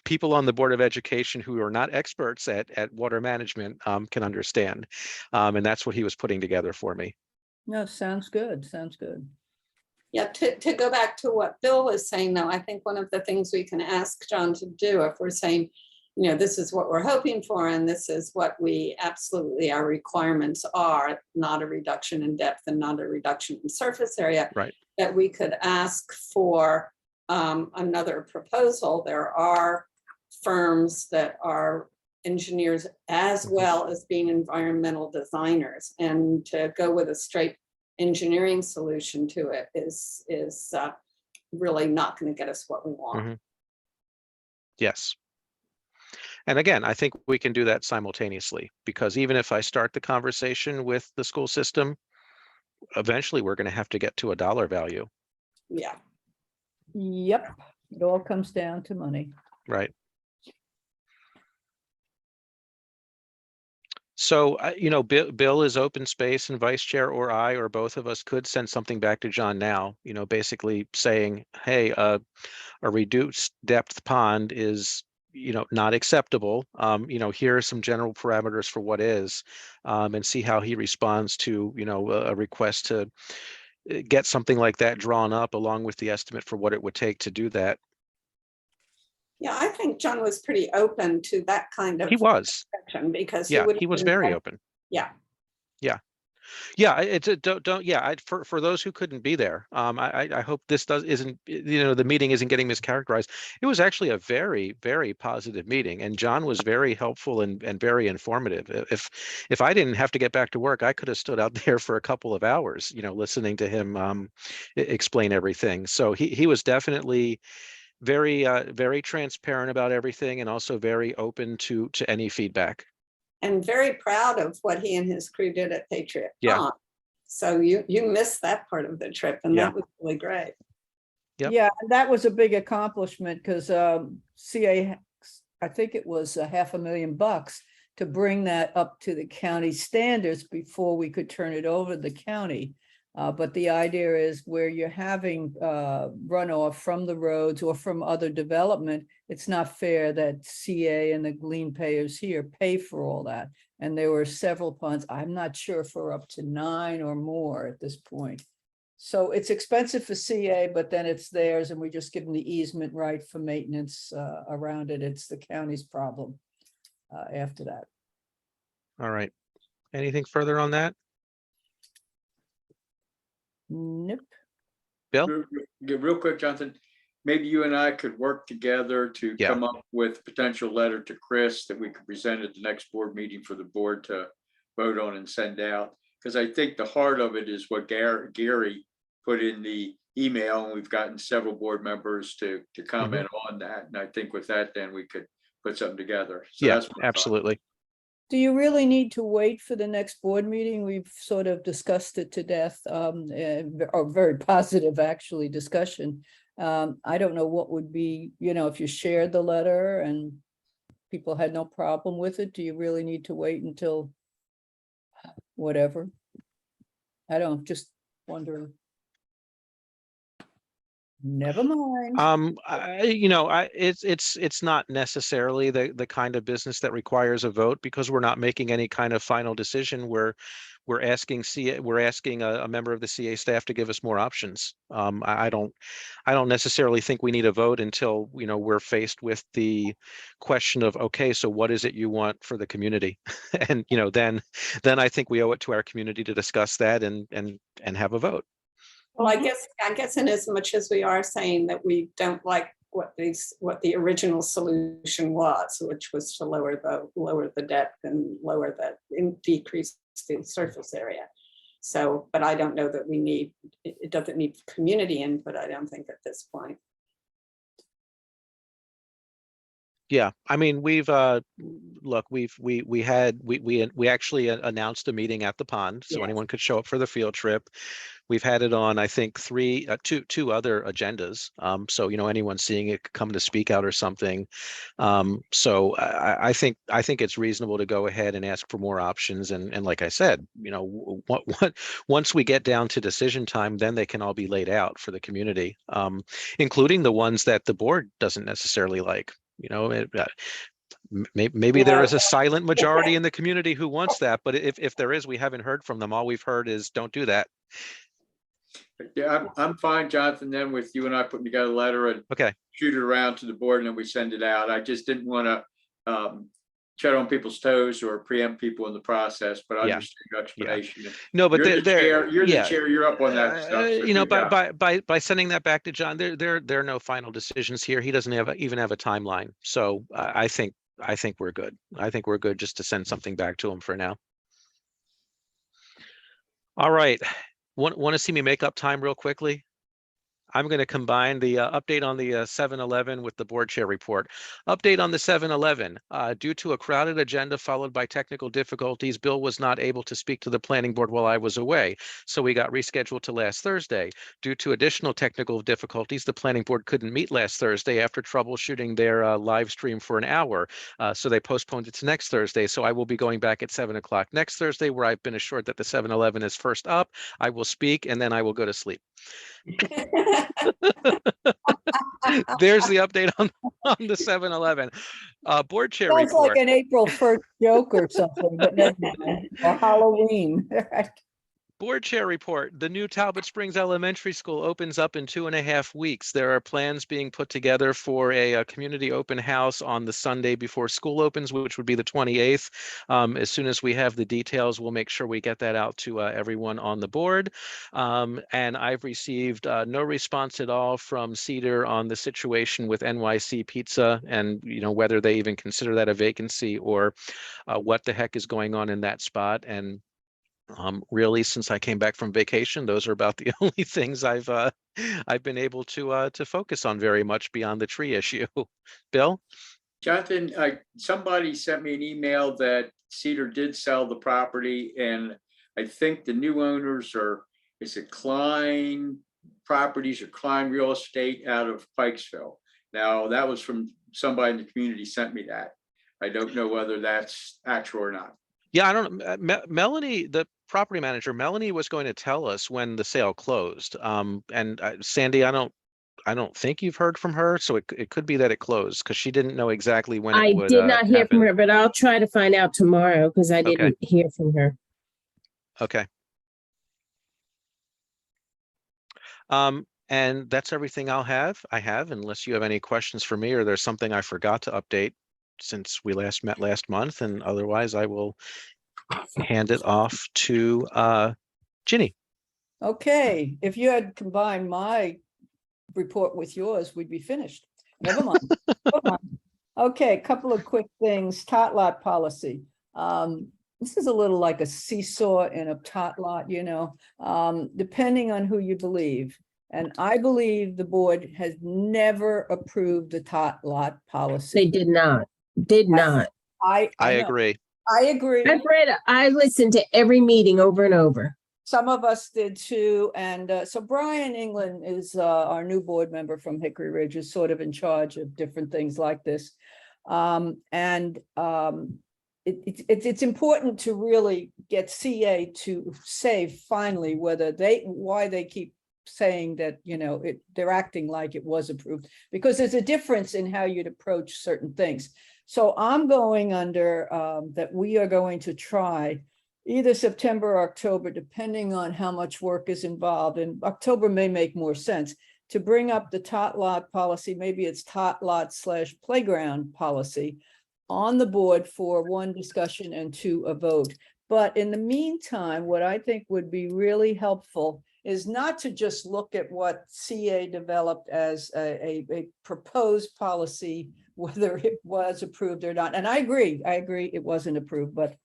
people on the Board of Education who are not experts at water management can understand. And that's what he was putting together for me. No, sounds good. Sounds good. Yeah, to go back to what Bill was saying, though, I think one of the things we can ask John to do, if we're saying, this is what we're hoping for, and this is what we absolutely, our requirements are, not a reduction in depth and not a reduction in surface area, right? That we could ask for another proposal. There are firms that are engineers as well as being environmental designers, and to go with a straight engineering solution to it is really not going to get us what we want. Mm-hmm. Yes. And again, I think we can do that simultaneously, because even if I start the conversation with the school system, eventually we're going to have to get to a dollar value. Yeah. Yep. It all comes down to money. Right. So, Bill is open space, and Vice Chair or I, or both of us could send something back to John now, basically saying, hey, a reduced depth pond is, not acceptable. Here are some general parameters for what is, and see how he responds to, a request to get something like that drawn up along with the estimate for what it would take to do that. Yeah, I think John was pretty open to that kind of. He was. Because he was very open. Yeah. It's for those who couldn't be there. I hope this isn't, the meeting isn't getting mischaracterized. It was actually a very, very positive meeting, and John was very helpful and very informative. If I didn't have to get back to work, I could have stood out there for a couple of hours, listening to him explain everything. So he was definitely very, very transparent about everything, and also very open to any feedback. And very proud of what he and his crew did at Patriot Pond. So you missed that part of the trip, and that was really great. Yep. Yeah, that was a big accomplishment, because CA, I think it was $500,000 to bring that up to the county standards before we could turn it over to the county. But the idea is, where you're having runoff from the roads or from other development, it's not fair that CA and the lien payers here pay for all that. And there were several ponds, I'm not sure for up to 9 or more at this point. So it's expensive for CA, but then it's theirs, and we just give them the easement right for maintenance around it. It's the county's problem after that. All right. Anything further on that? Nope. Bill? Real quick, Jonathan, maybe you and I could work together to come up with a potential letter to Chris that we could present at the next board meeting for the board to vote on and send out. Because I think the heart of it is what Gary put in the email, and we've gotten several board members to comment on that. And I think with that, then we could put something together. So yeah, that's absolutely. Do you really need to wait for the next board meeting? We've sort of discussed it to death, or very positive, actually, discussion. I don't know what would be, if you shared the letter and people had no problem with it, do you really need to wait until whatever? I don't, just wondering. Never mind. It's not necessarily the kind of business that requires a vote, because we're not making any kind of final decision. We're asking a member of the CA staff to give us more options. I don't necessarily think we need a vote until we're faced with the question of, okay, so what is it you want for the community? And then I think we owe it to our community to discuss that and have a vote. Well, I guess in as much as we are saying that we don't like what the original solution was, which was to lower the depth and decrease the surface area. So, but I don't know that it doesn't need community input, I don't think, at this point. Yeah, I mean, we actually announced a meeting at the pond, so Yes. anyone could show up for the field trip. We've had it on, I think, two other agendas. So, anyone seeing it could come to speak out or something. So I think it's reasonable to go ahead and ask for more options. And like I said, once we get down to decision time, then they can all be laid out for the community, including the ones that the board doesn't necessarily like. Maybe there is a silent majority in the community who wants that, but if there is, we haven't heard from them. All we've heard is don't do that. Yeah, I'm fine, Jonathan, then with you and I putting together a letter and shoot it around to the board and then we send it out. I just didn't want to tread on people's toes or preempt people in the process, but I understand your explanation. No, but you're the chair, you're up on that stuff. So by sending that back to John, there are no final decisions here. He doesn't even have a timeline. So I think we're good. I think we're good just to send something back to him for now. All right. Want to see me make up time real quickly? I'm going to combine the update on the 7-Eleven with the board chair report. Update on the 7-Eleven. Due to a crowded agenda followed by technical difficulties, Bill was not able to speak to the planning board while I was away. So we got rescheduled to last Thursday. Due to additional technical difficulties, the planning board couldn't meet last Thursday after troubleshooting their live stream for an hour. So they postponed it to next Thursday. So I will be going back at 7 o'clock next Thursday, where I've been assured that the 7-Eleven is first up. I will speak and then I will go to sleep. There's the update on the 7-Eleven. Board chair Sounds report. like an April 1st joke or something, but never mind. Or Halloween. Board chair report. The new Talbot Springs Elementary School opens up in 2.5 weeks. There are plans being put together for a community open house on the Sunday before school opens, which would be the 28th. As soon as we have the details, we'll make sure we get that out to everyone on the board. And I've received no response at all from Cedar on the situation with NYC Pizza and whether they even consider that a vacancy or what the heck is going on in that spot. And really, since I came back from vacation, those are about the only things I've been able to focus on very much beyond the tree issue. Bill? Jonathan, somebody sent me an email that Cedar did sell the property, and I think the new owners is it Klein Properties or Klein Real Estate out of Pikesville. Now, that was from somebody in the community sent me that. I don't know whether that's actual or not. Yeah, I don't know. Melanie, the property manager, Melanie was going to tell us when the sale closed. And Sandy, I don't think you've heard from her, so it could be that it closed because she didn't know exactly when it would. I did not hear from her, but I'll try to find out tomorrow because I didn't hear from her. Okay. And that's everything I have, unless you have any questions for me or there's something I forgot to update since we last met last month, and otherwise I will hand it off to Ginny. Okay, if you had combined my report with yours, we'd be finished. Never mind. Never mind. Okay, a couple of quick things. Tot lot policy. This is a little like a seesaw in a tot lot, depending on who you believe. And I believe the board has never approved the tot lot policy. They did not. I agree. I agree. I listened to every meeting over and over. Some of us did too. And so Brian England is our new board member from Hickory Ridge, is sort of in charge of different things like this. It's important to really get CA to say finally why they keep saying that, they're acting like it was approved, because there's a difference in how you'd approach certain things. So I'm going under that we are going to try either September or October, depending on how much work is involved. And October may make more sense to bring up the tot lot policy. Maybe it's tot lot / playground policy on the board for 1 discussion and 2 a vote. But in the meantime, what I think would be really helpful is not to just look at what CA developed as a proposed policy, whether it was approved or not. And I agree it wasn't approved, but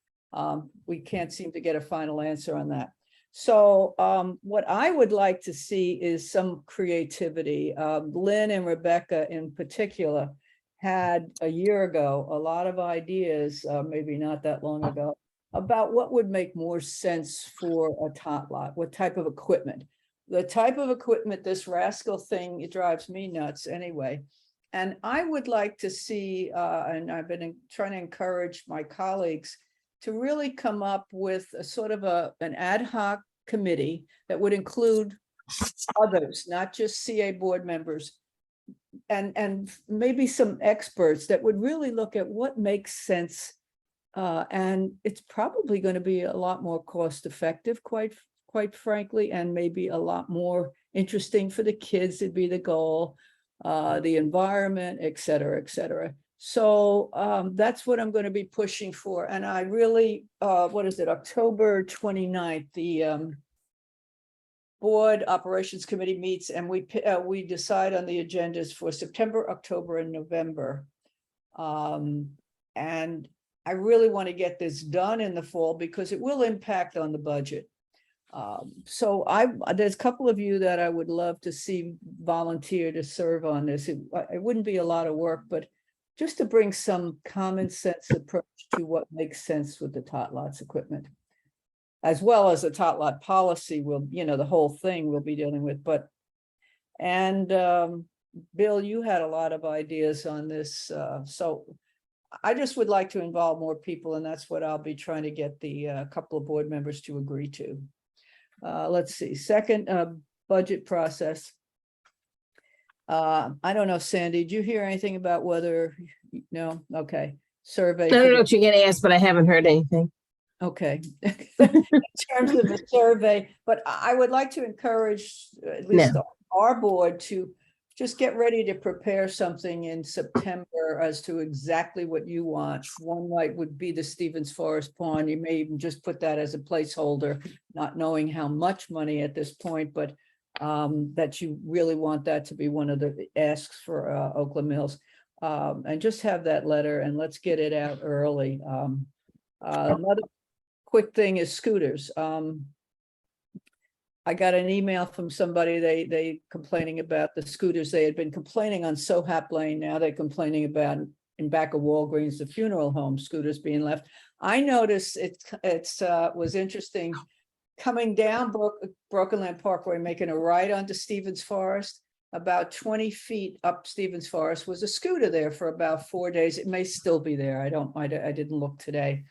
we can't seem to get a final answer on that. So what I would like to see is some creativity. Lynn and Rebecca in particular had a year ago a lot of ideas, maybe not that long ago, about what would make more sense for a tot lot, what type of equipment. The type of equipment, this rascal thing, it drives me nuts anyway. And I would like to see, and I've been trying to encourage my colleagues to really come up with a sort of an ad hoc committee that would include others, not just CA board members, and maybe some experts that would really look at what makes sense. And it's probably going to be a lot more cost effective, quite frankly, and maybe a lot more interesting for the kids. It'd be the goal, the environment, et cetera, et cetera. So that's what I'm going to be pushing for. And I really, what is it, October 29th, the Board Operations Committee meets, and we decide on the agendas for September, October, and November. And I really want to get this done in the fall because it will impact on the budget. So there's a couple of you that I would love to see volunteer to serve on this. It wouldn't be a lot of work, but just to bring some common sense approach to what makes sense with the tot lots equipment, as well as the tot lot policy will, the whole thing we'll be dealing with. But, and Bill, you had a lot of ideas on this. So I just would like to involve more people, and that's what I'll be trying to get the couple of board members to agree to. Let's see, second budget process. I don't know, Sandy, did you hear anything about whether, no? Okay, survey. I don't know what you're gonna ask, but I haven't heard anything. Okay, in terms of the survey, but I would like to encourage at least our board to just get ready to prepare something in September as to exactly what you want. One night would be the Stevens Forest Pond. You may even just put that as a placeholder, not knowing how much money at this point, but that you really want that to be one of the asks for Oakland Mills. And just have that letter and let's get it out early. Another quick thing is scooters. I got an email from somebody, they complaining about the scooters. They had been complaining on Sohap Lane. Now they're complaining about in back of Walgreens, the funeral home scooters being left. I noticed it was interesting coming down Broken Land Parkway, making a right onto Stevens Forest. About 20 feet up Stevens Forest was a scooter there for about 4 days. It may still be there. I didn't look today.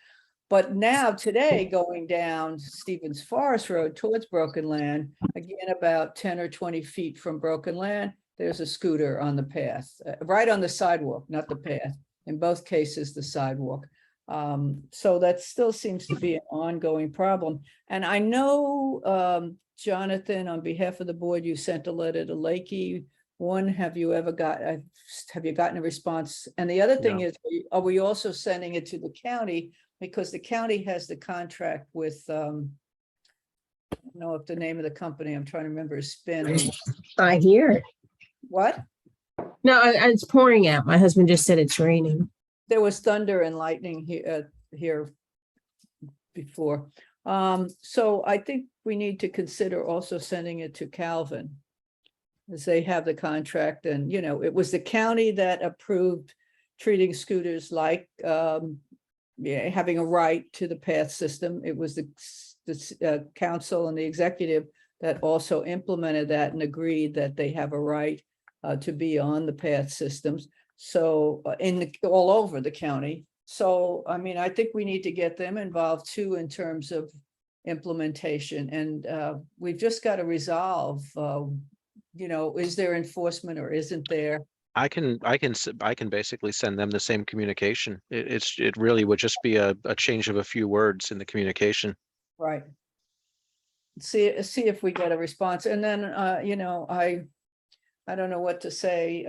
But now today, going down Stevens Forest Road towards Broken Land, again, about 10 or 20 feet from Broken Land, there's a scooter on the path, right on the sidewalk, not the path. In both cases, the sidewalk. So that still seems to be an ongoing problem. And I know, Jonathan, on behalf of the board, you sent a letter to Lakey. One, have you gotten a response? And the other thing is, are we also sending it to the county? Because the county has the contract with, I don't know if the name of the company, I'm trying to remember, is Spin. I hear it. What? No, it's pouring out. My husband just said it's raining. There was thunder and lightning here before. So I think we need to consider also sending it to Calvin, as they have the contract. And, it was the county that approved treating scooters like having a right to the path system. It was the council and the executive that also implemented that and agreed that they have a right to be on the path systems. So all over the county. So, I mean, I think we need to get them involved too in terms of implementation. And we've just got to resolve, is there enforcement or isn't there? I can basically send them the same communication. It really would just be a change of a few words in the communication. Right. See if we get a response. And then, I don't know what to say.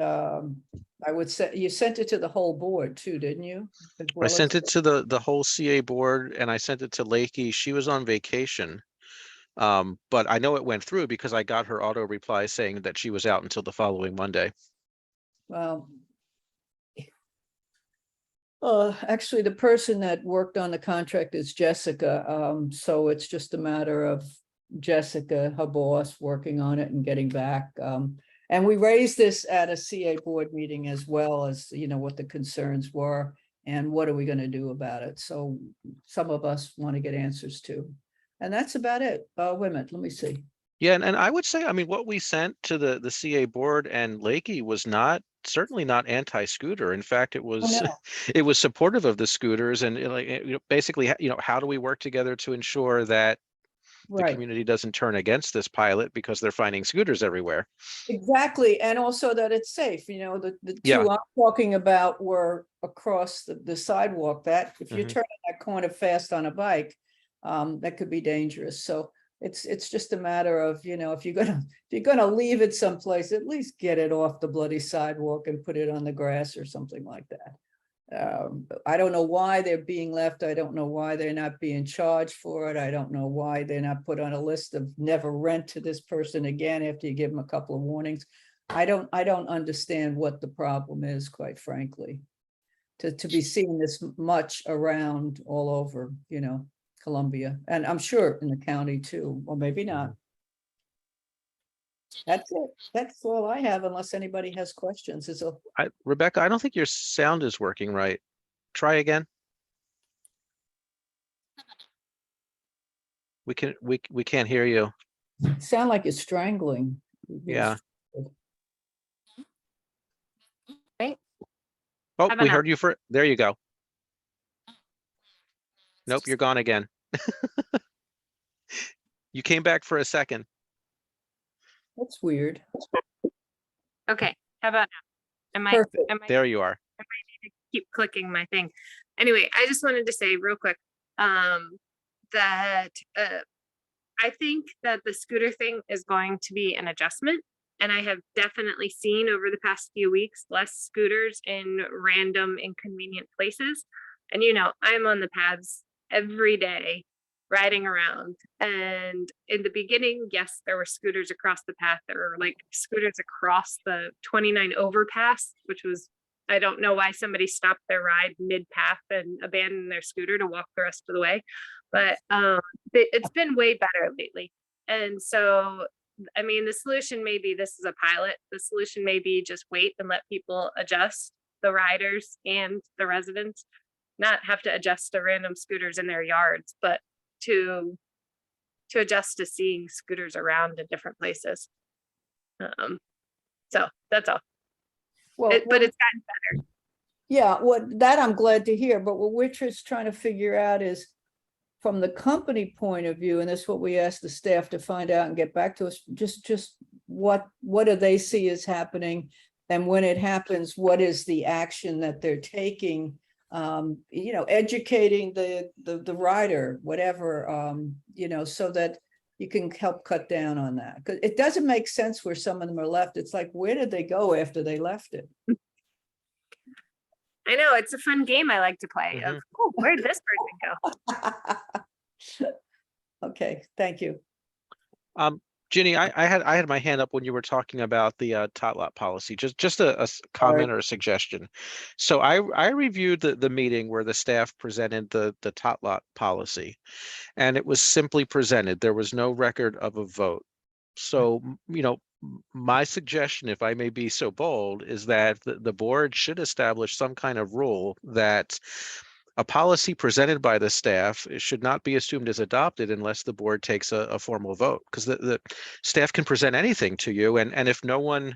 I would say you sent it to the whole board too, didn't you? I sent it to the whole CA board, and I sent it to Lakey. She was on vacation. But I know it went through because I got her auto reply saying that she was out until the following Monday. Well, actually, the person that worked on the contract is Jessica. So it's just a matter of Jessica, her boss, working on it and getting back. And we raised this at a CA board meeting as well as, what the concerns were and what are we going to do about it? So some of us want to get answers to. And that's about it. Wait a minute, let me see. Yeah, and I would say, I mean, what we sent to the CA board and Lakey was certainly not anti-scooter. In fact, it was no. it was supportive of the scooters and basically, how do we work together to ensure that the Right. community doesn't turn against this pilot because they're finding scooters everywhere. Exactly, and also that it's safe, the Yeah. two I'm talking about were across the sidewalk, that if you're Mhm. turning that corner fast on a bike, that could be dangerous, so it's just a matter of, if you're gonna leave it someplace, at least get it off the bloody sidewalk and put it on the grass or something like that. I don't know why they're being left. I don't know why they're not being charged for it. I don't know why they're not put on a list of never rent to this person again after you give them a couple of warnings. I don't understand what the problem is, quite frankly, to be seeing this much around all over, Columbia, and I'm sure in the county too, or maybe not. That's it. That's all I have, unless anybody has questions. Rebecca, I don't think your sound is working right. Try again. We can't hear you. Sound like it's strangling. Yeah. Right. Oh, How about we now? heard you there you go. Nope, you're gone again. You came back for a second. That's weird. Okay, how about now? Perfect. There you are. I might need to keep clicking my thing. Anyway, I just wanted to say real quick, that I think that the scooter thing is going to be an adjustment. And I have definitely seen over the past few weeks, less scooters in random inconvenient places. And I'm on the paths every day riding around. And in the beginning, yes, there were scooters across the path. There were like scooters across the 29 overpass, which was, I don't know why somebody stopped their ride mid-path and abandoned their scooter to walk the rest of the way. But it's been way better lately. And so, I mean, the solution may be this is a pilot. The solution may be just wait and let people adjust, the riders and the residents, not have to adjust to random scooters in their yards, but to adjust to seeing scooters around in different places. So that's all. Well, but it's gotten better. Yeah, that I'm glad to hear, but what we're just trying to figure out is from the company point of view, and that's what we asked the staff to find out and get back to us, just what do they see as happening? And when it happens, what is the action that they're taking? Educating the rider, whatever, so that you can help cut down on that. Because it doesn't make sense where some of them are left. It's like, where did they go after they left it? I know, it's a fun game I like to play of, oh, where'd this person go? Okay, thank you. Ginny, I had my hand up when you were talking about the tot lot policy. Just a comment or a suggestion. So I reviewed the meeting where the staff presented the tot lot policy, and it was simply presented. There was no record of a vote. So my suggestion, if I may be so bold, is that the board should establish some kind of rule that a policy presented by the staff should not be assumed as adopted unless the board takes a formal vote, because the staff can present anything to you, and if no one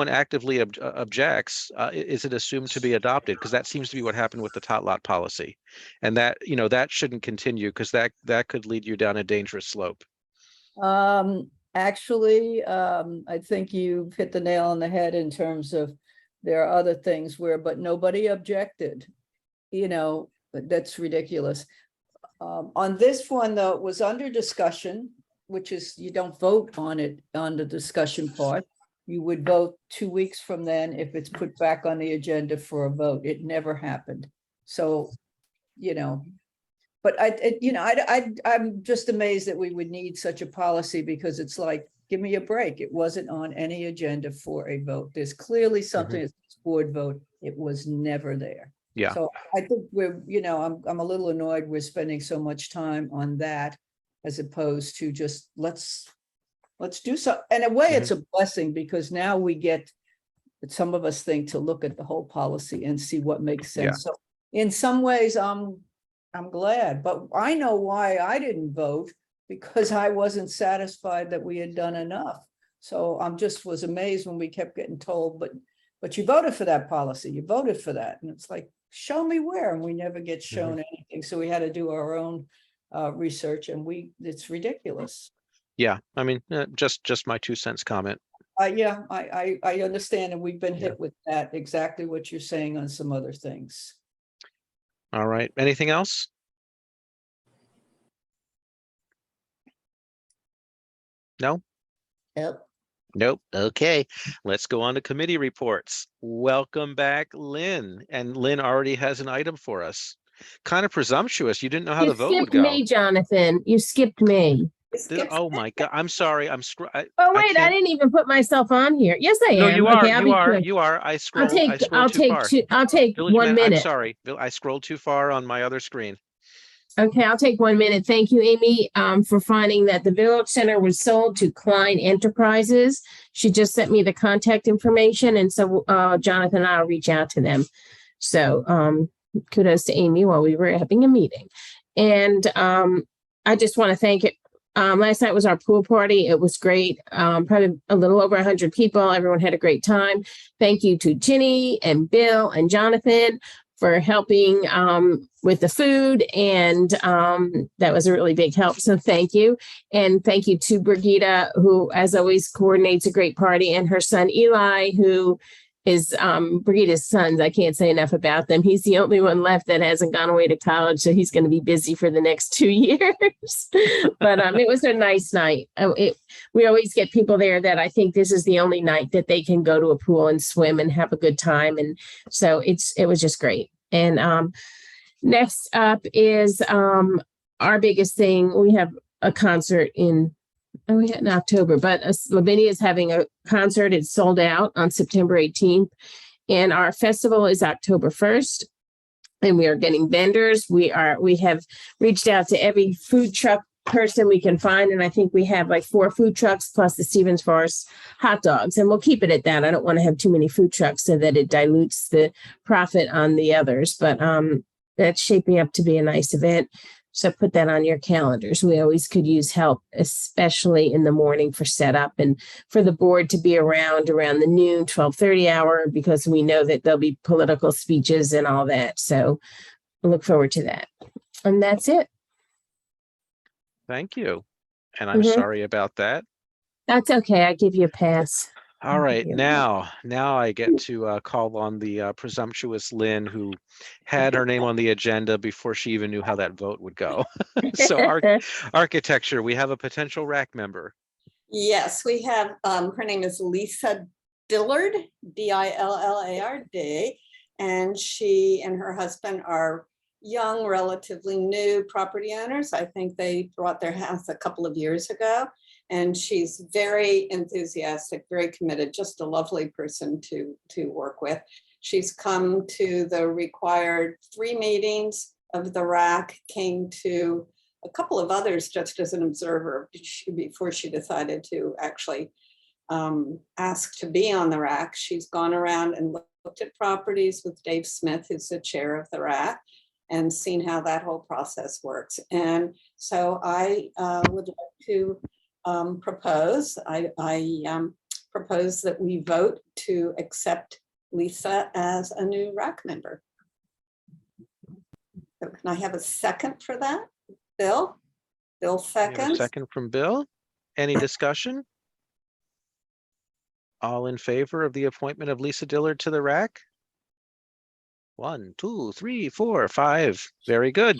actively objects, is it assumed to be adopted? Because that seems to be what happened with the tot lot policy, and that that shouldn't continue, because that could lead you down a dangerous slope. Actually, I think you've hit the nail on the head in terms of there are other things but nobody objected. That's ridiculous. On this one, though, it was under discussion, which is you don't vote on it on the discussion part. You would vote 2 weeks from then if it's put back on the agenda for a vote. It never happened. So, But I'm just amazed that we would need such a policy, because it's like, give me a break. It wasn't on any agenda for a vote. There's clearly something that's board vote. It was never there. Yeah. So I think I'm a little annoyed we're spending so much time on that, as opposed to just let's do so. In a way, it's a blessing, because now we get, some of us think, to look at the whole policy and see what makes sense. So in some ways, I'm glad, but I know why I didn't vote, because I wasn't satisfied that we had done enough. So was amazed when we kept getting told, but you voted for that policy, you voted for that. And it's like, show me where, and we never get shown anything. So we had to do our own research, and it's ridiculous. Yeah, I mean, just my 2 cents comment. Yeah, I understand, and we've been hit with that, exactly what you're saying on some other things. All right, anything else? No? Yep. Nope. Okay, let's go on to committee reports. Welcome back, Lynn. And Lynn already has an item for us. Kind of presumptuous. You didn't know how You the vote would skipped go. me, Jonathan. You skipped me. Oh my God, I'm sorry. Oh, wait, I didn't even put myself on here. Yes, I am. No, you are. Okay, I'll be quick. You are. I scrolled I'll too take far. I'll take Village 1 minute. I'm sorry. I scrolled too far on my other screen. Okay, I'll take 1 minute. Thank you, Amy, for finding that the Village Center was sold to Klein Enterprises. She just sent me the contact information, and so Jonathan and I'll reach out to them. So kudos to Amy while we were having a meeting. And I just want to thank it. Last night was our pool party. It was great. Probably a little over 100 people. Everyone had a great time. Thank you to Ginny and Bill and Jonathan for helping with the food. And that was a really big help. So thank you. And thank you to Brigitte, who, as always, coordinates a great party, and her son, Eli, who is Brigitte's sons. I can't say enough about them. He's the only one left that hasn't gone away to college, so he's going to be busy for the next 2 years. But it was a nice night. We always get people there that I think this is the only night that they can go to a pool and swim and have a good time, and so it was just great. And next up is our biggest thing. We have a concert in October, but Lavinia is having a concert. It's sold out on September 18th. And our festival is October 1st. And we are getting vendors. We have reached out to every food truck person we can find. And I think we have like 4 food trucks plus the Stevens Forest hot dogs. And we'll keep it at that. I don't want to have too many food trucks so that it dilutes the profit on the others. But that's shaping up to be a nice event. So put that on your calendars. We always could use help, especially in the morning for setup, and for the board to be around the noon, 12:30 hour, because we know that there'll be political speeches and all that. So I look forward to that. And that's it. Thank you. And I'm sorry about that. That's okay. I give you a pass. All right, now I get to call on the presumptuous Lynn, who had her name on the agenda before she even knew how that vote would go. So architecture, we have a potential RAC member. Yes, we have, her name is Lisa Dillard, D-I-L-L-A-R-D, and she and her husband are young, relatively new property owners. I think they bought their house a couple of years ago. And she's very enthusiastic, very committed, just a lovely person to work with. She's come to the required 3 meetings of the RAC, came to a couple of others just as an observer before she decided to actually ask to be on the RAC. She's gone around and looked at properties with Dave Smith, who's the chair of the RAC, and seen how that whole process works. And so I would like to propose. I propose that we vote to accept Lisa as a new RAC member. So can I have a second for that? Bill? Bill seconds. Second from Bill. Any discussion? All in favor of the appointment of Lisa Dillard to the RAC? 1, 2, 3, 4, 5. Very good.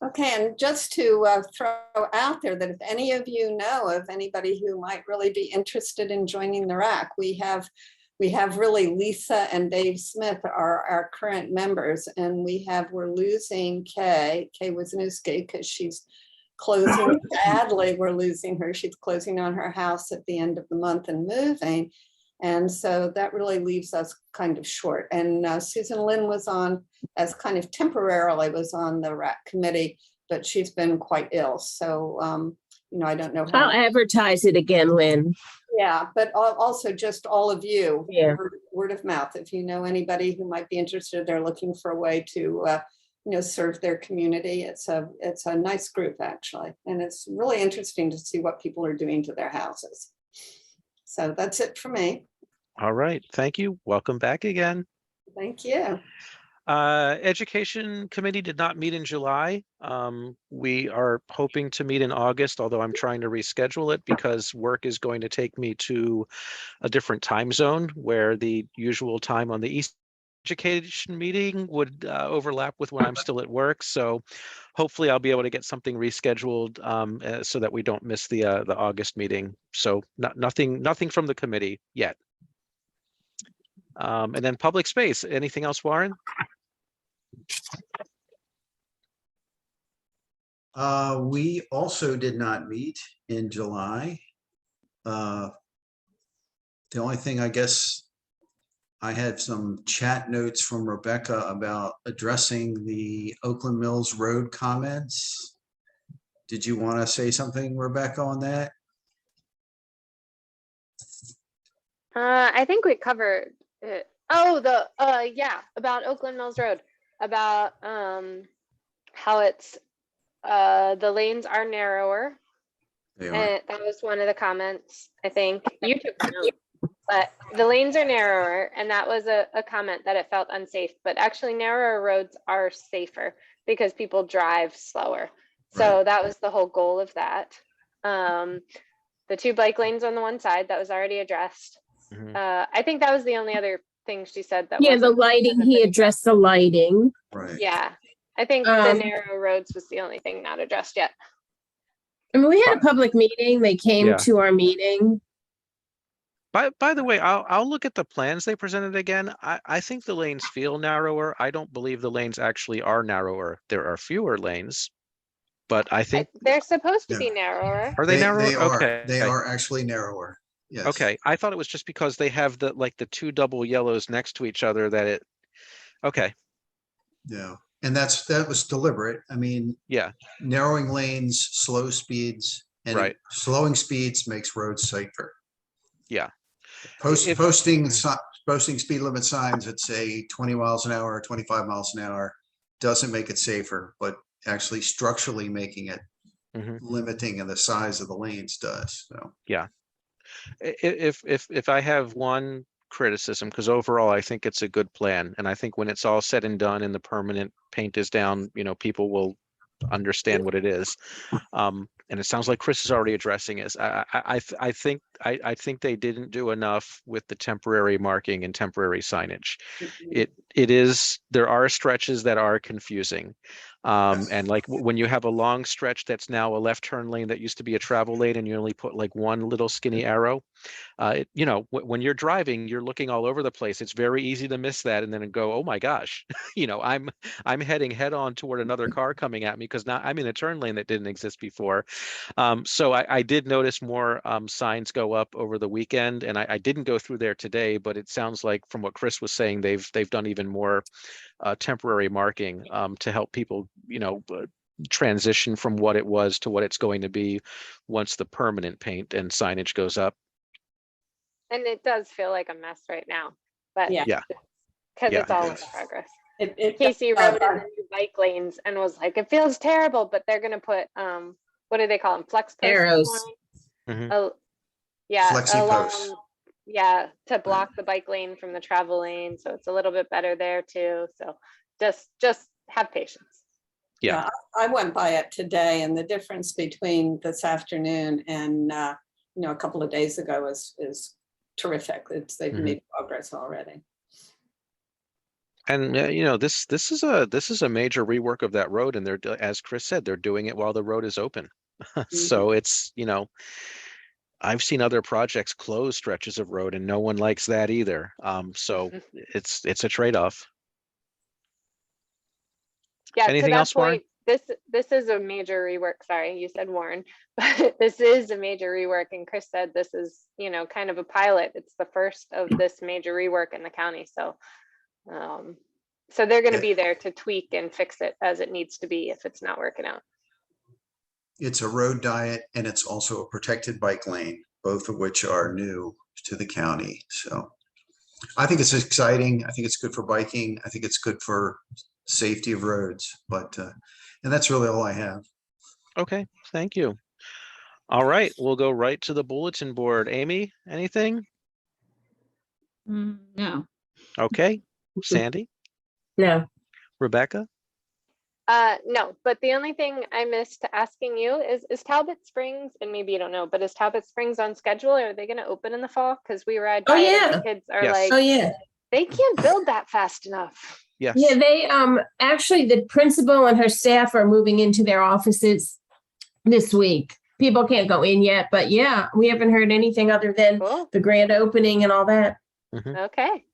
Okay, and just to throw out there that if any of you know of anybody who might really be interested in joining the RAC, we have we have really Lisa and Dave Smith are our current members, and we're losing Kay Wisniewski, because she's closing, sadly, we're losing her. She's closing on her house at the end of the month and moving. And so that really leaves us kind of short. And Susan Lynn was on, as kind of temporarily was on the RAC committee, but she's been quite ill. So, I don't know how. I'll advertise it again, Lynn. Yeah, but also just all of you, Yeah. word of mouth. If you know anybody who might be interested, they're looking for a way to, serve their community. It's a nice group, actually. And it's really interesting to see what people are doing to their houses. So that's it for me. All right, thank you. Welcome back again. Thank you. Education Committee did not meet in July. We are hoping to meet in August, although I'm trying to reschedule it because work is going to take me to a different time zone where the usual time on the East Education meeting would overlap with when I'm still at work. So hopefully I'll be able to get something rescheduled so that we don't miss the August meeting. So nothing from the committee yet. And then public space. Anything else, Warren? We also did not meet in July. The only thing, I guess, I had some chat notes from Rebecca about addressing the Oakland Mills Road comments. Did you want to say something, Rebecca, on that? I think we covered it. Oh, about Oakland Mills Road, about how it's the lanes are narrower. They are. And that was one of the comments, I think. You took note. But the lanes are narrower, and that was a comment that it felt unsafe. But actually, narrower roads are safer because people drive slower. So that was the whole goal of that. The 2 bike lanes on the one side, that was already addressed. I think that was the only other thing she said. That Yeah, the lighting, he addressed the lighting. Right. Yeah, I think the narrow roads was the only thing not addressed yet. I mean, we had a public meeting. They came Yeah. to our meeting. By the way, I'll look at the plans they presented again. I think the lanes feel narrower. I don't believe the lanes actually are narrower. There are fewer lanes, but I think They're supposed to be narrower. are they narrower? They are. Okay. They are actually narrower. Yes. Okay, I thought it was just because they have the 2 double yellows next to each other that it. Okay. Yeah, and that was deliberate. I mean, Yeah. narrowing lanes, slow speeds, and slowing speeds makes roads safer. Yeah. Posting speed limit signs that say 20 miles an hour or 25 miles an hour doesn't make it safer, but actually structurally making it limiting and the size of the lanes does. So yeah. If I have one criticism, because overall I think it's a good plan, and I think when it's all said and done and the permanent paint is down, people will understand what it is. And it sounds like Chris is already addressing it. I think they didn't do enough with the temporary marking and temporary signage. There are stretches that are confusing. And like when you have a long stretch that's now a left turn lane that used to be a travel lane and you only put like one little skinny arrow, when you're driving, you're looking all over the place. It's very easy to miss that and then go, oh my gosh, I'm heading head on toward another car coming at me because now I'm in a turn lane that didn't exist before. So I did notice more signs go up over the weekend, and I didn't go through there today, but it sounds like from what Chris was saying, they've done even more temporary marking to help people, transition from what it was to what it's going to be once the permanent paint and signage goes up. And it does feel like a mess right now, but yeah, because Yeah. it's all in progress. It Casey rode in the new bike lanes and was like, it feels terrible, but they're gonna put what do they call them? Flex posts Arrows. along- yeah, Flexi along, posts. yeah, to block the bike lane from the travel lane. So it's a little bit better there too. So just have patience. Yeah. I went by it today, and the difference between this afternoon and a couple of days ago is terrific. They've made progress already. And this is a major rework of that road, and they're, as Chris said, they're doing it while the road is open. So it's I've seen other projects close stretches of road and no one likes that either. So it's a trade-off. Yeah, to Anything that else, Warren? point, this is a major rework. Sorry, you said Warren, but this is a major rework. And Chris said this is, you know, kind of a pilot. It's the first of this major rework in the county. So, so they're going to be there to tweak and fix it as it needs to be if it's not working out. It's a road diet and it's also a protected bike lane, both of which are new to the county. So I think it's exciting. I think it's good for biking. I think it's good for safety of roads, but, and that's really all I have. Okay, thank you. All right, we'll go right to the bulletin board. Amy, anything? No. Okay, Sandy, No. Rebecca? No, but the only thing I missed asking you is Talbot Springs, and maybe you don't know, but is Talbot Springs on schedule? Or are they going to open in the fall? Because we ride by it and the kids are Yes. like, Oh, yeah. they can't build that fast enough. Yes. Yeah, they actually the principal and her staff are moving into their offices this week. People can't go in yet, but yeah, we haven't heard anything other than Cool. the grand opening and all that. Okay.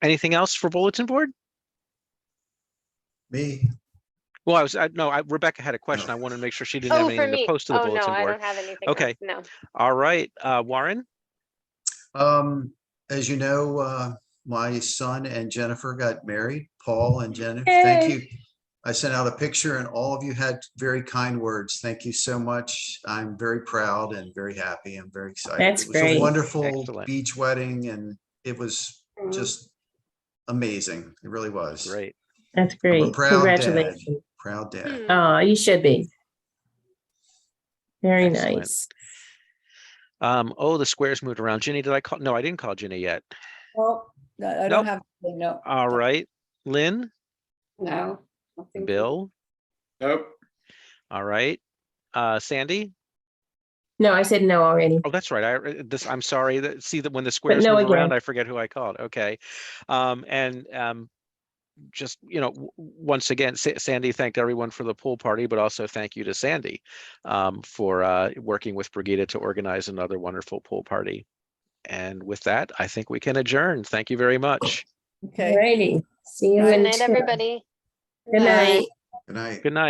Anything else for bulletin board? Me? Well, Rebecca had a question. I wanted to make sure she didn't have Oh, for anything to me. post to the Oh, no, bulletin I board. don't have anything. Okay. Else. No. All right, Warren? As you know, my son and Jennifer got married, Paul and Jennifer. Thank Yay. you. I sent out a picture and all of you had very kind words. Thank you so much. I'm very proud and very happy. I'm very excited. That's It was great. a wonderful Excellent. beach wedding and it was just amazing. It really was. Great. That's I'm a great. proud dad. Congratulations. Proud dad. Oh, you should be. Very Excellent. nice. Oh, the squares moved around. Ginny, did I call? No, I didn't call Ginny yet. Well, I Nope. don't have, no. All right, Lynn, No. nothing. Bill, Nope. all right. Sandy? No, I said no already. Oh, that's right. I'm sorry. See that when the squares no move around, again. I forget who I called. Okay. Just, once again, Sandy thanked everyone for the pool party, but also thank you to Sandy for working with Brigida to organize another wonderful pool party. And with that, I think we can adjourn. Thank you very much. Okay. Alrighty. See you Good in night, 2. everybody. Good night. Good night. Good night.